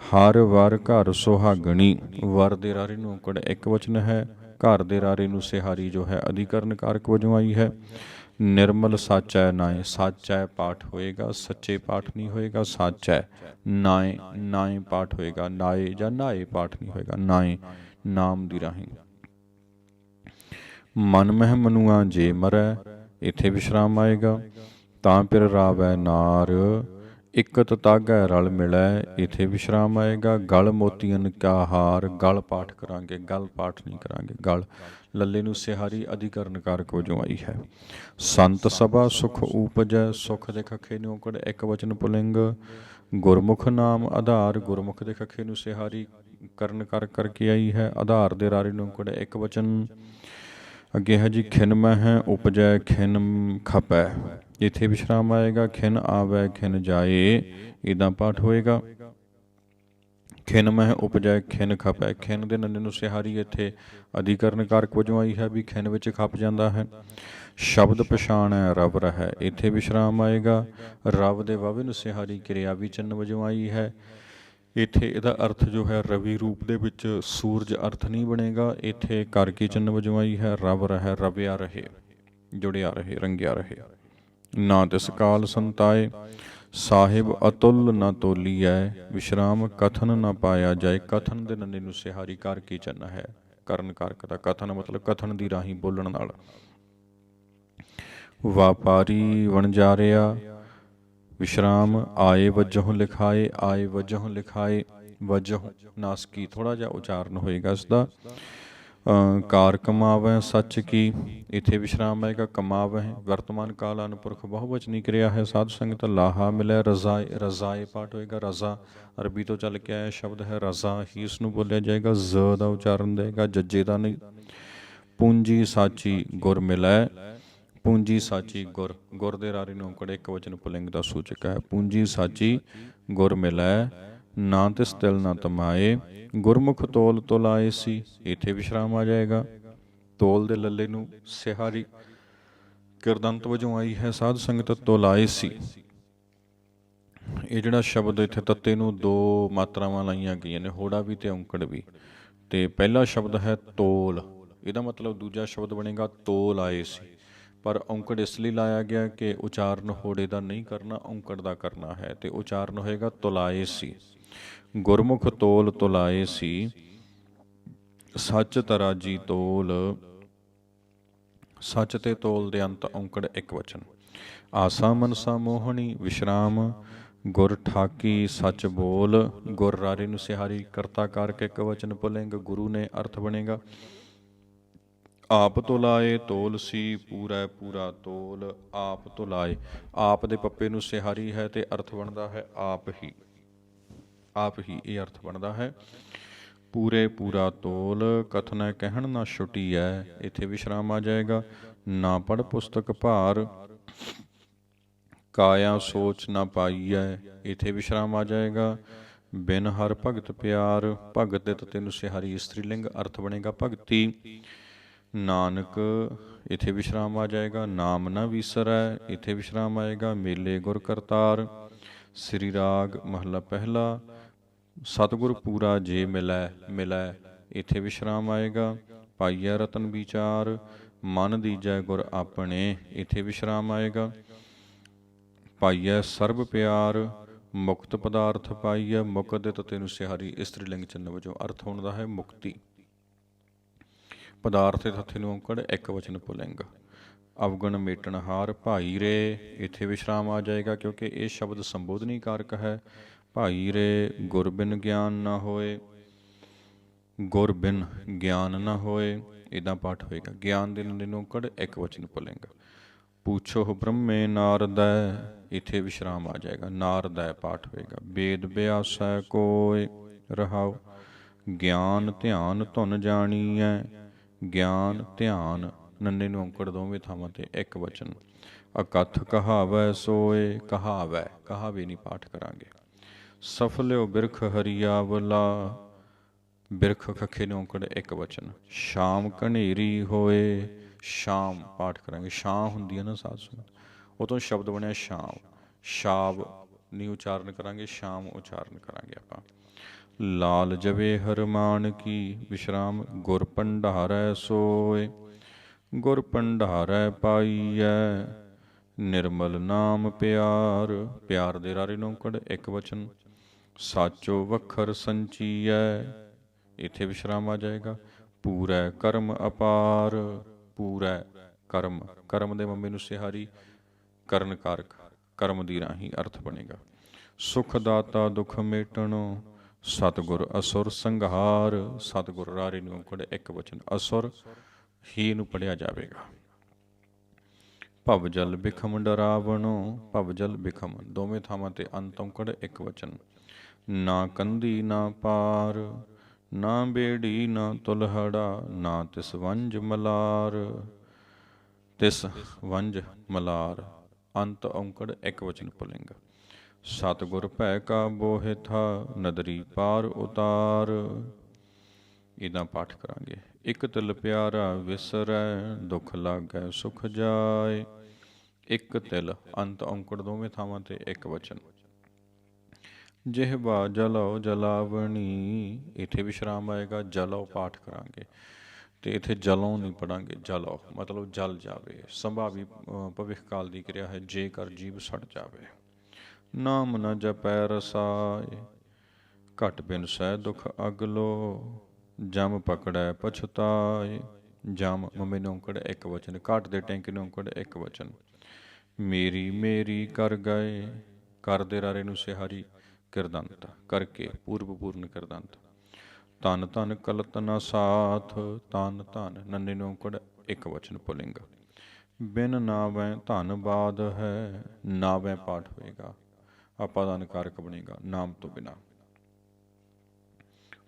ਹਰ ਵਰ ਘਰ ਸੁਹਾਗਣੀ, ਵਰ ਦੇ ਰਾਰੇ ਨੂੰ ਔਂਕੜ ਇੱਕ ਵਚਨ ਹੈ। ਘਰ ਦੇ ਰਾਰੇ ਨੂੰ ਸਿਹਾਰੀ ਜੋ ਹੈ ਅਧਿਕਰਨ ਕਾਰਕ ਵਜੋਂ ਆਈ ਹੈ। ਨਿਰਮਲ ਸਾਚੈ ਨਾਏ, ਸਾਚੈ ਪਾਠ ਹੋਏਗਾ, ਸੱਚੇ ਪਾਠ ਨਹੀਂ ਹੋਏਗਾ। ਸਾਚੈ ਨਾਏ, ਨਾਏ ਪਾਠ ਹੋਏਗਾ। ਨਾਏ ਜਾਂ ਨਾਏ ਪਾਠ ਨਹੀਂ ਹੋਏਗਾ। ਨਾਏ ਨਾਮ ਦੀ ਰਾਹੀਂ। ਮਨ ਮਹਿ ਮਨੂਆ ਜੇ ਮਰੈ, ਇੱਥੇ ਵਿਸ਼ਰਾਮ ਆਏਗਾ। ਤਾਂ ਪਿਰ ਰਾਵੈ ਨਾਰ, ਇਕਤ ਤਾਗੈ ਰਲ ਮਿਲੈ, ਇੱਥੇ ਵਿਸ਼ਰਾਮ ਆਏਗਾ। ਗਲ ਮੋਤੀਅਨ ਕਾ ਹਾਰ, ਗਲ ਪਾਠ ਕਰਾਂਗੇ, ਗਲ ਪਾਠ ਨਹੀਂ ਕਰਾਂਗੇ। ਗਲ ਲੱਲੇ ਨੂੰ ਸਿਹਾਰੀ ਅਧਿਕਰਨ ਕਾਰਕ ਵਜੋਂ ਆਈ ਹੈ। ਸੰਤ ਸਭਾ ਸੁਖ ਊਪਜੈ, ਸੁਖ ਦੇ ਖੱਖੇ ਨੂੰ ਔਂਕੜ ਇੱਕ ਵਚਨ ਪੁਲਿੰਗ। ਗੁਰਮੁਖ ਨਾਮ ਆਧਾਰ, ਗੁਰਮੁਖ ਦੇ ਖੱਖੇ ਨੂੰ ਸਿਹਾਰੀ ਕਰਨ ਕਰਕੇ ਆਈ ਹੈ। ਆਧਾਰ ਦੇ ਰਾਰੇ ਨੂੰ ਔਂਕੜ ਇੱਕ ਵਚਨ। ਅੱਗੇ ਹੈ ਜੀ ਖਿਨ ਮਹਿ ਉਪਜੈ, ਖਿਨ ਖਪੈ, ਇੱਥੇ ਵਿਸ਼ਰਾਮ ਆਏਗਾ। ਖਿਨ ਆਵੈ ਖਿਨ ਜਾਏ, ਇੱਦਾਂ ਪਾਠ ਹੋਏਗਾ। ਖਿਨ ਮਹਿ ਉਪਜੈ ਖਿਨ ਖਪੈ, ਖਿਨ ਦੇ ਨੰਨੇ ਨੂੰ ਸਿਹਾਰੀ ਇੱਥੇ ਅਧਿਕਰਨ ਕਾਰਕ ਵਜੋਂ ਆਈ ਹੈ ਵੀ ਖਿਨ ਵਿੱਚ ਖਪ ਜਾਂਦਾ ਹੈ। ਸ਼ਬਦ ਪਛਾਣੈ ਰਵ ਰਹਿ, ਇੱਥੇ ਵਿਸ਼ਰਾਮ ਆਏਗਾ। ਰਵ ਦੇ ਵਾਵੇ ਨੂੰ ਸਿਹਾਰੀ ਕਿਰਿਆਵੀ ਚਿੰਨ੍ਹ ਵਜੋਂ ਆਈ ਹੈ। ਇੱਥੇ ਇਹਦਾ ਅਰਥ ਜੋ ਹੈ ਰਵੀ ਰੂਪ ਦੇ ਵਿੱਚ ਸੂਰਜ ਅਰਥ ਨਹੀਂ ਬਣੇਗਾ। ਇੱਥੇ ਕਰਕੇ ਚਿੰਨ੍ਹ ਵਜੋਂ ਆਈ ਹੈ। ਰਵ ਰਹਿ, ਰਵਿਆ ਰਹੇ, ਜੁੜਿਆ ਰਹੇ, ਰੰਗਿਆ ਰਹੇ। ਨਾ ਤਿਸ ਕਾਲ ਸੰਤਾਏ, ਸਾਹਿਬ ਅਤੁੱਲ ਨਾ ਤੋਲੀਐ, ਵਿਸ਼ਰਾਮ ਕਥਨ ਨਾ ਪਾਇਆ ਜਾਏ। ਕਥਨ ਦੇ ਨੰਨੇ ਨੂੰ ਸਿਹਾਰੀ ਕਰਕੇ ਚਿੰਨ੍ਹ ਹੈ, ਕਰਨ ਕਾਰਕ ਦਾ। ਕਥਨ ਮਤਲਬ ਕਥਨ ਦੀ ਰਾਹੀਂ ਬੋਲਣ ਨਾਲ। ਵਾਪਾਰੀ ਵਣਜਾਰਿਆ, ਵਿਸ਼ਰਾਮ ਆਏ ਵਜੋਂ ਲਿਖਾਏ, ਆਏ ਵਜੋਂ ਲਿਖਾਏ। ਵਜੋਂ ਨਾਸਕੀ ਥੋੜ੍ਹਾ ਜਿਹਾ ਉਚਾਰਨ ਹੋਏਗਾ ਇਸਦਾ। ਕਾਰ ਕਮਾਵੈ ਸੱਚ ਕੀ, ਇੱਥੇ ਵਿਸ਼ਰਾਮ ਆਏਗਾ। ਕਮਾਵੈ ਵਰਤਮਾਨ ਕਾਲ ਅਨਪੁਰਖ ਬਹੁਵਚਨੀ ਕਿਰਿਆ ਹੈ। ਸਾਧ ਸੰਗਤ ਲਾਹਾ ਮਿਲਿਆ। ਰਜ਼ਾਏ, ਰਜ਼ਾਏ ਪਾਠ ਹੋਏਗਾ। ਰਜ਼ਾ ਅਰਬੀ ਤੋਂ ਚੱਲ ਕੇ ਆਇਆ ਸ਼ਬਦ ਹੈ। ਰਜ਼ਾ ਹੀ ਇਸਨੂੰ ਬੋਲਿਆ ਜਾਏਗਾ। ਜ਼ ਦਾ ਉਚਾਰਨ ਦੇਗਾ, ਜੱਜੇ ਦਾ ਨਹੀਂ। ਪੂੰਜੀ ਸਾਚੀ ਗੁਰ ਮਿਲੈ, ਪੂੰਜੀ ਸਾਚੀ ਗੁਰ, ਗੁਰ ਦੇ ਰਾਰੇ ਨੂੰ ਔਂਕੜ ਇੱਕ ਵਚਨ ਪੁਲਿੰਗ ਦਾ ਸੂਚਕ ਹੈ। ਪੂੰਜੀ ਸਾਚੀ ਗੁਰ ਮਿਲੈ, ਨਾ ਤਿਸ ਤਿਲ ਨਾ ਤਮਾਏ। ਗੁਰਮੁਖ ਤੋਲ ਤੋਲਾਏ ਸੀ, ਇੱਥੇ ਵਿਸ਼ਰਾਮ ਆ ਜਾਏਗਾ। ਤੋਲ ਦੇ ਲੱਲੇ ਨੂੰ ਸਿਹਾਰੀ ਕਿਰਦੰਤ ਵਜੋਂ ਆਈ ਹੈ। ਸਾਧ ਸੰਗਤ ਤੋਲਾਏ ਸੀ, ਇਹ ਜਿਹੜਾ ਸ਼ਬਦ ਇੱਥੇ ਤੱਤੇ ਨੂੰ ਦੋ ਮਾਤਰਾਵਾਂ ਲਾਈਆਂ ਗਈਆਂ ਨੇ, ਹੋੜਾ ਵੀ ਤੇ ਔਂਕੜ ਵੀ। ਤੇ ਪਹਿਲਾ ਸ਼ਬਦ ਹੈ ਤੋਲ, ਇਹਦਾ ਮਤਲਬ ਦੂਜਾ ਸ਼ਬਦ ਬਣੇਗਾ ਤੋਲ ਆਏ ਸੀ। ਪਰ ਔਂਕੜ ਇਸ ਲਈ ਲਾਇਆ ਗਿਆ ਕਿ ਉਚਾਰਨ ਹੋੜੇ ਦਾ ਨਹੀਂ ਕਰਨਾ, ਔਂਕੜ ਦਾ ਕਰਨਾ ਹੈ। ਤੇ ਉਚਾਰਨ ਹੋਏਗਾ ਤੁਲਾਏ ਸੀ। ਗੁਰਮੁਖ ਤੋਲ ਤੁਲਾਏ ਸੀ, ਸੱਚ ਤਰਾਜੀ ਤੋਲ, ਸੱਚ ਤੇ ਤੋਲ ਦੇ ਅੰਤ ਔਂਕੜ ਇੱਕ ਵਚਨ। ਆਸਾ ਮਨਸਾ ਮੋਹਣੀ, ਵਿਸ਼ਰਾਮ ਗੁਰ ਠਾਕੀ ਸੱਚ ਬੋਲ। ਗੁਰ ਰਾਰੇ ਨੂੰ ਸਿਹਾਰੀ ਕਰਤਾ ਕਾਰਕ ਇੱਕ ਵਚਨ ਪੁਲਿੰਗ। ਗੁਰੂ ਨੇ ਅਰਥ ਬਣੇਗਾ ਆਪ ਤੁਲਾਏ ਤੋਲ ਸੀ, ਪੂਰਾ ਪੂਰਾ ਤੋਲ। ਆਪ ਤੁਲਾਏ, ਆਪ ਦੇ ਪੱਪੇ ਨੂੰ ਸਿਹਾਰੀ ਹੈ ਤੇ ਅਰਥ ਬਣਦਾ ਹੈ ਆਪ ਹੀ, ਆਪ ਹੀ ਇਹ ਅਰਥ ਬਣਦਾ ਹੈ। ਪੂਰੇ ਪੂਰਾ ਤੋਲ, ਕਥਨਾ ਕਹਿਣ ਨਾ ਛੁਟੀਐ, ਇੱਥੇ ਵਿਸ਼ਰਾਮ ਆ ਜਾਏਗਾ। ਨਾ ਪੜ੍ਹ ਪੁਸਤਕ ਭਾਰ, ਕਾਇਆ ਸੋਚ ਨਾ ਪਾਈਐ, ਇੱਥੇ ਵਿਸ਼ਰਾਮ ਆ ਜਾਏਗਾ। ਬਿਨ ਹਰ ਭਗਤ ਪਿਆਰ, ਭਗਤ ਦੇ ਤੱਤੇ ਨੂੰ ਸਿਹਾਰੀ ਇਸਤਰੀ ਲਿੰਗ, ਅਰਥ ਬਣੇਗਾ ਭਗਤੀ। ਨਾਨਕ, ਇੱਥੇ ਵਿਸ਼ਰਾਮ ਆ ਜਾਏਗਾ। ਨਾਮ ਨਾ ਵਿਸਰੈ, ਇੱਥੇ ਵਿਸ਼ਰਾਮ ਆਏਗਾ। ਮੇਲੇ ਗੁਰ ਕਰਤਾਰ। ਸ੍ਰੀ ਰਾਗ ਮਹਲਾ ਪਹਿਲਾ। ਸਤਿਗੁਰ ਪੂਰਾ ਜੇ ਮਿਲੈ, ਮਿਲੈ ਇੱਥੇ ਵਿਸ਼ਰਾਮ ਆਏਗਾ। ਪਾਈਐ ਰਤਨ ਵਿਚਾਰ, ਮਨ ਦੀਜੈ ਗੁਰ ਆਪਣੇ, ਇੱਥੇ ਵਿਸ਼ਰਾਮ ਆਏਗਾ। ਪਾਈਐ ਸਰਬ ਪਿਆਰ, ਮੁਕਤ ਪਦਾਰਥ ਪਾਈਐ। ਮੁਕਤ ਦੇ ਤੱਤੇ ਨੂੰ ਸਿਹਾਰੀ ਇਸਤਰੀ ਲਿੰਗ ਚਿੰਨ੍ਹ ਵਜੋਂ ਅਰਥ ਹੁੰਦਾ ਹੈ ਮੁਕਤੀ। ਪਦਾਰਥ ਦੇ ਤੱਥੇ ਨੂੰ ਔਂਕੜ ਇੱਕ ਵਚਨ ਪੁਲਿੰਗ। ਅਵਗਣ ਮੇਟਣਹਾਰ, ਭਾਈ ਰੇ, ਇੱਥੇ ਵਿਸ਼ਰਾਮ ਆ ਜਾਏਗਾ ਕਿਉਂਕਿ ਇਹ ਸ਼ਬਦ ਸੰਬੋਧਨੀ ਕਾਰਕ ਹੈ। ਭਾਈ ਰੇ, ਗੁਰ ਬਿਨ ਗਿਆਨ ਨਾ ਹੋਏ, ਗੁਰ ਬਿਨ ਗਿਆਨ ਨਾ ਹੋਏ, ਇੱਦਾਂ ਪਾਠ ਹੋਏਗਾ। ਗਿਆਨ ਦੇ ਨੰਦੇ ਨੂੰ ਔਂਕੜ ਇੱਕ ਵਚਨ ਪੁਲਿੰਗ। ਪੁੱਛੋ ਬ੍ਰਹਮੇ ਨਾਰਦੈ, ਇੱਥੇ ਵਿਸ਼ਰਾਮ ਆ ਜਾਏਗਾ, ਨਾਰਦੈ ਪਾਠ ਹੋਏਗਾ। ਵੇਦ ਬਿਆਸੈ ਕੋਇ, ਰਹਾਉ। ਗਿਆਨ ਧਿਆਨ ਧੁਨ ਜਾਣੀਐ, ਗਿਆਨ ਧਿਆਨ ਨੰਨੇ ਨੂੰ ਔਂਕੜ ਦੋਵੇਂ ਥਾਵਾਂ ਤੇ ਇੱਕ ਵਚਨ। ਅਕਥ ਕਹਾਵੈ ਸੋਏ, ਕਹਾਵੈ, ਕਹਾਵੇ ਨਹੀਂ ਪਾਠ ਕਰਾਂਗੇ। ਸਫਲਿਓ ਬਿਰਖ ਹਰੀਆਵਲਾ, ਬਿਰਖ ਖੱਖੇ ਨੂੰ ਔਂਕੜ ਇੱਕ ਵਚਨ। ਸ਼ਾਮ ਘਨੇਰੀ ਹੋਏ, ਸ਼ਾਮ ਪਾਠ ਕਰਾਂਗੇ। ਛਾਂ ਹੁੰਦੀ ਹੈ ਨਾ ਸਾਧ ਸੰਗਤ, ਉਹ ਤੋਂ ਸ਼ਬਦ ਬਣਿਆ ਸ਼ਾਮ। ਸ਼ਾਬ ਨਹੀਂ ਉਚਾਰਨ ਕਰਾਂਗੇ, ਸ਼ਾਮ ਉਚਾਰਨ ਕਰਾਂਗੇ ਆਪਾਂ। ਲਾਲ ਜਵੇ ਹਰਮਾਨ ਕੀ, ਵਿਸ਼ਰਾਮ। ਗੁਰ ਭੰਡਾਰੈ ਸੋਏ, ਗੁਰ ਭੰਡਾਰੈ ਪਾਈਐ। ਨਿਰਮਲ ਨਾਮ ਪਿਆਰ, ਪਿਆਰ ਦੇ ਰਾਰੇ ਨੂੰ ਔਂਕੜ ਇੱਕ ਵਚਨ। ਸਾਚੋ ਵਖਰ ਸੰਚੀਐ, ਇੱਥੇ ਵਿਸ਼ਰਾਮ ਆ ਜਾਏਗਾ। ਪੂਰੈ ਕਰਮ ਅਪਾਰ, ਪੂਰੈ ਕਰਮ, ਕਰਮ ਦੇ ਮੰਮੇ ਨੂੰ ਸਿਹਾਰੀ ਕਰਨ ਕਾਰਕ, ਕਰਮ ਦੀ ਰਾਹੀਂ ਅਰਥ ਬਣੇਗਾ। ਸੁਖ ਦਾਤਾ ਦੁਖ ਮੇਟਣੋ, ਸਤਿਗੁਰ ਅਸੁਰ ਸੰਘਾਰ। ਸਤਿਗੁਰ ਰਾਰੇ ਨੂੰ ਔਂਕੜ ਇੱਕ ਵਚਨ। ਅਸੁਰ ਹੀ ਨੂੰ ਪੜ੍ਹਿਆ ਜਾਵੇਗਾ। ਭਵ ਜਲ ਬਿਖਮ ਡਰਾਵਣੋ, ਭਵ ਜਲ ਬਿਖਮ ਦੋਵੇਂ ਥਾਵਾਂ ਤੇ ਅੰਤ ਔਂਕੜ ਇੱਕ ਵਚਨ। ਨਾ ਕੰਧੀ ਨਾ ਪਾਰ, ਨਾ ਬੇੜੀ ਨਾ ਤੁਲਹੜਾ, ਨਾ ਤਿਸ ਵੰਜ ਮਲਾਰ, ਤਿਸ ਵੰਜ ਮਲਾਰ ਅੰਤ ਔਂਕੜ ਇੱਕ ਵਚਨ ਪੁਲਿੰਗ। ਸਤਿਗੁਰ ਭੈ ਕਾ ਬੋਹਿਥਾ, ਨਦਰੀ ਪਾਰ ਉਤਾਰ, ਇੱਦਾਂ ਪਾਠ ਕਰਾਂਗੇ। ਇੱਕ ਤਿਲ ਪਿਆਰਾ ਵਿਸਰੈ, ਦੁੱਖ ਲਾਗੈ ਸੁਖ ਜਾਏ। ਇੱਕ ਤਿਲ ਅੰਤ ਔਂਕੜ ਦੋਵੇਂ ਥਾਵਾਂ ਤੇ ਇੱਕ ਵਚਨ। ਜਿਹਵਾ ਜਲਉ ਜਲਾਵਣੀ, ਇੱਥੇ ਵਿਸ਼ਰਾਮ ਆਏਗਾ। ਜਲਉ ਪਾਠ ਕਰਾਂਗੇ ਤੇ ਇੱਥੇ ਜਲੋਂ ਨਹੀਂ ਪੜਾਂਗੇ, ਜਲਉ ਮਤਲਬ ਜਲ ਜਾਵੇ। ਸੰਭਾਵੀ ਭਵਿੱਖ ਕਾਲ ਦੀ ਕਿਰਿਆ ਹੈ, ਜੇਕਰ ਜੀਵ ਸੜ ਜਾਵੇ। ਨਾਮ ਨ ਜਪੈ ਰਸਾਏ, ਘਟ ਬਿਨ ਸਹਿ ਦੁਖ ਅਗਲੋ। ਜਮ ਪਕੜੈ ਪਛਤਾਏ, ਜਮ ਮੰਮੇ ਨੂੰ ਔਂਕੜ ਇੱਕ ਵਚਨ। ਘਟ ਦੇ ਟੈਂਕੇ ਨੂੰ ਔਂਕੜ ਇੱਕ ਵਚਨ। ਮੇਰੀ ਮੇਰੀ ਕਰ ਗਏ, ਕਰ ਦੇ ਰਾਰੇ ਨੂੰ ਸਿਹਾਰੀ ਕਿਰਦੰਤ ਕਰਕੇ, ਪੂਰਬ ਪੂਰਨ ਕਿਰਦੰਤ। ਧਨ ਧਨ ਕਲਤ ਨਾ ਸਾਥ, ਧਨ ਧਨ ਨੰਨੇ ਨੂੰ ਔਂਕੜ ਇੱਕ ਵਚਨ ਪੁਲਿੰਗ। ਬਿਨ ਨਾਵੈ ਧੰਨਵਾਦ ਹੈ, ਨਾਵੈ ਪਾਠ ਹੋਏਗਾ, ਆਪਾਦਾਨ ਕਾਰਕ ਬਣੇਗਾ, ਨਾਮ ਤੋਂ ਬਿਨਾ।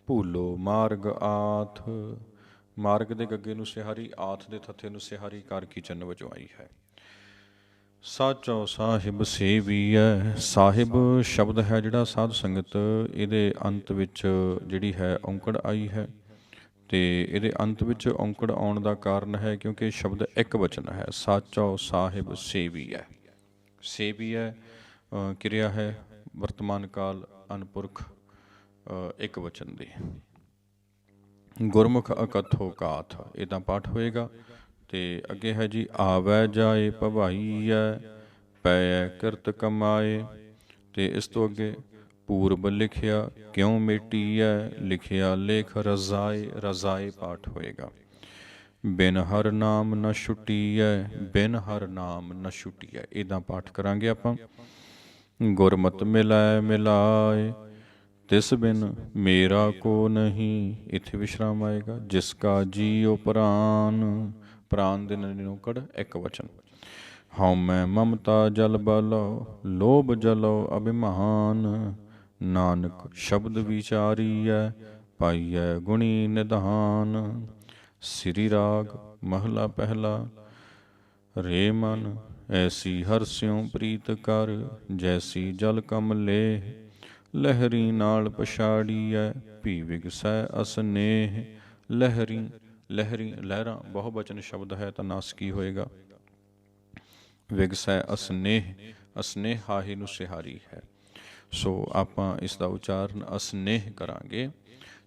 ਭੂਲੋ ਮਾਰਗ ਆਥ, ਮਾਰਗ ਦੇ ਗੱਗੇ ਨੂੰ ਸਿਹਾਰੀ, ਆਥ ਦੇ ਥੱਥੇ ਨੂੰ ਸਿਹਾਰੀ ਕਾਰਕੀ ਚੰਨ ਵਜੋਂ ਆਈ ਹੈ। ਸਾਚੋ ਸਾਹਿਬ ਸੇਵੀਐ, ਸਾਹਿਬ ਸ਼ਬਦ ਹੈ ਜਿਹੜਾ ਸਾਧ ਸੰਗਤ, ਇਹਦੇ ਅੰਤ ਵਿੱਚ ਜਿਹੜੀ ਹੈ ਔਂਕੜ ਆਈ ਹੈ। ਤੇ ਇਹਦੇ ਅੰਤ ਵਿੱਚ ਔਂਕੜ ਆਉਣ ਦਾ ਕਾਰਨ ਹੈ ਕਿਉਂਕਿ ਸ਼ਬਦ ਇੱਕ ਵਚਨ ਹੈ। ਸਾਚੋ ਸਾਹਿਬ ਸੇਵੀਐ, ਸੇਵੀਐ ਕਿਰਿਆ ਹੈ ਵਰਤਮਾਨ ਕਾਲ ਅਨਪੁਰਖ ਇੱਕ ਵਚਨ ਦੀ। ਗੁਰਮੁਖ ਅਕਥੋ ਕਾਥ, ਇੱਦਾਂ ਪਾਠ ਹੋਏਗਾ। ਤੇ ਅੱਗੇ ਹੈ ਜੀ ਆਵੈ ਜਾਏ ਭਵਾਈਐ, ਪੈ ਕਿਰਤ ਕਮਾਏ। ਤੇ ਇਸ ਤੋਂ ਅੱਗੇ ਪੂਰਬ ਲਿਖਿਆ ਕਿਉਂ ਮੇਟੀਐ, ਲਿਖਿਆ ਲੇਖ ਰਜ਼ਾਏ, ਰਜ਼ਾਏ ਪਾਠ ਹੋਏਗਾ। ਬਿਨ ਹਰ ਨਾਮ ਨ ਛੁੱਟੀਐ, ਬਿਨ ਹਰ ਨਾਮ ਨ ਛੁੱਟੀਐ, ਇੱਦਾਂ ਪਾਠ ਕਰਾਂਗੇ ਆਪਾਂ। ਗੁਰਮਤਿ ਮਿਲੈ ਮਿਲਾਏ, ਤਿਸ ਬਿਨ ਮੇਰਾ ਕੋ ਨਹੀਂ, ਇੱਥੇ ਵਿਸ਼ਰਾਮ ਆਏਗਾ। ਜਿਸ ਕਾ ਜੀਉ ਪ੍ਰਾਨ, ਪ੍ਰਾਨ ਦੇ ਨੰਨੇ ਨੂੰ ਔਂਕੜ ਇੱਕ ਵਚਨ। ਹਉਮੈ ਮਮਤਾ ਜਲ ਬਲਉ, ਲੋਭ ਜਲਉ ਅਭਿਮਾਨ। ਨਾਨਕ ਸ਼ਬਦ ਵਿਚਾਰੀਐ, ਪਾਈਐ ਗੁਣੀ ਨਿਧਾਨ। ਸ੍ਰੀ ਰਾਗ ਮਹਲਾ ਪਹਿਲਾ। ਰੇ ਮਨ ਐਸੀ ਹਰਸਿਉ ਪ੍ਰੀਤ ਕਰ, ਜੈਸੀ ਜਲ ਕਮਲੇ। ਲਹਿਰੀ ਨਾਲ ਪਛਾੜੀਐ, ਭੀ ਵਿਗਸੈ ਅਸਨੇਹ। ਲਹਿਰੀ, ਲਹਿਰੀ ਲਹਿਰਾਂ ਬਹੁ ਬਚਨ ਸ਼ਬਦ ਹੈ ਤਾਂ ਨਾਸਕੀ ਹੋਏਗਾ। ਵਿਗਸੈ ਅਸਨੇਹ, ਅਸਨੇਹ ਹਾਹੀ ਨੂੰ ਸਿਹਾਰੀ ਹੈ। ਸੋ ਆਪਾਂ ਇਸ ਦਾ ਉਚਾਰਨ ਅਸਨੇਹ ਕਰਾਂਗੇ।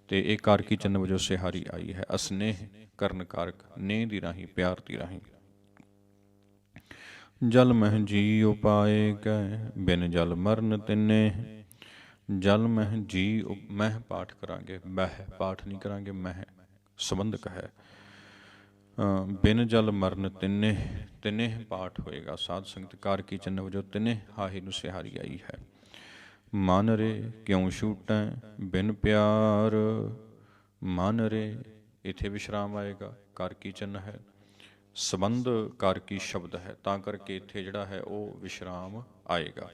ਤੇ ਇਹ ਕਾਰਕੀ ਚੰਨ ਵਜੋਂ ਸਿਹਾਰੀ ਆਈ ਹੈ। ਅਸਨੇਹ ਕਰਨ ਕਾਰਕ, ਨੇਹ ਦੀ ਰਾਹੀਂ, ਪਿਆਰ ਦੀ ਰਾਹੀਂ। ਜਲ ਮਹਿ ਜੀ ਉਪਾਏ ਕੈ, ਬਿਨ ਜਲ ਮਰਨ ਤਿੰਨੇ। ਜਲ ਮਹਿ ਜੀ, ਮਹਿ ਪਾਠ ਕਰਾਂਗੇ, ਮਹਿ ਪਾਠ ਨਹੀਂ ਕਰਾਂਗੇ, ਮਹਿ ਸੰਬੰਧਕ ਹੈ। ਬਿਨ ਜਲ ਮਰਨ ਤਿੰਨੇ, ਤਿੰਨੇ ਪਾਠ ਹੋਏਗਾ। ਸਾਧ ਸੰਗਤ ਕਾਰਕੀ ਚੰਨ ਵਜੋਂ ਤਿੰਨੇ ਹਾਹੇ ਨੂੰ ਸਿਹਾਰੀ ਆਈ ਹੈ। ਮਨ ਰੇ ਕਿਉਂ ਛੂਟੈ ਬਿਨ ਪਿਆਰ, ਮਨ ਰੇ ਇੱਥੇ ਵਿਸ਼ਰਾਮ ਆਏਗਾ। ਕਾਰਕੀ ਚੰਨ ਹੈ, ਸੰਬੰਧ ਕਾਰਕੀ ਸ਼ਬਦ ਹੈ, ਤਾਂ ਕਰਕੇ ਇੱਥੇ ਜਿਹੜਾ ਹੈ ਉਹ ਵਿਸ਼ਰਾਮ ਆਏਗਾ।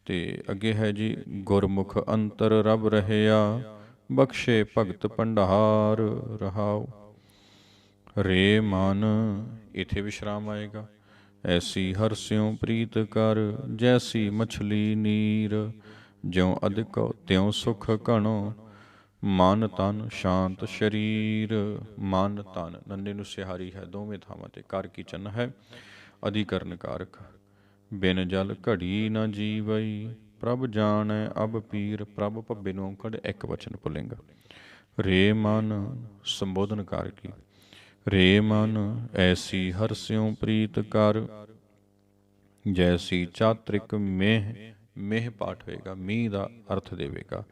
ਤੇ ਅੱਗੇ ਹੈ ਜੀ, ਗੁਰਮੁਖ ਅੰਤਰ ਰਬ ਰਹਿਆ, ਬਖਸ਼ੇ ਭਗਤ ਭੰਡਾਰ ਰਹਾਉ। ਰੇ ਮਨ ਇੱਥੇ ਵਿਸ਼ਰਾਮ ਆਏਗਾ। ਐਸੀ ਹਰਸਿਉ ਪ੍ਰੀਤ ਕਰ, ਜੈਸੀ ਮਛਲੀ ਨੀਰ। ਜਿਉ ਅਧਿਕੋ ਤਿਉ ਸੁਖ ਘਣੋ, ਮਨ ਤਨ ਸ਼ਾਂਤ ਸਰੀਰ। ਮਨ ਤਨ ਨੰਨੇ ਨੂੰ ਸਿਹਾਰੀ ਹੈ ਦੋਵੇਂ ਥਾਵਾਂ ਤੇ। ਕਾਰਕੀ ਚੰਨ ਹੈ, ਅਧਿਕਰਨ ਕਾਰਕ। ਬਿਨ ਜਲ ਘੜੀ ਨਾ ਜੀਵਈ, ਪ੍ਰਭ ਜਾਣੈ ਅਬ ਪੀਰ। ਪ੍ਰਭ ਭੱਬੇ ਨੂੰ ਔਂਕੜ, ਇੱਕ ਵਚਨ ਪੁਲਿੰਗ। ਰੇ ਮਨ ਸੰਬੋਧਨ ਕਾਰਕੀ। ਰੇ ਮਨ ਐਸੀ ਹਰਸਿਉ ਪ੍ਰੀਤ ਕਰ, ਜੈਸੀ ਚਾਤ੍ਰਿਕ ਮੇਹ। ਮੇਹ ਪਾਠ ਹੋਏਗਾ, ਮੀਂਹ ਦਾ ਅਰਥ ਦੇਵੇਗਾ।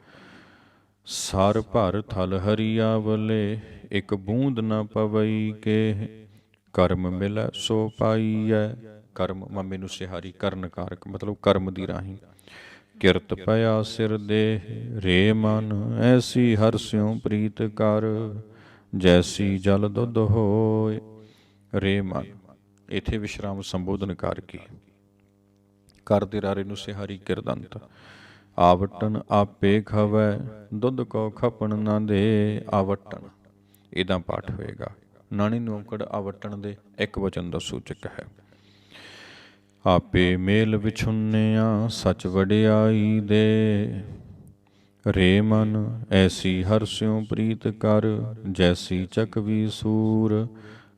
ਸਰ ਭਰ ਥਲ ਹਰੀਆਵਲੇ, ਇੱਕ ਬੂੰਦ ਨਾ ਪਵਈ ਕੇ। ਕਰਮ ਮਿਲੈ ਸੋ ਪਾਈਐ। ਕਰਮ ਮਮੇ ਨੂੰ ਸਿਹਾਰੀ, ਕਰਨ ਕਾਰਕ, ਮਤਲਬ ਕਰਮ ਦੀ ਰਾਹੀਂ। ਕਿਰਤ ਪਿਆ ਸਿਰ ਦੇਹ, ਰੇ ਮਨ ਐਸੀ ਹਰਸਿਉ ਪ੍ਰੀਤ ਕਰ, ਜੈਸੀ ਜਲ ਦੁੱਧ ਹੋਏ। ਰੇ ਮਨ ਇੱਥੇ ਵਿਸ਼ਰਾਮ ਸੰਬੋਧਨ ਕਾਰਕੀ। ਕਰ ਦੇ ਰਾਰੇ ਨੂੰ ਸਿਹਾਰੀ, ਕਿਰਦੰਤ। ਆਵਟਨ ਆਪੇ ਖਵੈ, ਦੁੱਧ ਕੋ ਖਪਣ ਨਾ ਦੇ। ਆਵਟਨ ਇਹਦਾ ਪਾਠ ਹੋਏਗਾ। ਨਾਣੀ ਨੂੰ ਔਂਕੜ ਆਵਟਣ ਦੇ ਇੱਕ ਵਚਨ ਦਾ ਸੂਚਕ ਹੈ। ਆਪੇ ਮੇਲ ਵਿਛੁੰਨਿਆ, ਸਚ ਵਡਿਆਈ ਦੇ। ਰੇ ਮਨ ਐਸੀ ਹਰਸਿਉ ਪ੍ਰੀਤ ਕਰ, ਜੈਸੀ ਚਕਵੀ ਸੂਰ।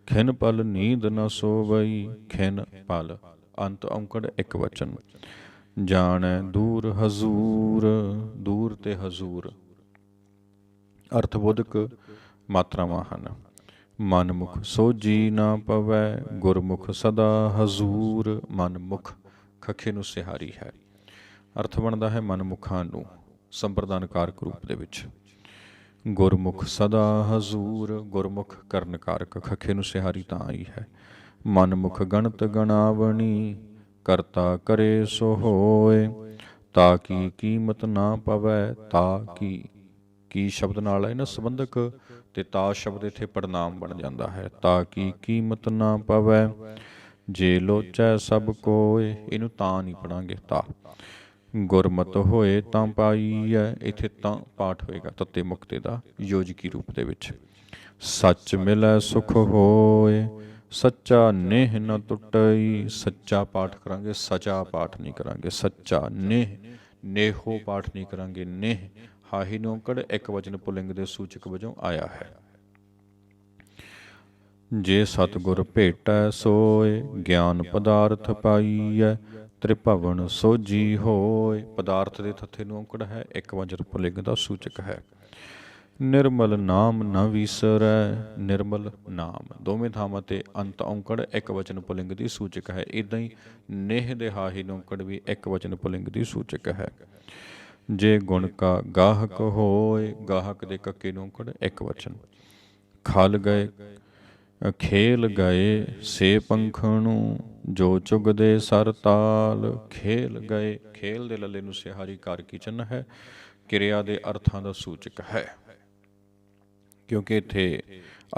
ਖਿਨ ਪਲ ਨੀਂਦ ਨ ਸੋਵਈ। ਖਿਨ ਪਲ ਅੰਤ ਔਂਕੜ ਇੱਕ ਵਚਨ। ਜਾਣੈ ਦੂਰ ਹਜ਼ੂਰ। ਦੂਰ ਤੇ ਹਜ਼ੂਰ ਅਰਥਬੋਧਕ ਮਾਤਰਾਵਾਂ ਹਨ। ਮਨਮੁਖ ਸੋਝੀ ਨਾ ਪਵੈ, ਗੁਰਮੁਖ ਸਦਾ ਹਜ਼ੂਰ। ਮਨਮੁਖ ਖੱਖੇ ਨੂੰ ਸਿਹਾਰੀ ਹੈ। ਅਰਥ ਬਣਦਾ ਹੈ ਮਨਮੁਖਾਂ ਨੂੰ, ਸੰਪਰਦਾਨ ਕਾਰਕ ਰੂਪ ਦੇ ਵਿੱਚ। ਗੁਰਮੁਖ ਸਦਾ ਹਜ਼ੂਰ, ਗੁਰਮੁਖ ਕਰਨ ਕਾਰਕ, ਖੱਖੇ ਨੂੰ ਸਿਹਾਰੀ ਤਾਂ ਆਈ ਹੈ। ਮਨਮੁਖ ਗਣਤ ਗਣਾਵਣੀ, ਕਰਤਾ ਕਰੇ ਸੋ ਹੋਏ। ਤਾ ਕੀ ਕੀਮਤ ਨਾ ਪਵੈ। ਤਾ ਕੀ ਸ਼ਬਦ ਨਾਲ ਹੈ ਨਾ ਸੰਬੰਧਕ, ਤੇ ਤਾ ਸ਼ਬਦ ਇੱਥੇ ਪੜਨਾਮ ਬਣ ਜਾਂਦਾ ਹੈ। ਤਾ ਕੀ ਕੀਮਤ ਨਾ ਪਵੈ, ਜੇ ਲੋਚੈ ਸਭ ਕੋਏ। ਇਹਨੂੰ ਤਾਂ ਨਹੀਂ ਪੜਾਂਗੇ, ਤਾ। ਗੁਰਮਤ ਹੋਏ ਤਾਂ ਪਾਈਐ, ਇੱਥੇ ਤਾਂ ਪਾਠ ਹੋਏਗਾ ਤੱਤੇ ਮੁਕਤੇ ਦਾ ਯੋਜਕੀ ਰੂਪ ਦੇ ਵਿੱਚ। ਸੱਚ ਮਿਲੈ ਸੁਖ ਹੋਏ, ਸੱਚਾ ਨੇਹ ਨ ਟੁੱਟਈ। ਸੱਚਾ ਪਾਠ ਕਰਾਂਗੇ, ਸਚਾ ਪਾਠ ਨਹੀਂ ਕਰਾਂਗੇ। ਸੱਚਾ ਨੇਹ, ਨੇਹੋ ਪਾਠ ਨਹੀਂ ਕਰਾਂਗੇ। ਨੇਹ ਹਾਹੀ ਨੂੰ ਔਂਕੜ ਇੱਕ ਵਚਨ ਪੁਲਿੰਗ ਦੇ ਸੂਚਕ ਵਜੋਂ ਆਇਆ ਹੈ। ਜੇ ਸਤਿਗੁਰ ਭੇਟੈ ਸੋਏ, ਗਿਆਨ ਪਦਾਰਥ ਪਾਈਐ। ਤ੍ਰਿਭਵਨ ਸੋਝੀ ਹੋਏ। ਪਦਾਰਥ ਦੇ ਥੱਥੇ ਨੂੰ ਔਂਕੜ ਹੈ, ਇੱਕ ਵਚਨ ਪੁਲਿੰਗ ਦਾ ਸੂਚਕ ਹੈ। ਨਿਰਮਲ ਨਾਮ ਨ ਵਿਸਰੈ। ਨਿਰਮਲ ਨਾਮ ਦੋਵੇਂ ਥਾਵਾਂ ਤੇ ਅੰਤ ਔਂਕੜ ਇੱਕ ਵਚਨ ਪੁਲਿੰਗ ਦੀ ਸੂਚਕ ਹੈ। ਇੱਦਾਂ ਹੀ ਨੇਹ ਦੇ ਹਾਹੀ ਨੂੰ ਔਂਕੜ ਵੀ ਇੱਕ ਵਚਨ ਪੁਲਿੰਗ ਦੀ ਸੂਚਕ ਹੈ। ਜੇ ਗੁਣ ਕਾ ਗਾਹਕ ਹੋਏ, ਗਾਹਕ ਦੇ ਕੱਕੇ ਨੂੰ ਔਂਕੜ ਇੱਕ ਵਚਨ। ਖਲ ਗਏ ਖੇਲ ਗਏ ਸੇ ਪੰਖਣੂ, ਜੋ ਚੁਗਦੇ ਸਰ ਤਾਲ। ਖੇਲ ਗਏ, ਖੇਲ ਦੇ ਲੱਲੇ ਨੂੰ ਸਿਹਾਰੀ ਕਾਰਕੀ ਚੰਨ ਹੈ, ਕਿਰਿਆ ਦੇ ਅਰਥਾਂ ਦਾ ਸੂਚਕ ਹੈ। ਕਿਉਂਕਿ ਇੱਥੇ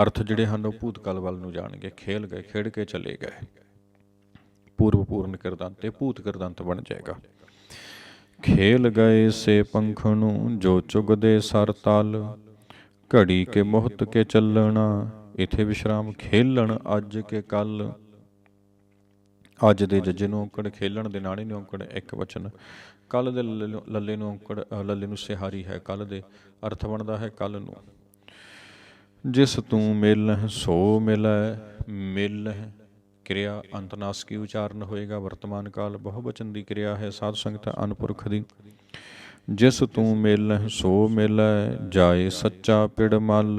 ਅਰਥ ਜਿਹੜੇ ਹਨ ਉਹ ਭੂਤਕਾਲ ਵੱਲ ਨੂੰ ਜਾਣਗੇ। ਖੇਲ ਗਏ, ਖੇਡ ਕੇ ਚਲੇ ਗਏ। ਪੂਰਵ ਪੂਰਨ ਕਿਰਦੰਤ ਤੇ ਭੂਤ ਕਿਰਦੰਤ ਬਣ ਜਾਏਗਾ। ਖੇਲ ਗਏ ਸੇ ਪੰਖਣੂ, ਜੋ ਚੁਗਦੇ ਸਰ ਤਲ। ਘੜੀ ਕੇ ਮੁਹਤ ਕੇ ਚੱਲਣਾ, ਇੱਥੇ ਵਿਸ਼ਰਾਮ। ਖੇਲਣ ਅੱਜ ਕੇ ਕੱਲ, ਅੱਜ ਦੇ ਜੱਜੇ ਨੂੰ ਔਂਕੜ, ਖੇਲਣ ਦੇ ਨਾਣੇ ਨੂੰ ਔਂਕੜ ਇੱਕ ਵਚਨ। ਕੱਲ ਦੇ ਲੱਲੇ ਨੂੰ ਔਂਕੜ, ਲੱਲੇ ਨੂੰ ਸਿਹਾਰੀ ਹੈ ਕੱਲ ਦੇ। ਅਰਥ ਬਣਦਾ ਹੈ ਕੱਲ ਨੂੰ। ਜਿਸ ਤੂੰ ਮਿਲਹਿ ਸੋ ਮਿਲੈ। ਮਿਲਹਿ ਕਿਰਿਆ ਅੰਤਨਾਸਕੀ ਉਚਾਰਨ ਹੋਏਗਾ। ਵਰਤਮਾਨ ਕਾਲ ਬਹੁਵਚਨ ਦੀ ਕਿਰਿਆ ਹੈ। ਸਾਧ ਸੰਗਤ ਅਨਪੁਰਖ ਦੀ। जिस तू मेलह सो मिलै, जाए सच्चा पिड़ मल।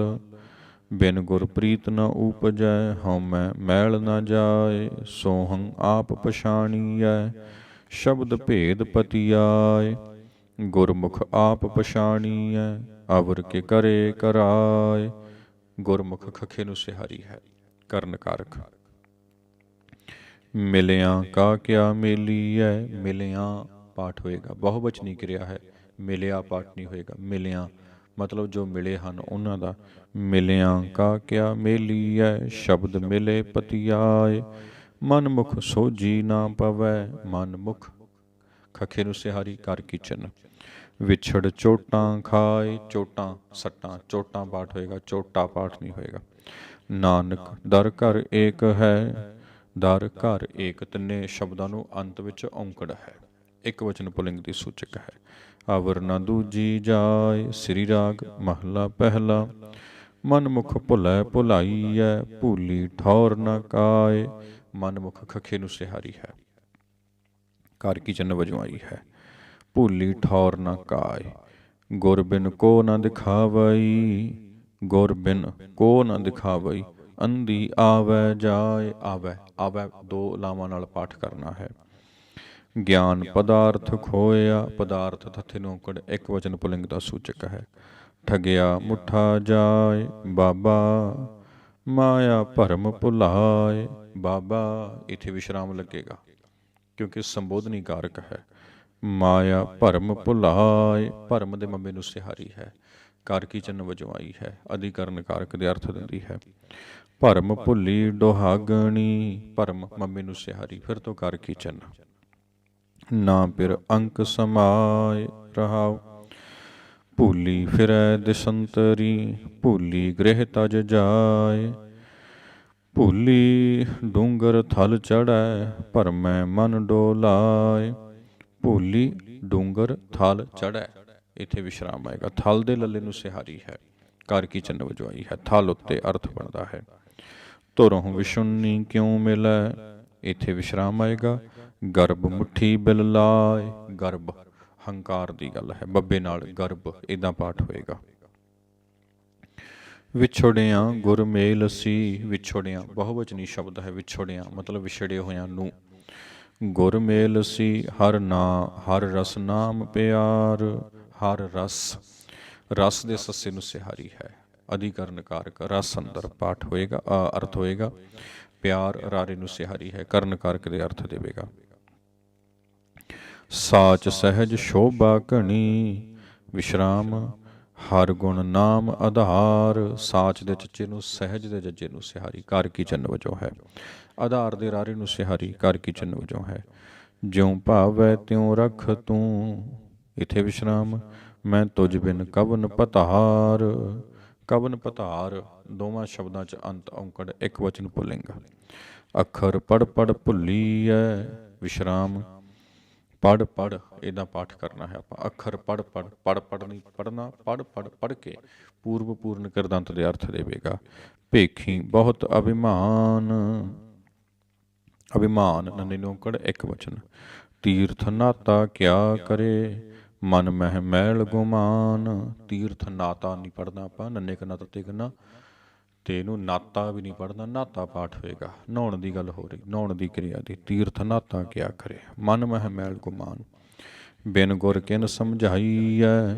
बिन गुरप्रीत न ऊपजै, हउमੈ मैल न जाए। सोहं आप पछाणीਐ, शब्द भेद पतियाए। गुरमुख आप पछाणीਐ, अवर के करे कराए। गुरमुख खखे ਨੂੰ ਸਿਹਾਰੀ ਹੈ। ਕਰਨ ਕਾਰਕ ਮਿਲਿਆਂ ਕਾ ਕਿਆ ਮੇਲੀਐ। ਮਿਲਿਆਂ ਪਾਠ ਹੋਏਗਾ, ਬਹੁਵਚਨੀ ਕਿਰਿਆ ਹੈ। ਮਿਲਿਆ ਪਾਠ ਨਹੀਂ ਹੋਏਗਾ। ਮਿਲਿਆਂ ਮਤਲਬ ਜੋ ਮਿਲੇ ਹਨ ਉਹਨਾਂ ਦਾ। ਮਿਲਿਆਂ ਕਾ ਕਿਆ ਮੇਲੀਐ, ਸ਼ਬਦ ਮਿਲੇ ਪਤਿਆਏ। ਮਨ ਮੁਖ ਸੋਝੀ ਨਾ ਪਵੈ, ਮਨ ਮੁਖ ਖਖੇ ਨੂੰ ਸਿਹਾਰੀ ਕਰ ਕੀ ਚਿੰਨ੍ਹ। ਵਿਛੜ ਚੋਟਾਂ ਖਾਏ, ਚੋਟਾਂ ਸੱਟਾਂ, ਚੋਟਾਂ ਪਾਠ ਹੋਏਗਾ, ਚੋਟਾ ਪਾਠ ਨਹੀਂ ਹੋਏਗਾ। ਨਾਨਕ ਦਰ ਘਰ ਏਕ ਹੈ, ਦਰ ਘਰ ਏਕ, ਤਿੰਨੇ ਸ਼ਬਦਾਂ ਨੂੰ ਅੰਤ ਵਿੱਚ ਔਂਕੜ ਹੈ। ਇੱਕ ਵਚਨ ਪੁਲਿੰਗ ਦੀ ਸੂਚਕ ਹੈ। ਅਵਰ ਨਾ ਦੂਜੀ ਜਾਏ, ਸ੍ਰੀ ਰਾਗ ਮਹਲਾ ਪਹਿਲਾ। ਮਨ ਮੁਖ ਭੁਲੈ ਭੁਲਾਈਐ, ਭੂਲੀ ਠੌਰ ਨਾ ਕਾਏ। ਮਨ ਮੁਖ ਖਖੇ ਨੂੰ ਸਿਹਾਰੀ ਹੈ। ਕਰ ਕੀ ਚਿੰਨ੍ਹ ਵਜੋਂ ਆਈ ਹੈ। ਭੂਲੀ ਠੌਰ ਨਾ ਕਾਏ। ਗੁਰ ਬਿਨ ਕੋ ਨਾ ਦਿਖਾਵਈ, ਗੁਰ ਬਿਨ ਕੋ ਨਾ ਦਿਖਾਵਈ। ਅੰਧੀ ਆਵੈ ਜਾਏ, ਆਵੈ ਆਵੈ ਦੋ ਲਾਵਾਂ ਨਾਲ ਪਾਠ ਕਰਨਾ ਹੈ। ਗਿਆਨ ਪਦਾਰਥ ਖੋਇਆ, ਪਦਾਰਥ ਥੱਥੇ ਨੂੰ ਔਂਕੜ, ਇੱਕ ਵਚਨ ਪੁਲਿੰਗ ਦਾ ਸੂਚਕ ਹੈ। ਠਗਿਆ ਮੁੱਠਾ ਜਾਏ, ਬਾਬਾ ਮਾਇਆ ਭਰਮ ਭੁਲਾਏ। ਬਾਬਾ ਇੱਥੇ ਵਿਸ਼ਰਾਮ ਲੱਗੇਗਾ ਕਿਉਂਕਿ ਸੰਬੋਧਨੀ ਕਾਰਕ ਹੈ। ਮਾਇਆ ਭਰਮ ਭੁਲਾਏ, ਭਰਮ ਦੇ ਮੰਮੇ ਨੂੰ ਸਿਹਾਰੀ ਹੈ। ਕਰ ਕੀ ਚਿੰਨ੍ਹ ਵਜੋਂ ਆਈ ਹੈ। ਅਧਿਕਰਨ ਕਾਰਕ ਦੇ ਅਰਥ ਦਿੰਦੀ ਹੈ। ਭਰਮ ਭੁੱਲੀ ਡੋਹਾਗਣੀ, ਭਰਮ ਮੰਮੇ ਨੂੰ ਸਿਹਾਰੀ, ਫਿਰ ਤੋਂ ਕਰ ਕੀ ਚਿੰਨ੍ਹ। ਨਾ ਪਿਰ ਅੰਕ ਸਮਾਏ, ਰਹਾਉ। ਭੂਲੀ ਫਿਰੈ ਦਿਸੰਤਰੀ, ਭੂਲੀ ਗ੍ਰਹਿ ਤਜ ਜਾਏ। ਭੂਲੀ ਡੂੰਗਰ ਥਲ ਚੜ੍ਹੈ, ਭਰਮੈ ਮਨ ਡੋਲਾਏ। ਭੂਲੀ ਡੂੰਗਰ ਥਲ ਚੜ੍ਹੈ, ਇੱਥੇ ਵਿਸ਼ਰਾਮ ਆਏਗਾ। ਥਲ ਦੇ ਲੱਲੇ ਨੂੰ ਸਿਹਾਰੀ ਹੈ। ਕਰ ਕੀ ਚਿੰਨ੍ਹ ਵਜੋਂ ਆਈ ਹੈ। ਥਲ ਉੱਤੇ ਅਰਥ ਬਣਦਾ ਹੈ। ਧੁਰੋਂ ਵਿਸ਼ੁੰਨੀ ਕਿਉਂ ਮਿਲੈ, ਇੱਥੇ ਵਿਸ਼ਰਾਮ ਆਏਗਾ। ਗਰਭ ਮੁੱਠੀ ਬਿਲ ਲਾਏ, ਗਰਭ ਹੰਕਾਰ ਦੀ ਗੱਲ ਹੈ। ਬੱਬੇ ਨਾਲ ਗਰਭ, ਇੱਦਾਂ ਪਾਠ ਹੋਏਗਾ। ਵਿਛੋੜਿਆਂ ਗੁਰ ਮੇਲ ਸੀ, ਵਿਛੋੜਿਆਂ ਬਹੁਵਚਨੀ ਸ਼ਬਦ ਹੈ। ਵਿਛੋੜਿਆਂ ਮਤਲਬ ਵਿਛੜੇ ਹੋਇਆਂ ਨੂੰ। ਗੁਰ ਮੇਲ ਸੀ, ਹਰ ਹਰ ਰਸ ਨਾਮ ਪਿਆਰ। ਹਰ ਰਸ, ਰਸ ਦੇ ਸੱਸੇ ਨੂੰ ਸਿਹਾਰੀ ਹੈ। ਅਧਿਕਰਨ ਕਾਰਕ ਰਸ ਅੰਦਰ ਪਾਠ ਹੋਏਗਾ, ਅਰਥ ਹੋਏਗਾ। ਪਿਆਰ ਰਾਰੇ ਨੂੰ ਸਿਹਾਰੀ ਹੈ। ਕਰਨ ਕਾਰਕ ਦੇ ਅਰਥ ਦੇਵੇਗਾ। ਸਾਚ ਸਹਿਜ ਸ਼ੋਭਾ ਘਣੀ, ਵਿਸ਼ਰਾਮ ਹਰ ਗੁਣ ਨਾਮ ਆਧਾਰ। ਸਾਚ ਦੇ ਚੱਚੇ ਨੂੰ, ਸਹਿਜ ਦੇ ਜੱਜੇ ਨੂੰ ਸਿਹਾਰੀ ਕਰ ਕੀ ਚਿੰਨ੍ਹ ਵਜੋਂ ਹੈ। ਆਧਾਰ ਦੇ ਰਾਰੇ ਨੂੰ ਸਿਹਾਰੀ ਕਰ ਕੀ ਚਿੰਨ੍ਹ ਵਜੋਂ ਹੈ। ਜਿਉ ਭਾਵੈ ਤਿਉ ਰਖ ਤੂੰ, ਇੱਥੇ ਵਿਸ਼ਰਾਮ। ਮੈਂ ਤੁਝ ਬਿਨ ਕਵਨ ਪਤਾਰ। ਕਵਨ ਪਤਾਰ ਦੋਵਾਂ ਸ਼ਬਦਾਂ 'ਚ ਅੰਤ ਔਂਕੜ, ਇੱਕ ਵਚਨ ਪੁਲਿੰਗ। ਅੱਖਰ ਪੜ ਪੜ ਭੁੱਲੀਐ, ਵਿਸ਼ਰਾਮ। ਪੜ ਪੜ ਇਹਦਾ ਪਾਠ ਕਰਨਾ ਹੈ ਆਪਾਂ। ਅੱਖਰ ਪੜ ਪੜ, ਪੜ ਪੜ ਨਹੀਂ ਪੜ੍ਹਨਾ, ਪੜ ਪੜ ਪੜ੍ਹ ਕੇ ਪੂਰਵ ਪੂਰਨ ਕਿਰਦੰਤ ਦੇ ਅਰਥ ਦੇਵੇਗਾ। ਭੇਖੀ ਬਹੁਤ ਅਭਿਮਾਨ, ਅਭਿਮਾਨ ਨੰਨੇ ਨੂੰ ਔਂਕੜ, ਇੱਕ ਵਚਨ। ਤੀਰਥ ਨਾਤਾ ਕਿਆ ਕਰੇ, ਮਨ ਮਹਿ ਮੈਲ ਗੁਮਾਨ। ਤੀਰਥ ਨਾਤਾ ਨਹੀਂ ਪੜ੍ਹਨਾ ਆਪਾਂ, ਨੰਨੇ ਕੰਨਾ ਤੱਤੇ ਕੰਨਾ, ਤੇ ਇਹਨੂੰ ਨਾਤਾ ਵੀ ਨਹੀਂ ਪੜ੍ਹਨਾ, ਨਾਤਾ ਪਾਠ ਹੋਏਗਾ। ਨਹਾਉਣ ਦੀ ਗੱਲ ਹੋ ਰਹੀ, ਨਹਾਉਣ ਦੀ ਕਿਰਿਆ ਦੀ। ਤੀਰਥ ਨਾਤਾ ਕਿਆ ਕਰੇ, ਮਨ ਮਹਿ ਮੈਲ ਗੁਮਾਨ। ਬਿਨ ਗੁਰ ਕਿਨ ਸਮਝਾਈਐ,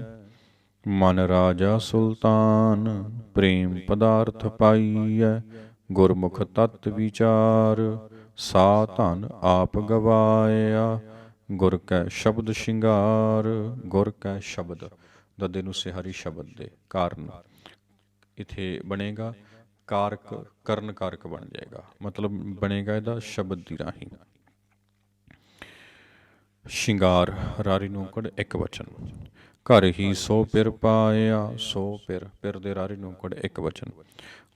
ਮਨ ਰਾਜਾ ਸੁਲਤਾਨ। ਪ੍ਰੇਮ ਪਦਾਰਥ ਪਾਈਐ, ਗੁਰਮੁਖ ਤਤ ਵਿਚਾਰ। ਸਾ ਧਨ ਆਪ ਗਵਾਇਆ, ਗੁਰ ਕੈ ਸ਼ਬਦ ਸ਼ਿੰਗਾਰ। ਗੁਰ ਕੈ ਸ਼ਬਦ, ਦੱਦੇ ਨੂੰ ਸਿਹਾਰੀ ਸ਼ਬਦ ਦੇ। ਕਾਰਨ ਇੱਥੇ ਬਣੇਗਾ ਕਾਰਕ, ਕਰਨ ਕਾਰਕ ਬਣ ਜਾਏਗਾ। ਮਤਲਬ ਬਣੇਗਾ ਇਹਦਾ ਸ਼ਬਦ ਦੀ ਰਾਹੀਂ। ਸ਼ਿੰਗਾਰ ਰਾਰੀ ਨੂੰ ਔਂਕੜ, ਇੱਕ ਵਚਨ। ਘਰ ਹੀ ਸੋ ਪਿਰ ਪਾਇਆ, ਸੋ ਪਿਰ, ਪਿਰ ਦੇ ਰਾਰੀ ਨੂੰ ਔਂਕੜ, ਇੱਕ ਵਚਨ।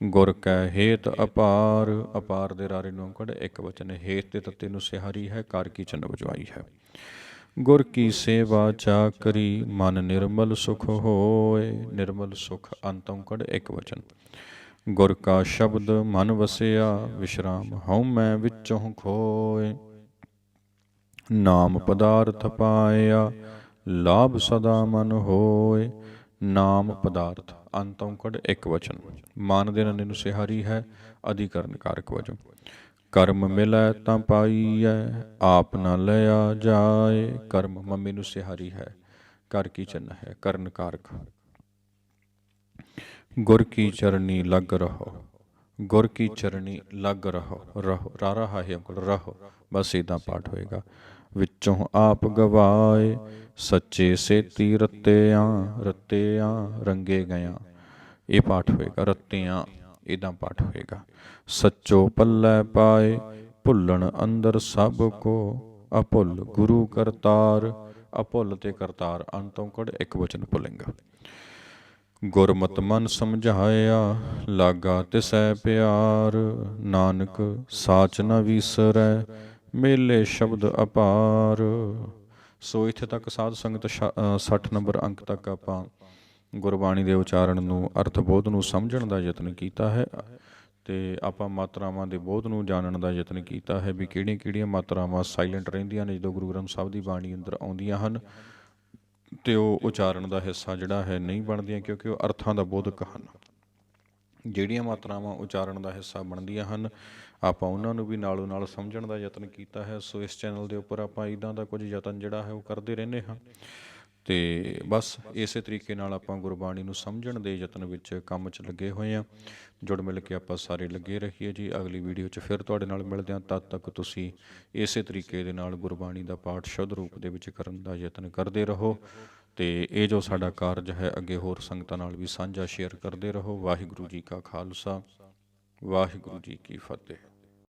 ਗੁਰ ਕੈ ਹੇਤ ਅਪਾਰ, ਅਪਾਰ ਦੇ ਰਾਰੀ ਨੂੰ ਔਂਕੜ, ਇੱਕ ਵਚਨ। ਹੇਤ ਦੇ ਤੱਤੇ ਨੂੰ ਸਿਹਾਰੀ ਹੈ। ਕਰ ਕੀ ਚਿੰਨ੍ਹ ਵਜੋਂ ਆਈ ਹੈ। ਗੁਰ ਕੀ ਸੇਵਾ ਚਾਕਰੀ, ਮਨ ਨਿਰਮਲ ਸੁਖ ਹੋਏ। ਨਿਰਮਲ ਸੁਖ ਅੰਤ ਔਂਕੜ, ਇੱਕ ਵਚਨ। ਗੁਰ ਕਾ ਸ਼ਬਦ ਮਨ ਵਸਿਆ, ਵਿਸ਼ਰਾਮ ਹਉਮੈ ਵਿੱਚੋਂ ਖੋਏ। ਨਾਮ ਪਦਾਰਥ ਪਾਇਆ, ਲਾਭ ਸਦਾ ਮਨ ਹੋਏ। ਨਾਮ ਪਦਾਰਥ ਅੰਤ ਔਂਕੜ ਇੱਕ ਵਚਨ। ਮਨ ਦੇ ਨੰਨੇ ਨੂੰ ਸਿਹਾਰੀ ਹੈ ਅਧਿਕਰਨ ਕਾਰਕ ਵਜੋਂ। ਕਰਮ ਮਿਲੈ ਤਾਂ ਪਾਈਐ ਆਪ ਨਾ ਲਿਆ ਜਾਏ। ਕਰਮ ਮੰਮੀ ਨੂੰ ਸਿਹਾਰੀ ਹੈ, ਕਰ ਕੀ ਚੰਨ ਹੈ ਕਰਨ ਕਾਰਕ। ਗੁਰ ਕੀ ਚਰਨੀ ਲੱਗ ਰਹੋ। ਗੁਰ ਕੀ ਚਰਨੀ ਲੱਗ ਰਹੋ। ਰਹੋ ਰਾ ਰਹਾ ਹੈ ਅੰਕਲ ਰਹੋ, ਬਸ ਇੱਦਾਂ ਪਾਠ ਹੋਏਗਾ। ਵਿੱਚੋਂ ਆਪ ਗਵਾਏ ਸੱਚੇ ਸੇਤੀ ਰੱਤਿਆਂ। ਰੱਤਿਆਂ ਰੰਗੇ ਗਿਆ, ਇਹ ਪਾਠ ਹੋਏਗਾ। ਰੱਤਿਆਂ ਇੱਦਾਂ ਪਾਠ ਹੋਏਗਾ। ਸੱਚੋ ਪੱਲੇ ਪਾਏ ਭੁੱਲਣ ਅੰਦਰ ਸਭ ਕੋ। ਅਭੁੱਲ ਗੁਰੂ ਕਰਤਾਰ। ਅਭੁੱਲ ਤੇ ਕਰਤਾਰ ਅੰਤ ਔਂਕੜ ਇੱਕ ਵਚਨ ਪੁਲਿੰਗ। ਗੁਰਮਤਿ ਮਨ ਸਮਝਾਇਆ ਲਾਗਾ ਤਿਸੈ ਪਿਆਰ। ਨਾਨਕ ਸਾਚ ਨ ਵੀਸਰੈ ਮੇਲੇ ਸ਼ਬਦ ਅਪਾਰ। ਸੋ ਇੱਥੇ ਤੱਕ ਸਾਧ ਸੰਗਤ 60 ਨੰਬਰ ਅੰਕ ਤੱਕ ਆਪਾਂ ਗੁਰਬਾਣੀ ਦੇ ਉਚਾਰਨ ਨੂੰ, ਅਰਥ ਬੋਧ ਨੂੰ ਸਮਝਣ ਦਾ ਯਤਨ ਕੀਤਾ ਹੈ ਅਤੇ ਆਪਾਂ ਮਾਤਰਾਵਾਂ ਦੇ ਬੋਧ ਨੂੰ ਜਾਣਨ ਦਾ ਯਤਨ ਕੀਤਾ ਹੈ ਵੀ ਕਿਹੜੀਆਂ ਕਿਹੜੀਆਂ ਮਾਤਰਾਵਾਂ ਸਾਈਲੈਂਟ ਰਹਿੰਦੀਆਂ ਨੇ ਜਦੋਂ ਗੁਰੂ ਗ੍ਰੰਥ ਸਾਹਿਬ ਦੀ ਬਾਣੀ ਅੰਦਰ ਆਉਂਦੀਆਂ ਹਨ, ਅਤੇ ਉਹ ਉਚਾਰਨ ਦਾ ਹਿੱਸਾ ਜਿਹੜਾ ਹੈ ਨਹੀਂ ਬਣਦੀਆਂ ਕਿਉਂਕਿ ਉਹ ਅਰਥਾਂ ਦਾ ਬੋਧਕ ਹਨ। ਜਿਹੜੀਆਂ ਮਾਤਰਾਵਾਂ ਉਚਾਰਨ ਦਾ ਹਿੱਸਾ ਬਣਦੀਆਂ ਹਨ ਆਪਾਂ ਉਹਨਾਂ ਨੂੰ ਵੀ ਨਾਲੋਂ ਨਾਲ ਸਮਝਣ ਦਾ ਯਤਨ ਕੀਤਾ ਹੈ। ਸੋ ਇਸ ਚੈਨਲ ਦੇ ਉੱਪਰ ਆਪਾਂ ਇੱਦਾਂ ਦਾ ਕੁਝ ਯਤਨ ਜਿਹੜਾ ਹੈ ਉਹ ਕਰਦੇ ਰਹਿੰਦੇ ਹਾਂ ਅਤੇ ਬਸ ਇਸੇ ਤਰੀਕੇ ਨਾਲ ਆਪਾਂ ਗੁਰਬਾਣੀ ਨੂੰ ਸਮਝਣ ਦੇ ਯਤਨ ਵਿੱਚ ਕੰਮ 'ਚ ਲੱਗੇ ਹੋਏ ਹਾਂ। ਜੁੜ ਮਿਲ ਕੇ ਆਪਾਂ ਸਾਰੇ ਲੱਗੇ ਰਹੀਏ ਜੀ। ਅਗਲੀ ਵੀਡੀਓ 'ਚ ਫਿਰ ਤੁਹਾਡੇ ਨਾਲ ਮਿਲਦੇ ਹਾਂ। ਤਦ ਤੱਕ ਤੁਸੀਂ ਇਸੇ ਤਰੀਕੇ ਦੇ ਨਾਲ ਗੁਰਬਾਣੀ ਦਾ ਪਾਠ ਸ਼ੁੱਧ ਰੂਪ ਦੇ ਵਿੱਚ ਕਰਨ ਦਾ ਯਤਨ ਕਰਦੇ ਰਹੋ ਅਤੇ ਇਹ ਜੋ ਸਾਡਾ ਕਾਰਜ ਹੈ ਅੱਗੇ ਹੋਰ ਸੰਗਤਾਂ ਨਾਲ ਵੀ ਸਾਂਝਾ ਸ਼ੇਅਰ ਕਰਦੇ ਰਹੋ। ਵਾਹਿਗੁਰੂ ਜੀ ਕਾ ਖਾਲਸਾ, ਵਾਹਿਗੁਰੂ ਜੀ ਕੀ ਫਤਿਹ।